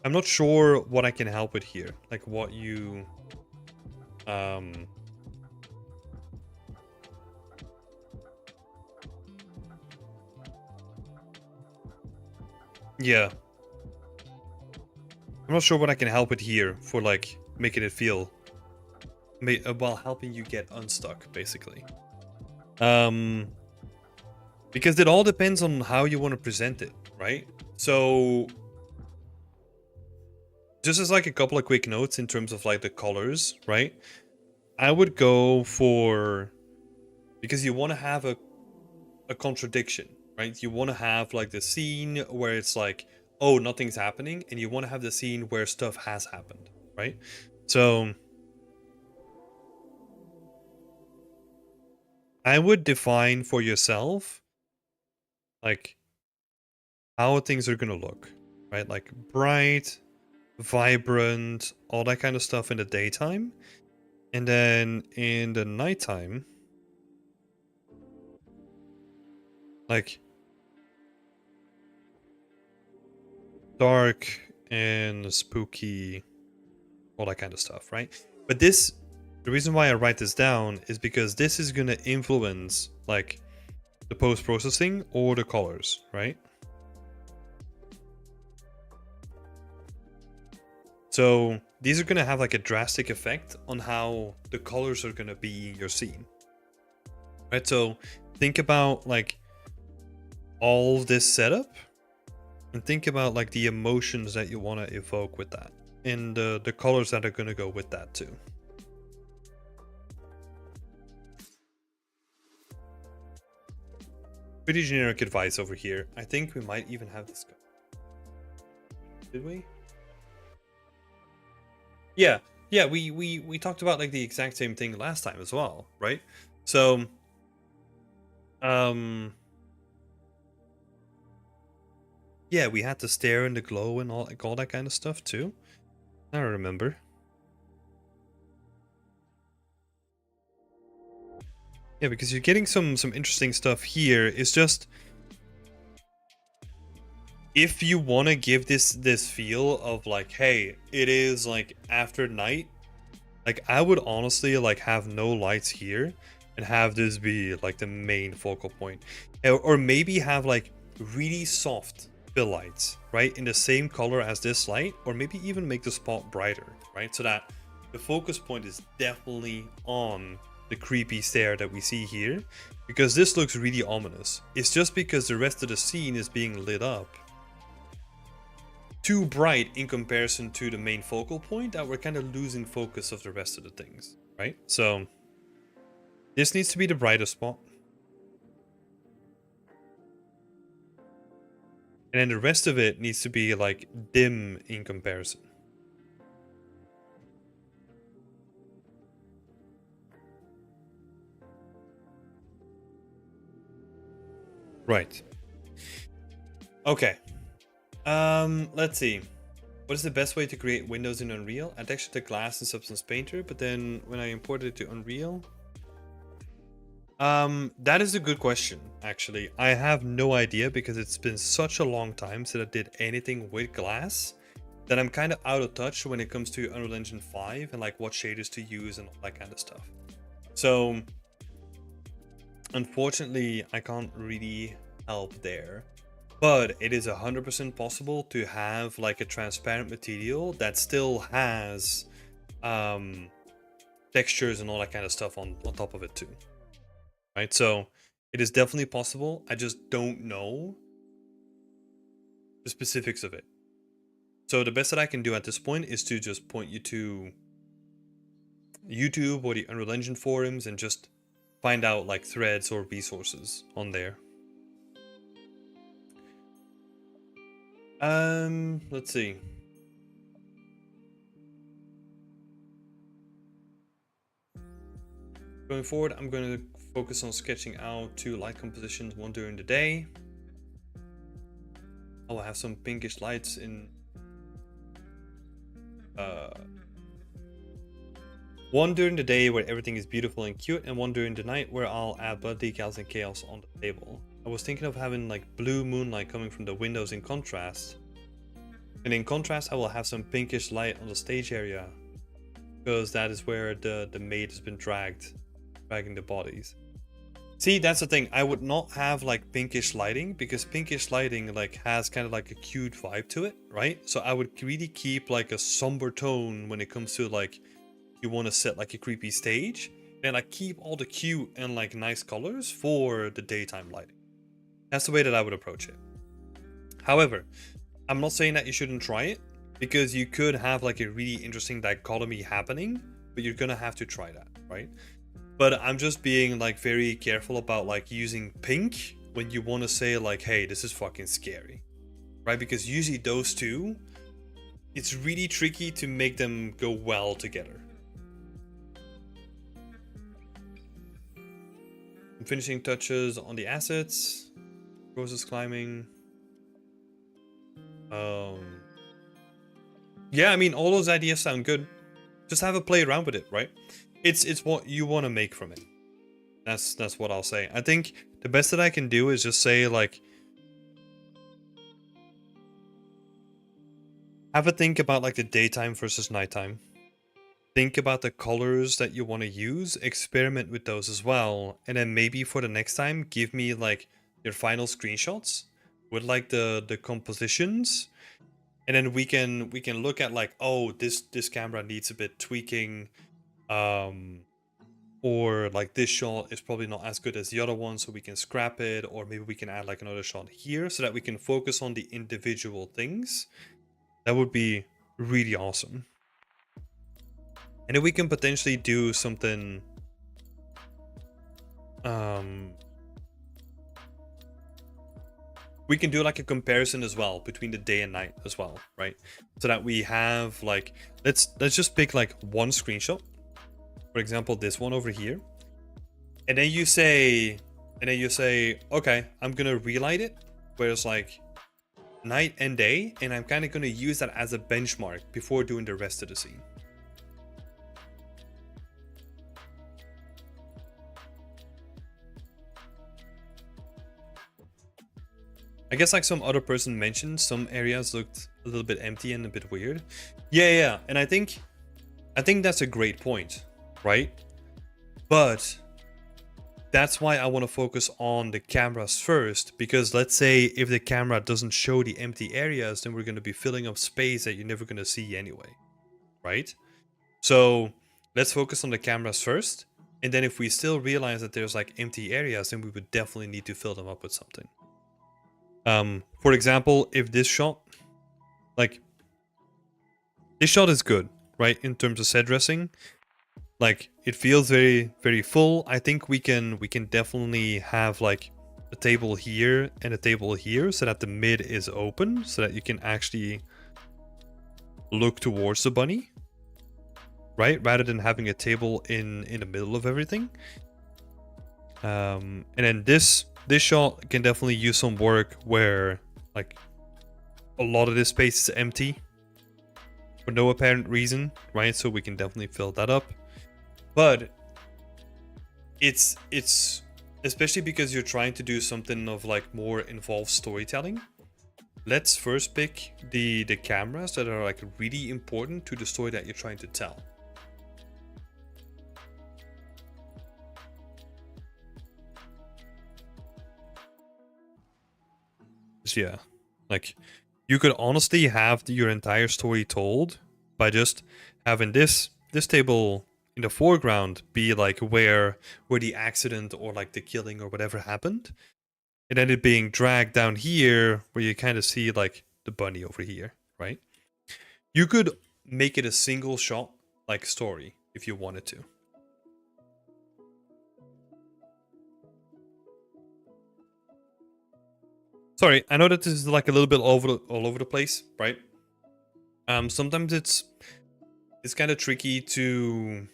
A: I'm not sure what I can help with here. Like what you yeah. I'm not sure what I can help with here for like making it feel while helping you get unstuck, basically. Because it all depends on how you want to present it, right? So just as like a couple of quick notes in terms of like the colors, right? I would go for, because you want to have a contradiction, right? You want to have like the scene where it's like, oh, nothing's happening, and you want to have the scene where stuff has happened, right? So I would define for yourself like how things are gonna look, right? Like bright, vibrant, all that kind of stuff in the daytime. And then in the nighttime, like dark and spooky, all that kind of stuff, right? But this, the reason why I write this down is because this is gonna influence like the post-processing or the colors, right? So these are gonna have like a drastic effect on how the colors are gonna be in your scene, right? So think about like all this setup and think about like the emotions that you want to evoke with that and the colors that are going to go with that too. Pretty generic advice over here. I think we might even have this. Did we? Yeah, yeah. We talked about like the exact same thing last time as well, right? So, yeah, we had the stare and the glow and all like all that kind of stuff too. I remember. Yeah, because you're getting some interesting stuff here. It's just if you want to give this feel of like, hey, it is like after night, like I would honestly like have no lights here and have this be like the main focal point, or maybe have like really soft fill lights, right, in the same color as this light, or maybe even make the spot brighter, right, so that the focus point is definitely on the creepy stare that we see here, because this looks really ominous. It's just because the rest of the scene is being lit up too bright in comparison to the main focal point that we're kind of losing focus of the rest of the things, right? So this needs to be the brightest spot. And then the rest of it needs to be like dim in comparison. Right. Okay. Let's see. What is the best way to create windows in Unreal? I textured the glass in Substance Painter, but then when I imported it to Unreal, that is a good question, actually. I have no idea because it's been such a long time since I did anything with glass that I'm kind of out of touch when it comes to Unreal Engine 5 and like what shaders to use and all that kind of stuff. So, unfortunately, I can't really help there. But it is 100% possible to have like a transparent material that still has textures and all that kind of stuff on top of it too. Right, so it is definitely possible. I just don't know the specifics of it. So the best that I can do at this point is to just point you to YouTube or the Unreal Engine forums and just find out like threads or resources on there. Let's see. Going forward, I'm going to focus on sketching out 2 light compositions, one during the day. I will have some pinkish lights in one during the day where everything is beautiful and cute, and one during the night where I'll add blood decals and chaos on the table. I was thinking of having like blue moonlight coming from the windows in contrast. And in contrast, I will have some pinkish light on the stage area, because that is where the maid has been dragging the bodies. See, that's the thing. I would not have like pinkish lighting, because pinkish lighting like has kind of like a cute vibe to it, right? So I would really keep like a somber tone when it comes to like you want to set like a creepy stage, and I keep all the cute and like nice colors for the daytime lighting. That's the way that I would approach it. However, I'm not saying that you shouldn't try it, because you could have like a really interesting dichotomy happening, but you're gonna have to try that, right? But I'm just being like very careful about like using pink when you want to say like, hey, this is fucking scary, right? Because usually those two, it's really tricky to make them go well together. Finishing touches on the assets. Roses climbing. Yeah, I mean, all those ideas sound good. Just have a play around with it, right? It's what you want to make from it. That's what I'll say. I think the best that I can do is just say, like, have a think about like the daytime versus nighttime. Think about the colors that you want to use, experiment with those as well, and then maybe for the next time, give me like your final screenshots with like the compositions, and then we can look at like, oh, this camera needs a bit tweaking, or like this shot is probably not as good as the other one, so we can scrap it, or maybe we can add like another shot here so that we can focus on the individual things. That would be really awesome. And then we can potentially do something we can do like a comparison as well between the day and night as well, right? So that we have like, let's just pick like one screenshot. For example, this one over here. And then you say, okay, I'm gonna relight it, where it's like night and day, and I'm kind of gonna use that as a benchmark before doing the rest of the scene. I guess like some other person mentioned, some areas looked a little bit empty and a bit weird. Yeah, and I think that's a great point, right? But that's why I want to focus on the cameras first, because let's say if the camera doesn't show the empty areas, then we're going to be filling up space that you're never going to see anyway, right? So let's focus on the cameras first, and then if we still realize that there's like empty areas, then we would definitely need to fill them up with something. For example, if this shot, like, this shot is good, right? In terms of set dressing, like, it feels very, very full. I think we can definitely have like a table here and a table here so that the mid is open, so that you can actually look towards the bunny, right? Rather than having a table in the middle of everything. And then this shot can definitely use some work where like a lot of this space is empty for no apparent reason, right? So we can definitely fill that up. But it's especially because you're trying to do something of like more involved storytelling. Let's first pick the cameras that are like really important to the story that you're trying to tell. So yeah, like you could honestly have your entire story told by just having this table in the foreground be like where the accident or like the killing or whatever happened, and then it being dragged down here where you kind of see like the bunny over here, right? You could make it a single shot like story if you wanted to. Sorry, I know that this is like a little bit all over the place, right? Sometimes it's kind of tricky to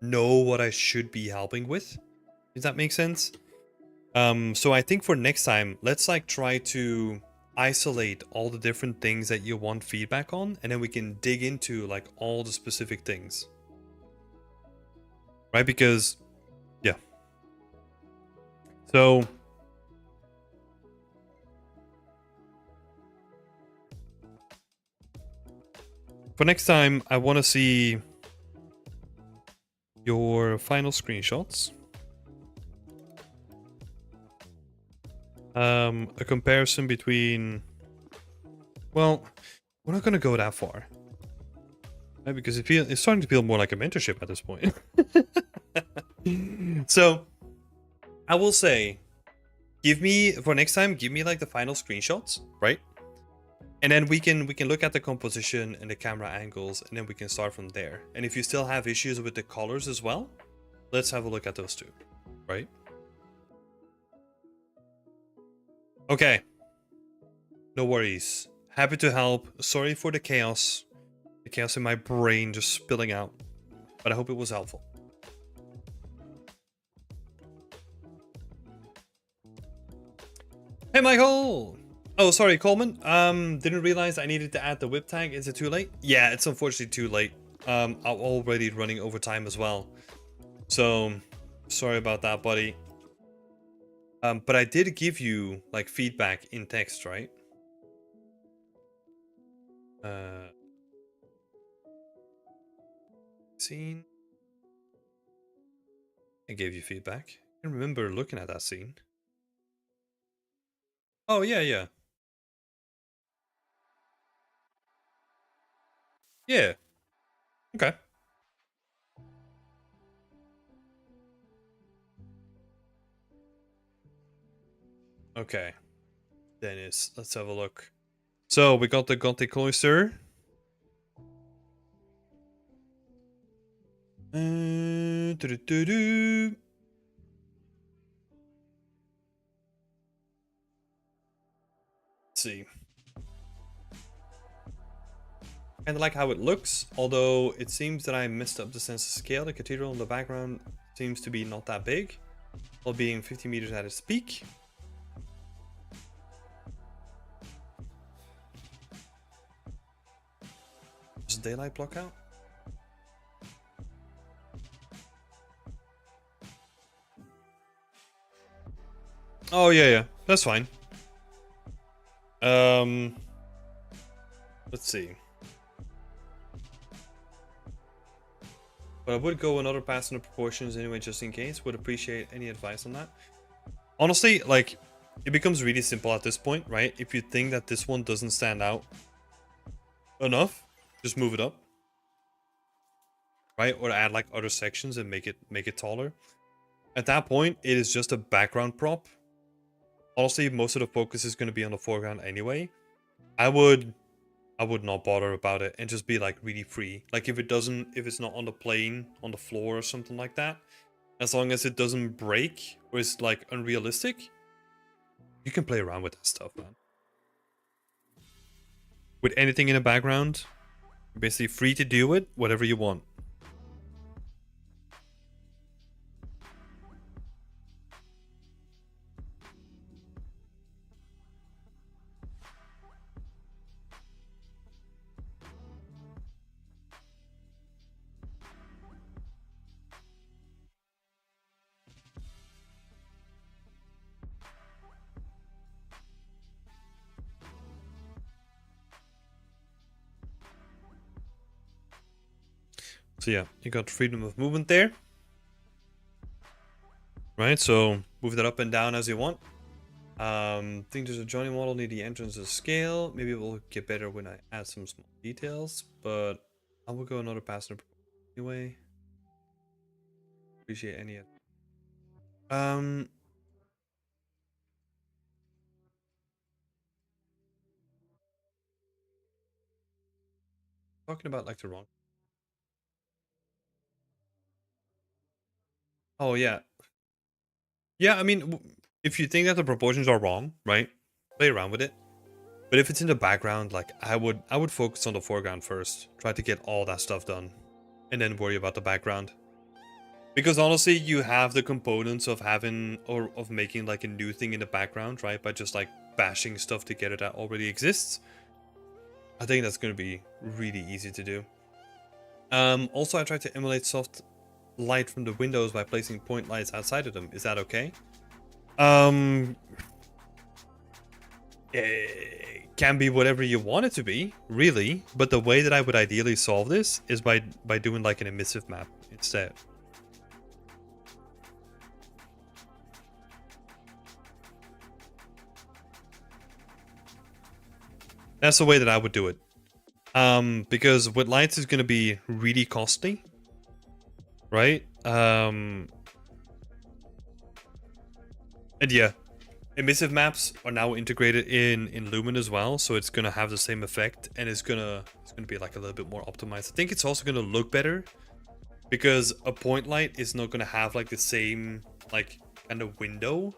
A: know what I should be helping with. Does that make sense? So I think for next time, let's like try to isolate all the different things that you want feedback on, and then we can dig into like all the specific things. Right? Because, yeah. So for next time, I want to see your final screenshots. A comparison between... Well, we're not going to go that far. Right? Because it's starting to feel more like a mentorship at this point. So, I will say, for next time, give me like the final screenshots, right? And then we can look at the composition and the camera angles, and then we can start from there. And if you still have issues with the colors as well, let's have a look at those too, right? Okay. No worries. Happy to help. Sorry for the chaos. The chaos in my brain just spilling out. But I hope it was helpful. Hey, Michael! Oh, sorry, Coleman. Didn't realize I needed to add the whip tag. Is it too late? Yeah, it's unfortunately too late. I'm already running over time as well. So, sorry about that, buddy. But I did give you, like, feedback in text, right? Scene. I gave you feedback. I remember looking at that scene. Oh, yeah, yeah. Yeah. Okay. Okay. Dennis, let's have a look. So, we got the Gothic Cloister. Doo-doo-doo-doo. Let's see. Kind of like how it looks, although it seems that I messed up the sense of scale. The cathedral in the background seems to be not that big, while being 50 meters at its peak. Does daylight block out? Oh, yeah, yeah. That's fine. Let's see. But I would go another pass on the proportions anyway, just in case. Would appreciate any advice on that. Honestly, like, it becomes really simple at this point, right? If you think that this one doesn't stand out enough, just move it up. Right? Or add like other sections and make it taller. At that point, it is just a background prop. Honestly, most of the focus is going to be on the foreground anyway. I would not bother about it and just be like really free. Like if it's not on the plane, on the floor or something like that, as long as it doesn't break or is like unrealistic, you can play around with that stuff, man. With anything in the background, you're basically free to do it, whatever you want. So yeah, you got freedom of movement there. Right, so move that up and down as you want. Think there's a Johnny model near the entrance of scale. Maybe it will get better when I add some small details, but I will go another passenger anyway. Appreciate any. Talking about like the wrong. Oh yeah, yeah. I mean, if you think that the proportions are wrong, right? Play around with it. But if it's in the background, like I would focus on the foreground first. Try to get all that stuff done, and then worry about the background. Because honestly, you have the components of having or of making like a new thing in the background, right? By just like bashing stuff together that already exists. I think that's going to be really easy to do. Also, I tried to emulate soft light from the windows by placing point lights outside of them. Is that okay? It can be whatever you want it to be, really. But the way that I would ideally solve this is by doing like an emissive map instead. That's the way that I would do it. Because with lights is going to be really costly, right? And yeah, emissive maps are now integrated in Lumen as well, so it's going to have the same effect, and it's gonna be like a little bit more optimized. I think it's also going to look better because a point light is not going to have like the same like kind of window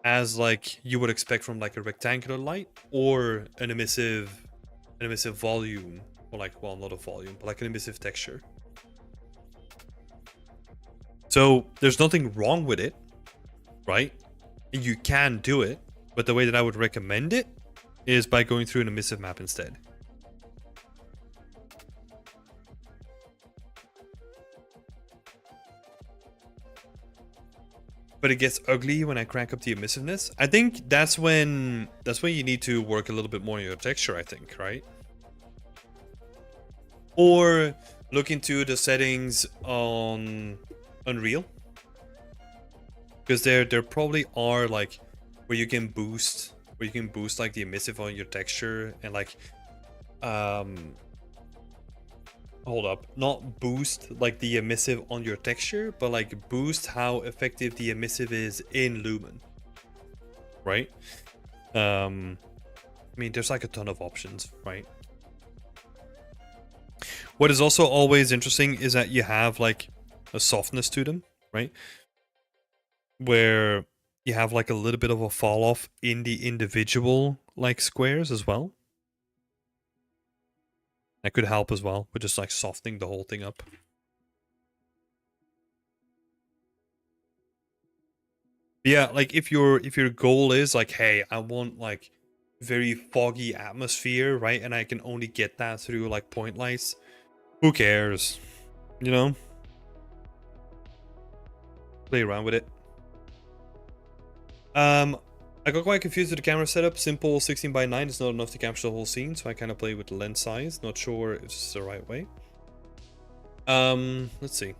A: as like you would expect from like a rectangular light or an emissive volume, or like, well, not a volume, but like an emissive texture. So there's nothing wrong with it, right? You can do it. But the way that I would recommend it is by going through an emissive map instead. But it gets ugly when I crank up the emissiveness. I think that's when you need to work a little bit more on your texture, I think, right? Or look into the settings on Unreal. Because there probably are like where you can boost like the emissive on your texture and like hold up, not boost like the emissive on your texture, but like boost how effective the emissive is in Lumen, right? I mean, there's like a ton of options, right? What is also always interesting is that you have like a softness to them, right? Where you have like a little bit of a fall off in the individual like squares as well. That could help as well with just like softening the whole thing up. But yeah, like if your goal is like, hey, I want like very foggy atmosphere, right? And I can only get that through like point lights. Who cares? You know? Play around with it. I got quite confused with the camera setup. Simple 16:9 is not enough to capture the whole scene, so I kind of play with the lens size. Not sure if it's the right way. Let's see.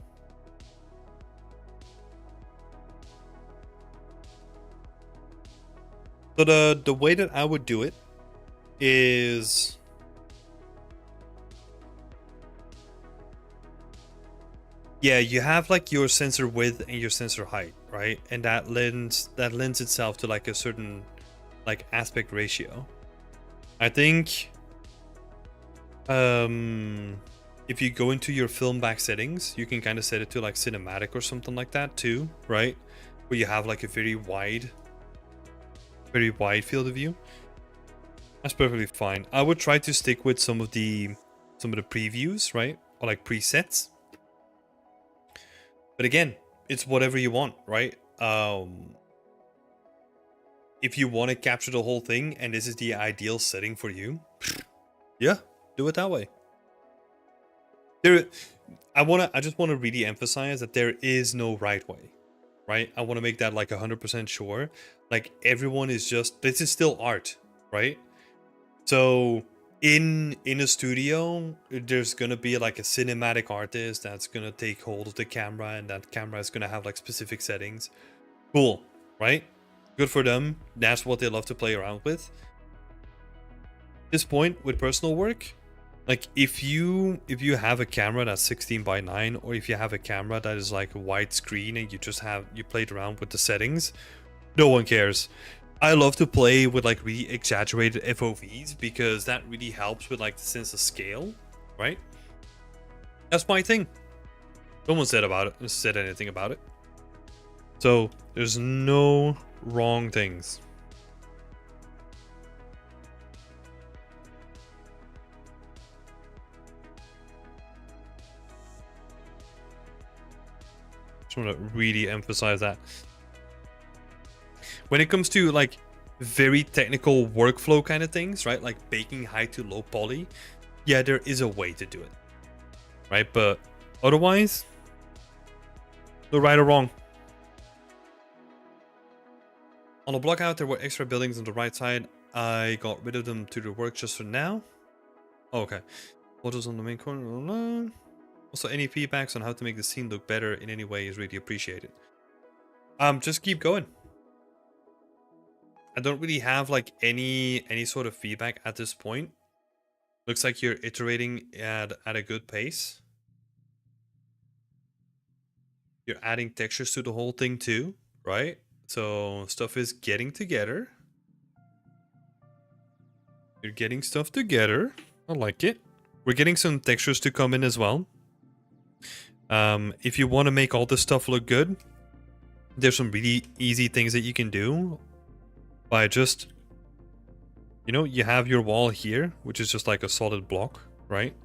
A: So the way that I would do it is yeah, you have like your sensor width and your sensor height, right? And that lends itself to like a certain like aspect ratio. I think if you go into your film back settings, you can kind of set it to like cinematic or something like that too, right? Where you have like a very wide field of view. That's perfectly fine. I would try to stick with some of the previews, right? Or like presets. But again, it's whatever you want, right? If you want to capture the whole thing and this is the ideal setting for you, yeah, do it that way. I just want to really emphasize that there is no right way, right? I want to make that like 100% sure. Like everyone is just, this is still art, right? So in a studio, there's gonna be like a cinematic artist that's gonna take hold of the camera, and that camera is gonna have like specific settings. Cool, right? Good for them. That's what they love to play around with. At this point with personal work, like if you have a camera that's 16:9, or if you have a camera that is like widescreen and you played around with the settings, no one cares. I love to play with like really exaggerated FOVs because that really helps with like the sense of scale, right? That's my thing. No one said anything about it. So there's no wrong things. Just want to really emphasize that. When it comes to like very technical workflow kind of things, right? Like baking high to low poly, yeah, there is a way to do it, right? But otherwise, no right or wrong. On the block out, there were extra buildings on the right side. I got rid of them to the work just for now. Oh, okay. Photos on the main corner. Also, any feedbacks on how to make the scene look better in any way is really appreciated. Just keep going. I don't really have like any sort of feedback at this point. Looks like you're iterating at a good pace. You're adding textures to the whole thing too, right? So stuff is getting together. You're getting stuff together. I like it. We're getting some textures to come in as well. If you want to make all this stuff look good, there's some really easy things that you can do by just, you have your wall here, which is just like a solid block, right?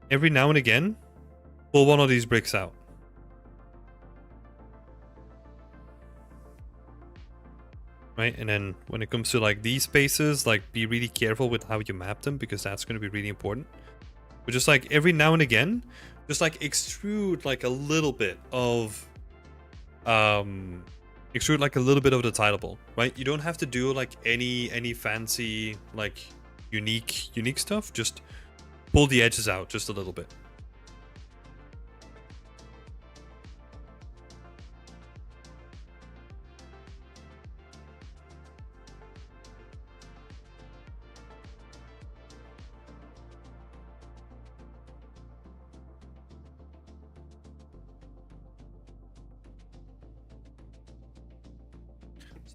A: Every now and again, pull one of these bricks out. right? And then when it comes to like these spaces, like be really careful with how you map them, because that's going to be really important. But just like every now and again, just like extrude like a little bit of the tileable, right? You don't have to do like any fancy like unique stuff. Just pull the edges out just a little bit.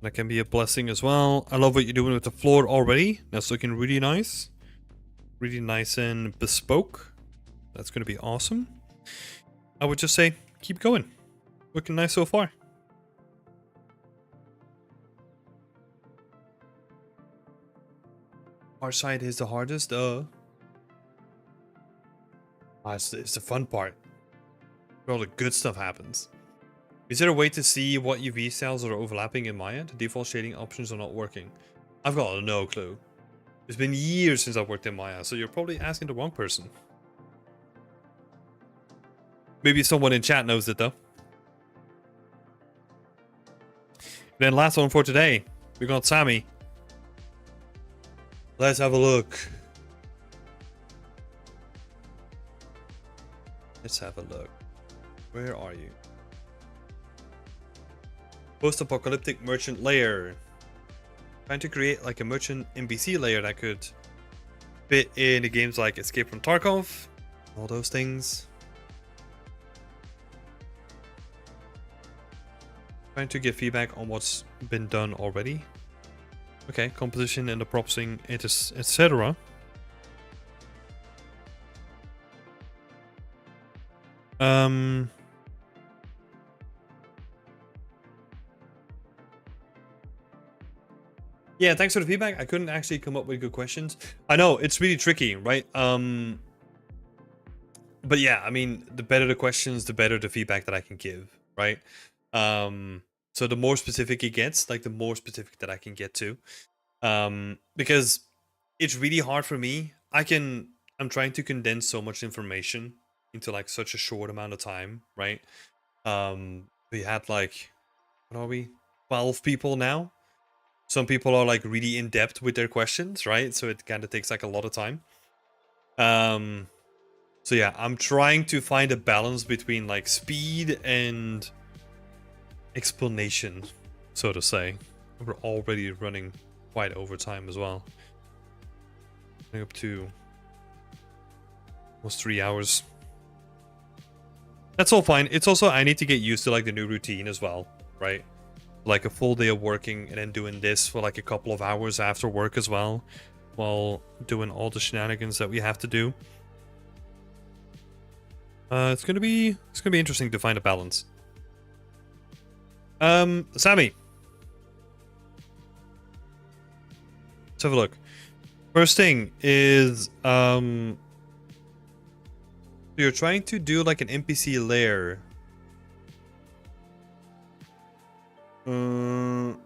A: That can be a blessing as well. I love what you're doing with the floor already. That's looking really nice. Really nice and bespoke. That's going to be awesome. I would just say, keep going. Looking nice so far. Our side is the hardest, it's the fun part. Where all the good stuff happens. Is there a way to see what UV cells are overlapping in Maya? The default shading options are not working. I've got no clue. It's been years since I've worked in Maya, so you're probably asking the wrong person. Maybe someone in chat knows it though. Then last one for today. We got Sammy. Let's have a look. Let's have a look. Where are you? Post-apocalyptic merchant layer. Trying to create like a merchant NPC layer that could fit in the games like Escape from Tarkov, all those things. Trying to get feedback on what's been done already. Okay, composition and the propsing, etc. Yeah, thanks for the feedback. I couldn't actually come up with good questions. I know, it's really tricky, right? But yeah, I mean, the better the questions, the better the feedback that I can give, right? So the more specific it gets, like the more specific that I can get to. Because it's really hard for me. I'm trying to condense so much information into like such a short amount of time, right? We had like, what are we? 12 people now. Some people are like really in depth with their questions, right? So it kind of takes like a lot of time. So yeah, I'm trying to find a balance between like speed and explanation, so to say. We're already running quite over time as well. Up to almost 3 hours. That's all fine. It's also, I need to get used to like the new routine as well, right? Like a full day of working and then doing this for like a couple of hours after work as well, while doing all the shenanigans that we have to do. It's gonna be interesting to find a balance. Sammy, let's have a look. First thing is you're trying to do like an NPC layer. In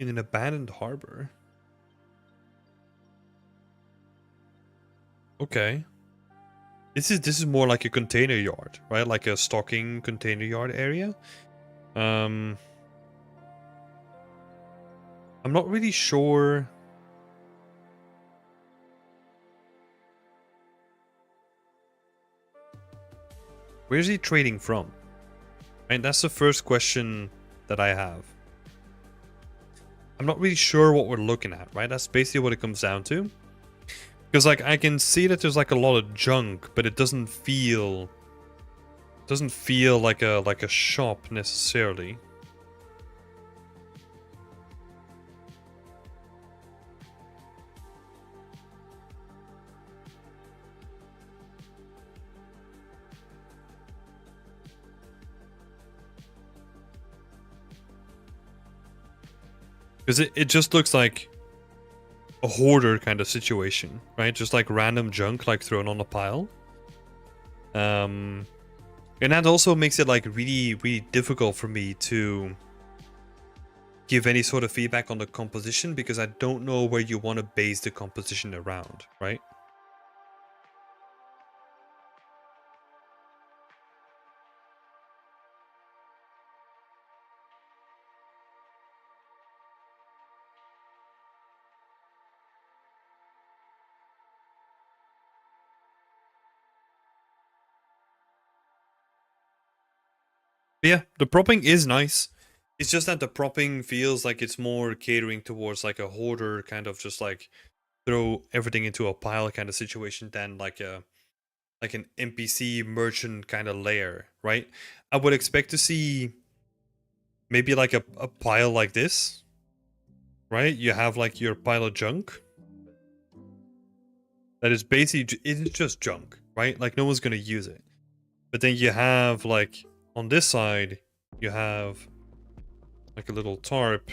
A: an abandoned harbor. Okay. This is more like a container yard, right? Like a stocking container yard area. I'm not really sure. Where's he trading from? And that's the first question that I have. I'm not really sure what we're looking at, right? That's basically what it comes down to. Because like I can see that there's like a lot of junk, but it doesn't feel like a shop necessarily. Because it just looks like a hoarder kind of situation, right? Just like random junk like thrown on a pile. And that also makes it like really, really difficult for me to give any sort of feedback on the composition because I don't know where you want to base the composition around, right? But yeah, the propping is nice. It's just that the propping feels like it's more catering towards like a hoarder kind of just like throw everything into a pile kind of situation than like an NPC merchant kind of layer, right? I would expect to see maybe like a pile like this, right? You have like your pile of junk that is basically it's just junk, right? Like no one's gonna use it. But then you have like on this side, you have like a little tarp.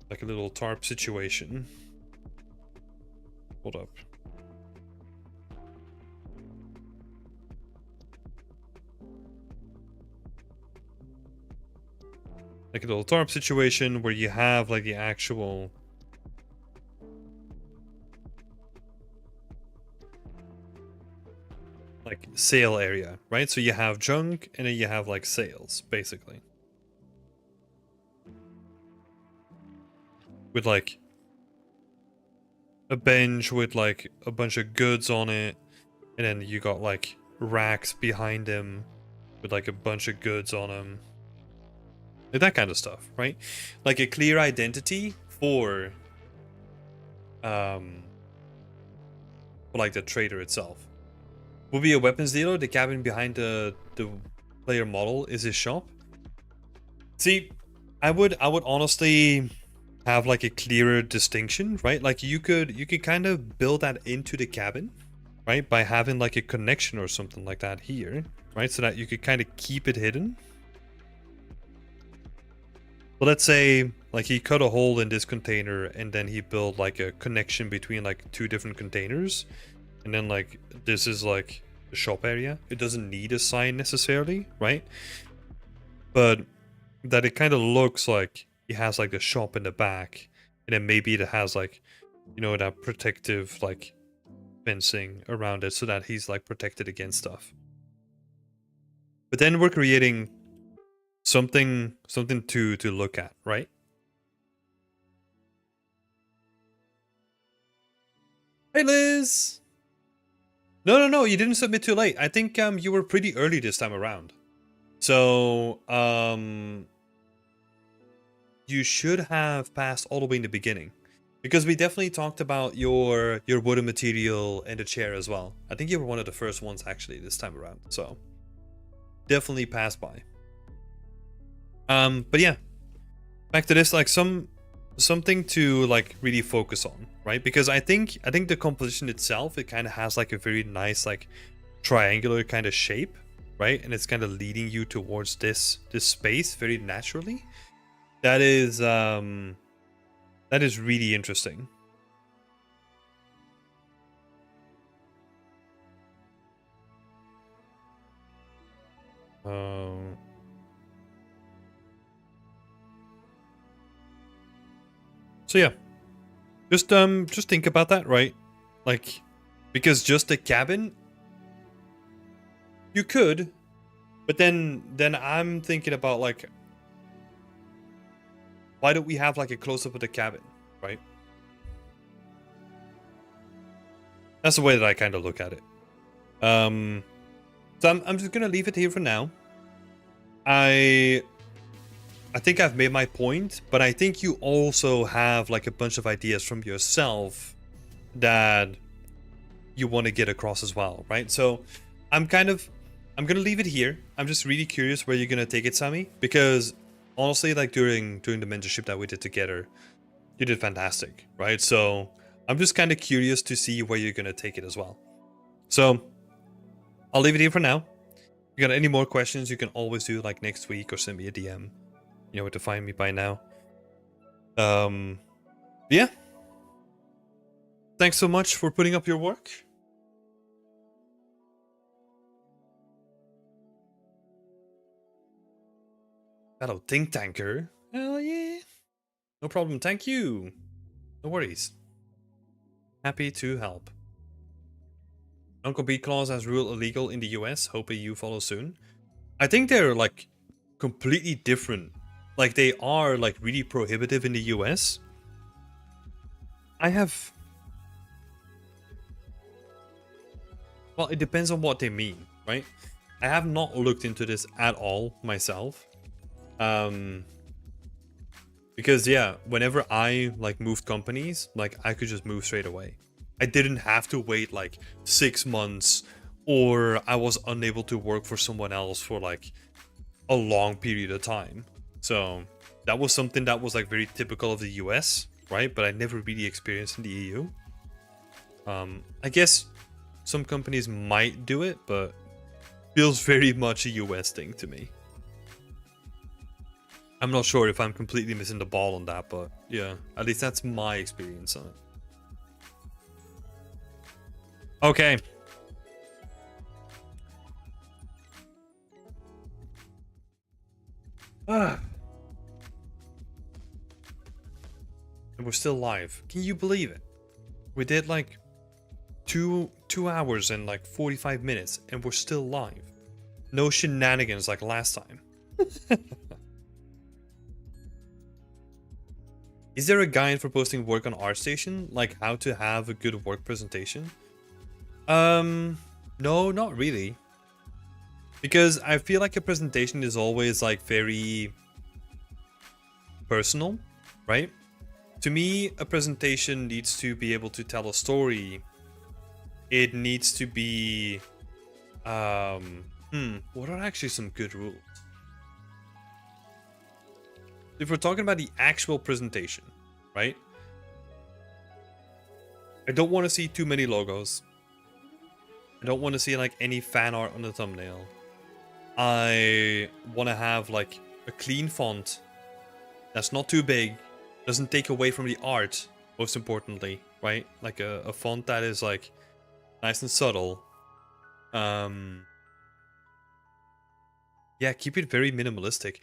A: Like a little tarp situation. Hold up. Like a little tarp situation where you have like the actual like sale area, right? So you have junk and then you have like sales, basically. With like a bench with like a bunch of goods on it, and then you got like racks behind them with like a bunch of goods on them. Like that kind of stuff, right? Like a clear identity for like the trader itself. Will be a weapons dealer. The cabin behind the player model is his shop. See, I would honestly have like a clearer distinction, right? Like you could kind of build that into the cabin, right? By having like a connection or something like that here, right? So that you could kind of keep it hidden. But let's say like he cut a hole in this container and then he built like a connection between like two different containers. And then like this is like the shop area. It doesn't need a sign necessarily, right? But that it kind of looks like he has like a shop in the back, and then maybe it has like, you know, that protective like fencing around it so that he's like protected against stuff. But then we're creating something to look at, right? Hey Liz. No, you didn't submit too late. I think you were pretty early this time around. So you should have passed all the way in the beginning. Because we definitely talked about your wooden material and the chair as well. I think you were one of the first ones actually this time around. So definitely passed by. But yeah. Back to this, like something to like really focus on, right? Because I think the composition itself, it kind of has like a very nice like triangular kind of shape, right? And it's kind of leading you towards this space very naturally. That is really interesting. So yeah, just think about that, right? Like, because just the cabin, you could, but then I'm thinking about like, why don't we have like a close up of the cabin, right? That's the way that I kind of look at it. So I'm just gonna leave it here for now. I think I've made my point, but I think you also have like a bunch of ideas from yourself that you want to get across as well, right? So I'm gonna leave it here. I'm just really curious where you're gonna take it, Sammy, because honestly, like during the mentorship that we did together, you did fantastic, right? So I'm just kind of curious to see where you're gonna take it as well. So I'll leave it here for now. If you got any more questions, you can always do like next week or send me a DM. You know where to find me by now. Yeah. Thanks so much for putting up your work. Hello, Think Tanker. Hell yeah. No problem, thank you. No worries. Happy to help. Non-compete clause as rule illegal in the US. Hope EU follows soon. I think they're like completely different. Like they are like really prohibitive in the US. Well, it depends on what they mean, right? I have not looked into this at all myself. Because yeah, whenever I like moved companies, like I could just move straight away. I didn't have to wait like 6 months, or I was unable to work for someone else for like a long period of time. So that was something that was like very typical of the US, right? But I never really experienced in the EU. I guess some companies might do it, but feels very much a US thing to me. I'm not sure if I'm completely missing the ball on that, but yeah, at least that's my experience on it. Okay. And we're still live. Can you believe it? We did like two hours and like 45 minutes and we're still live. No shenanigans like last time. Is there a guide for posting work on ArtStation? Like how to have a good work presentation? No, not really. Because I feel like a presentation is always like very personal, right? To me, a presentation needs to be able to tell a story. It needs to be what are actually some good rules? If we're talking about the actual presentation, right? I don't want to see too many logos. I don't want to see like any fan art on the thumbnail. I want to have like a clean font that's not too big, doesn't take away from the art, most importantly, right? Like a font that is like nice and subtle. Yeah, keep it very minimalistic.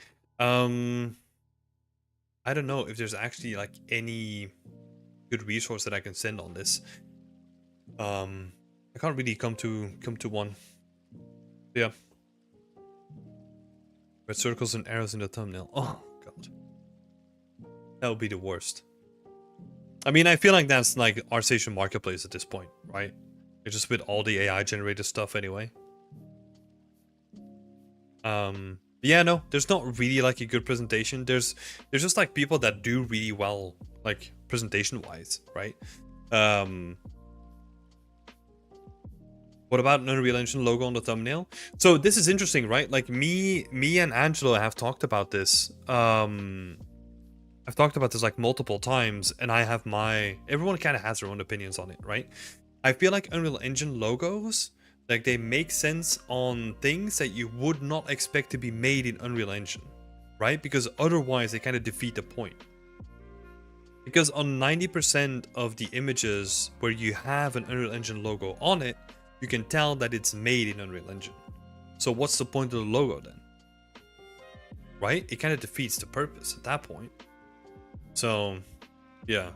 A: I don't know if there's actually like any good resource that I can send on this. I can't really come to one. Yeah. Red circles and arrows in the thumbnail. Oh god. That would be the worst. I mean, I feel like that's like ArtStation Marketplace at this point, right? It's just with all the AI generated stuff anyway. Yeah, no, there's not really like a good presentation. There's just like people that do really well, like presentation wise, right? What about an Unreal Engine logo on the thumbnail? So this is interesting, right? Like me and Angelo have talked about this. I've talked about this like multiple times, and I have everyone kind of has their own opinions on it, right? I feel like Unreal Engine logos, like they make sense on things that you would not expect to be made in Unreal Engine, right? Because otherwise they kind of defeat the point. Because on 90% of the images where you have an Unreal Engine logo on it, you can tell that it's made in Unreal Engine. So what's the point of the logo then? Right? It kind of defeats the purpose at that point. So, yeah.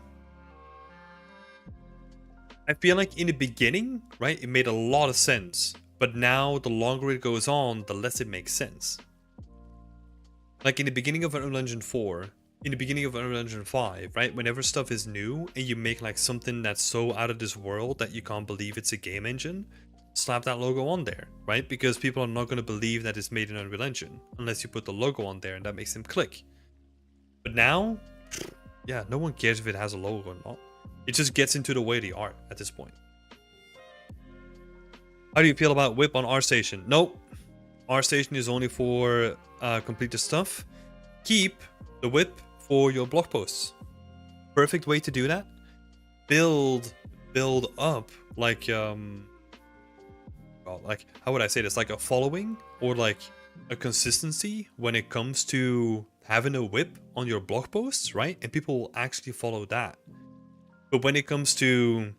A: I feel like in the beginning, right, it made a lot of sense. But now, the longer it goes on, the less it makes sense. Like in the beginning of Unreal Engine 4, in the beginning of Unreal Engine 5, right, whenever stuff is new and you make like something that's so out of this world that you can't believe it's a game engine, slap that logo on there, right? Because people are not going to believe that it's made in Unreal Engine unless you put the logo on there and that makes them click. But now, yeah, no one cares if it has a logo or not. It just gets into the way of the art at this point. How do you feel about whip on ArtStation? Nope. ArtStation is only for completed stuff. Keep the whip for your blog posts. Perfect way to do that. Build up like well, like how would I say this? Like a following or like a consistency when it comes to having a whip on your blog posts, right? And people will actually follow that. But when it comes to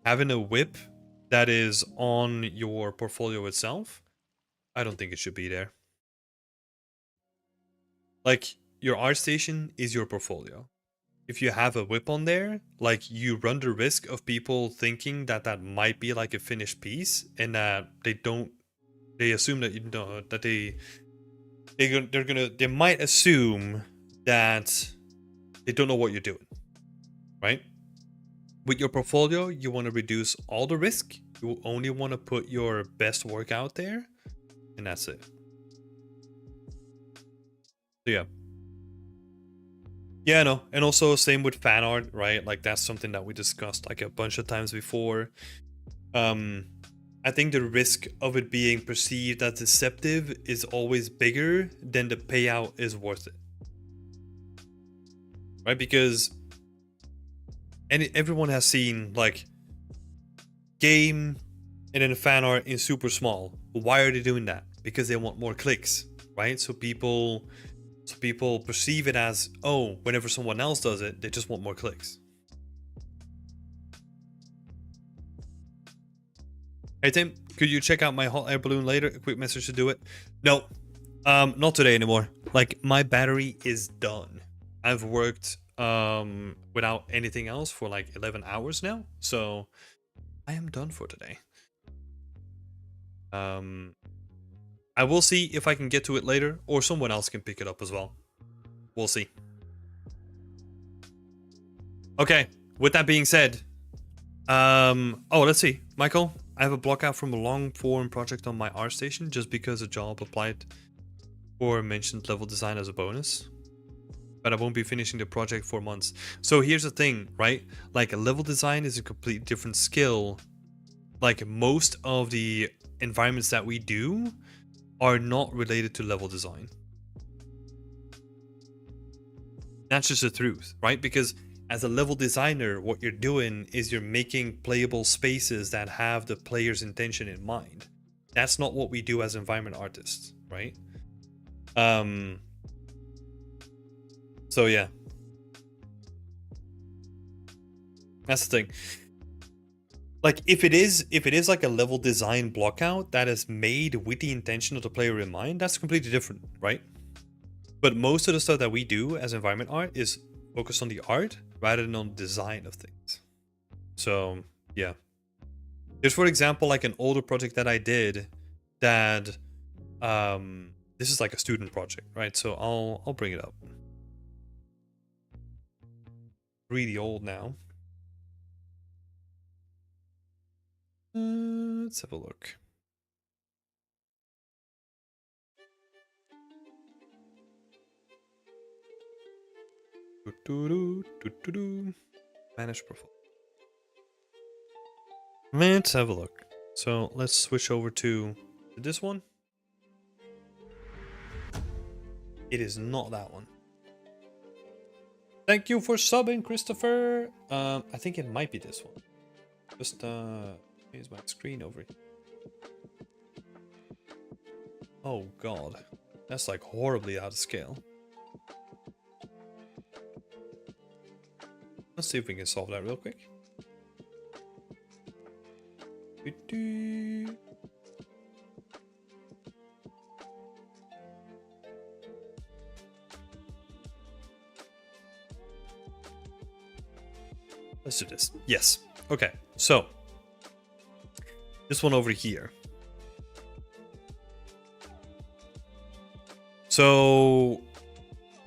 A: having a whip that is on your portfolio itself, I don't think it should be there. Like, your art station is your portfolio. If you have a whip on there, like, you run the risk of people thinking that that might be like a finished piece, and that they assume that you know that they might assume that they don't know what you're doing, right? With your portfolio, you want to reduce all the risk. You only want to put your best work out there, and that's it. So yeah. Yeah, no. And also same with fan art, right? Like, that's something that we discussed like a bunch of times before. I think the risk of it being perceived as deceptive is always bigger than the payout is worth it. Right? Because everyone has seen like game and then fan art in super small. Why are they doing that? Because they want more clicks, right? So people perceive it as, oh, whenever someone else does it, they just want more clicks. Hey Tim, could you check out my hot air balloon later? A quick message to do it. No, not today anymore. Like, my battery is done. I've worked without anything else for like 11 hours now, so I am done for today. I will see if I can get to it later, or someone else can pick it up as well. We'll see. Okay, with that being said, oh, let's see. Michael, I have a block out from a long form project on my art station just because a job applied for mentioned level design as a bonus. But I won't be finishing the project for months. So here's the thing, right? Like, a level design is a completely different skill. Like, most of the environments that we do are not related to level design. That's just the truth, right? Because as a level designer, what you're doing is you're making playable spaces that have the player's intention in mind. That's not what we do as environment artists, right? So yeah. That's the thing. Like, if it is like a level design blockout that is made with the intention of the player in mind, that's completely different, right? But most of the stuff that we do as environment art is focused on the art rather than on the design of things. So yeah. Here's, for example, like an older project that I did that this is like a student project, right? So I'll bring it up. Really old now. Let's have a look. Manage profile. Let's have a look. So let's switch over to this one. It is not that one. Thank you for subbing, Christopher. I think it might be this one. Just here's my screen over here. Oh god, that's like horribly out of scale. Let's see if we can solve that real quick. Let's do this. Yes. Okay. So this one over here. So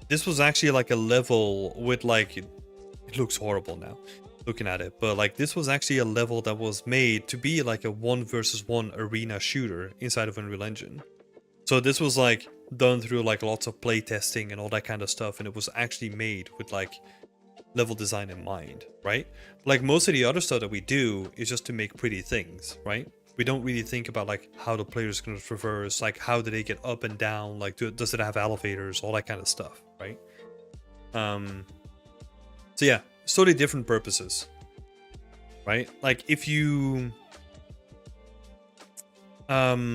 A: this was actually like a level with like, it looks horrible now looking at it, but like, this was actually a level that was made to be like a 1 versus 1 arena shooter inside of Unreal Engine. So this was like done through like lots of play testing and all that kind of stuff, and it was actually made with like level design in mind, right? Like, most of the other stuff that we do is just to make pretty things, right? We don't really think about like how the players can traverse, like how do they get up and down, like does it have elevators, all that kind of stuff, right? So yeah, totally different purposes, right? Like, if you have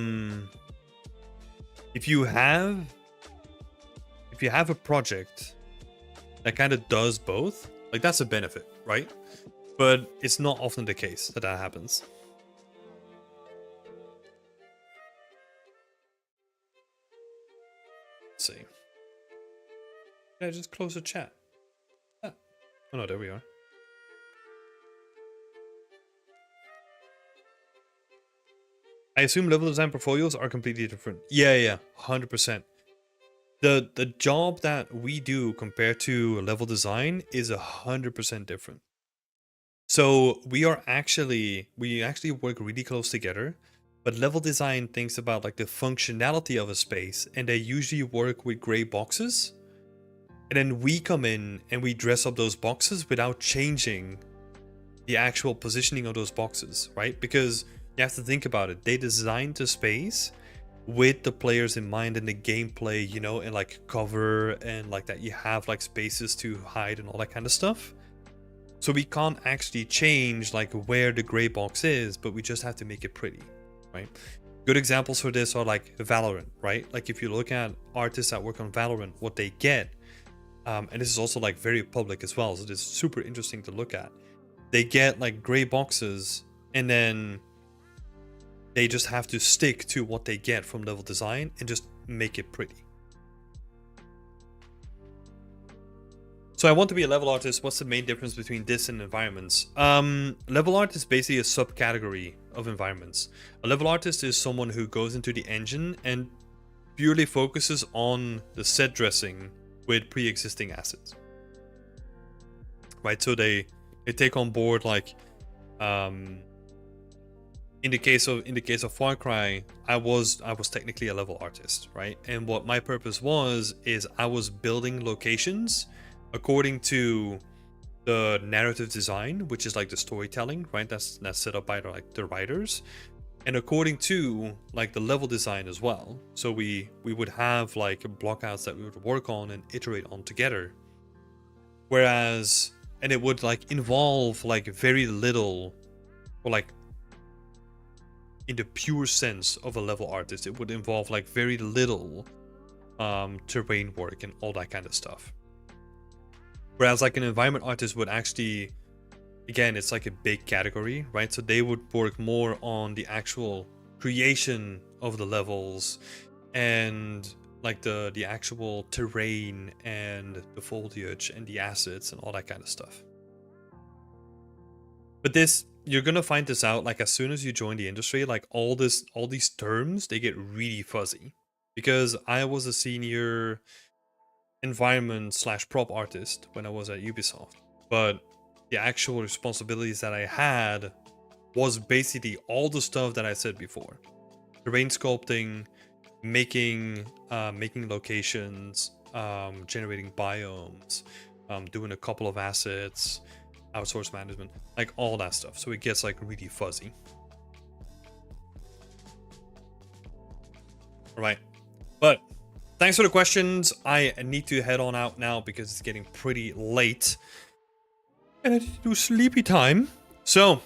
A: a project that kind of does both, like, that's a benefit, right? But it's not often the case that that happens. Let's see. Did I just close the chat? Ah. Oh no, there we are. I assume level design portfolios are completely different. Yeah, 100%. The job that we do compared to level design is 100% different. So we actually work really close together, but level design thinks about like the functionality of a space, and they usually work with gray boxes. And then we come in and we dress up those boxes without changing the actual positioning of those boxes, right? Because you have to think about it. They designed the space with the players in mind and the gameplay, you know, and like cover and like that you have like spaces to hide and all that kind of stuff. So we can't actually change like where the gray box is, but we just have to make it pretty, right? Good examples for this are like Valorant, right? Like if you look at artists that work on Valorant, what they get, and this is also like very public as well, so this is super interesting to look at. They get like gray boxes and then they just have to stick to what they get from level design and just make it pretty. So I want to be a level artist. What's the main difference between this and environments? Level art is basically a subcategory of environments. A level artist is someone who goes into the engine and purely focuses on the set dressing with pre-existing assets. Right, so they take on board like in the case of Far Cry, I was technically a level artist, right? And what my purpose is I was building locations according to the narrative design, which is like the storytelling, right? That's set up by the writers, and according to like the level design as well. So we would have like blockouts that we would work on and iterate on together. Whereas, and it would like involve like very little, or like in the pure sense of a level artist, it would involve like very little terrain work and all that kind of stuff. Whereas like an environment artist would actually, again, it's like a big category, right? So they would work more on the actual creation of the levels and like the actual terrain and the foliage and the assets and all that kind of stuff. But this, you're gonna find this out like as soon as you join the industry, like all these terms, they get really fuzzy. Because I was a senior environment / prop artist when I was at Ubisoft, but the actual responsibilities that I had was basically all the stuff that I said before: terrain sculpting, making locations, generating biomes, doing a couple of assets, outsource management, like all that stuff. So it gets like really fuzzy. All right, but thanks for the questions. I need to head on out now because it's getting pretty late. And I need to do sleepy time. So,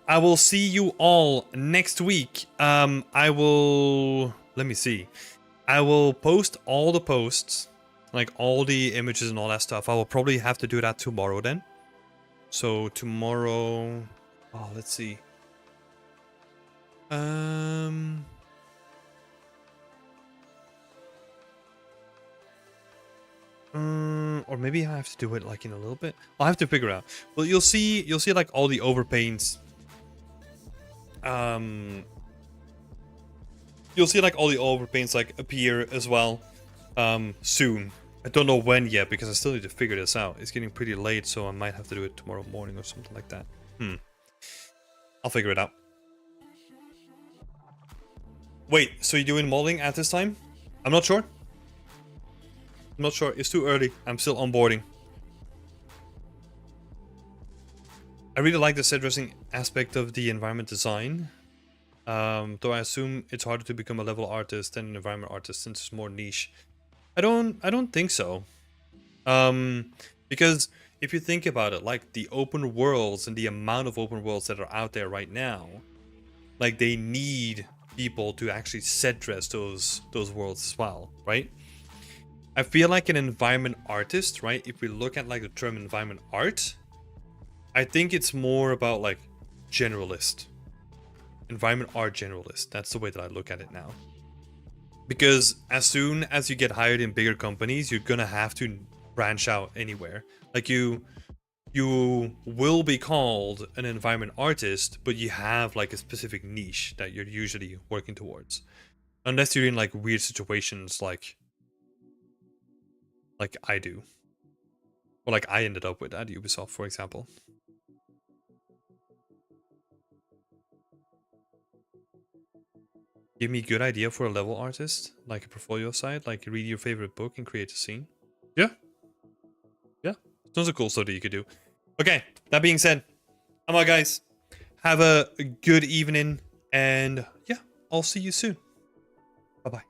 A: I will see you all next week. I will... Let me see. I will post all the posts. Like all the images and all that stuff. I will probably have to do that tomorrow then. So, tomorrow... Oh, let's see. Or maybe I have to do it like in a little bit. I'll have to figure out. Well, you'll see like all the overpaints. You'll see like all the overpaints like appear as well soon. I don't know when yet because I still need to figure this out. It's getting pretty late, so I might have to do it tomorrow morning or something like that. I'll figure it out. Wait, so you're doing modeling at this time? I'm not sure. I'm not sure. It's too early. I'm still onboarding. I really like the set dressing aspect of the environment design. Though I assume it's harder to become a level artist than an environment artist since it's more niche. I don't think so. Because if you think about it, like the open worlds and the amount of open worlds that are out there right now, like they need people to actually set dress those worlds as well, right? I feel like an environment artist, right? If we look at like the term environment art, I think it's more about like generalist. Environment art generalist. That's the way that I look at it now. Because as soon as you get hired in bigger companies, you're gonna have to branch out anywhere. Like you will be called an environment artist, but you have like a specific niche that you're usually working towards. Unless you're in like weird situations like I do. Or like I ended up with at Ubisoft, for example. Give me a good idea for a level artist, like a portfolio site, like read your favorite book and create a scene. Yeah. Yeah. Tons of cool stuff that you could do. Okay, that being said, I'm out, guys. Have a good evening, and yeah, I'll see you soon. Bye bye.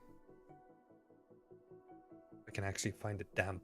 A: I can actually find the damn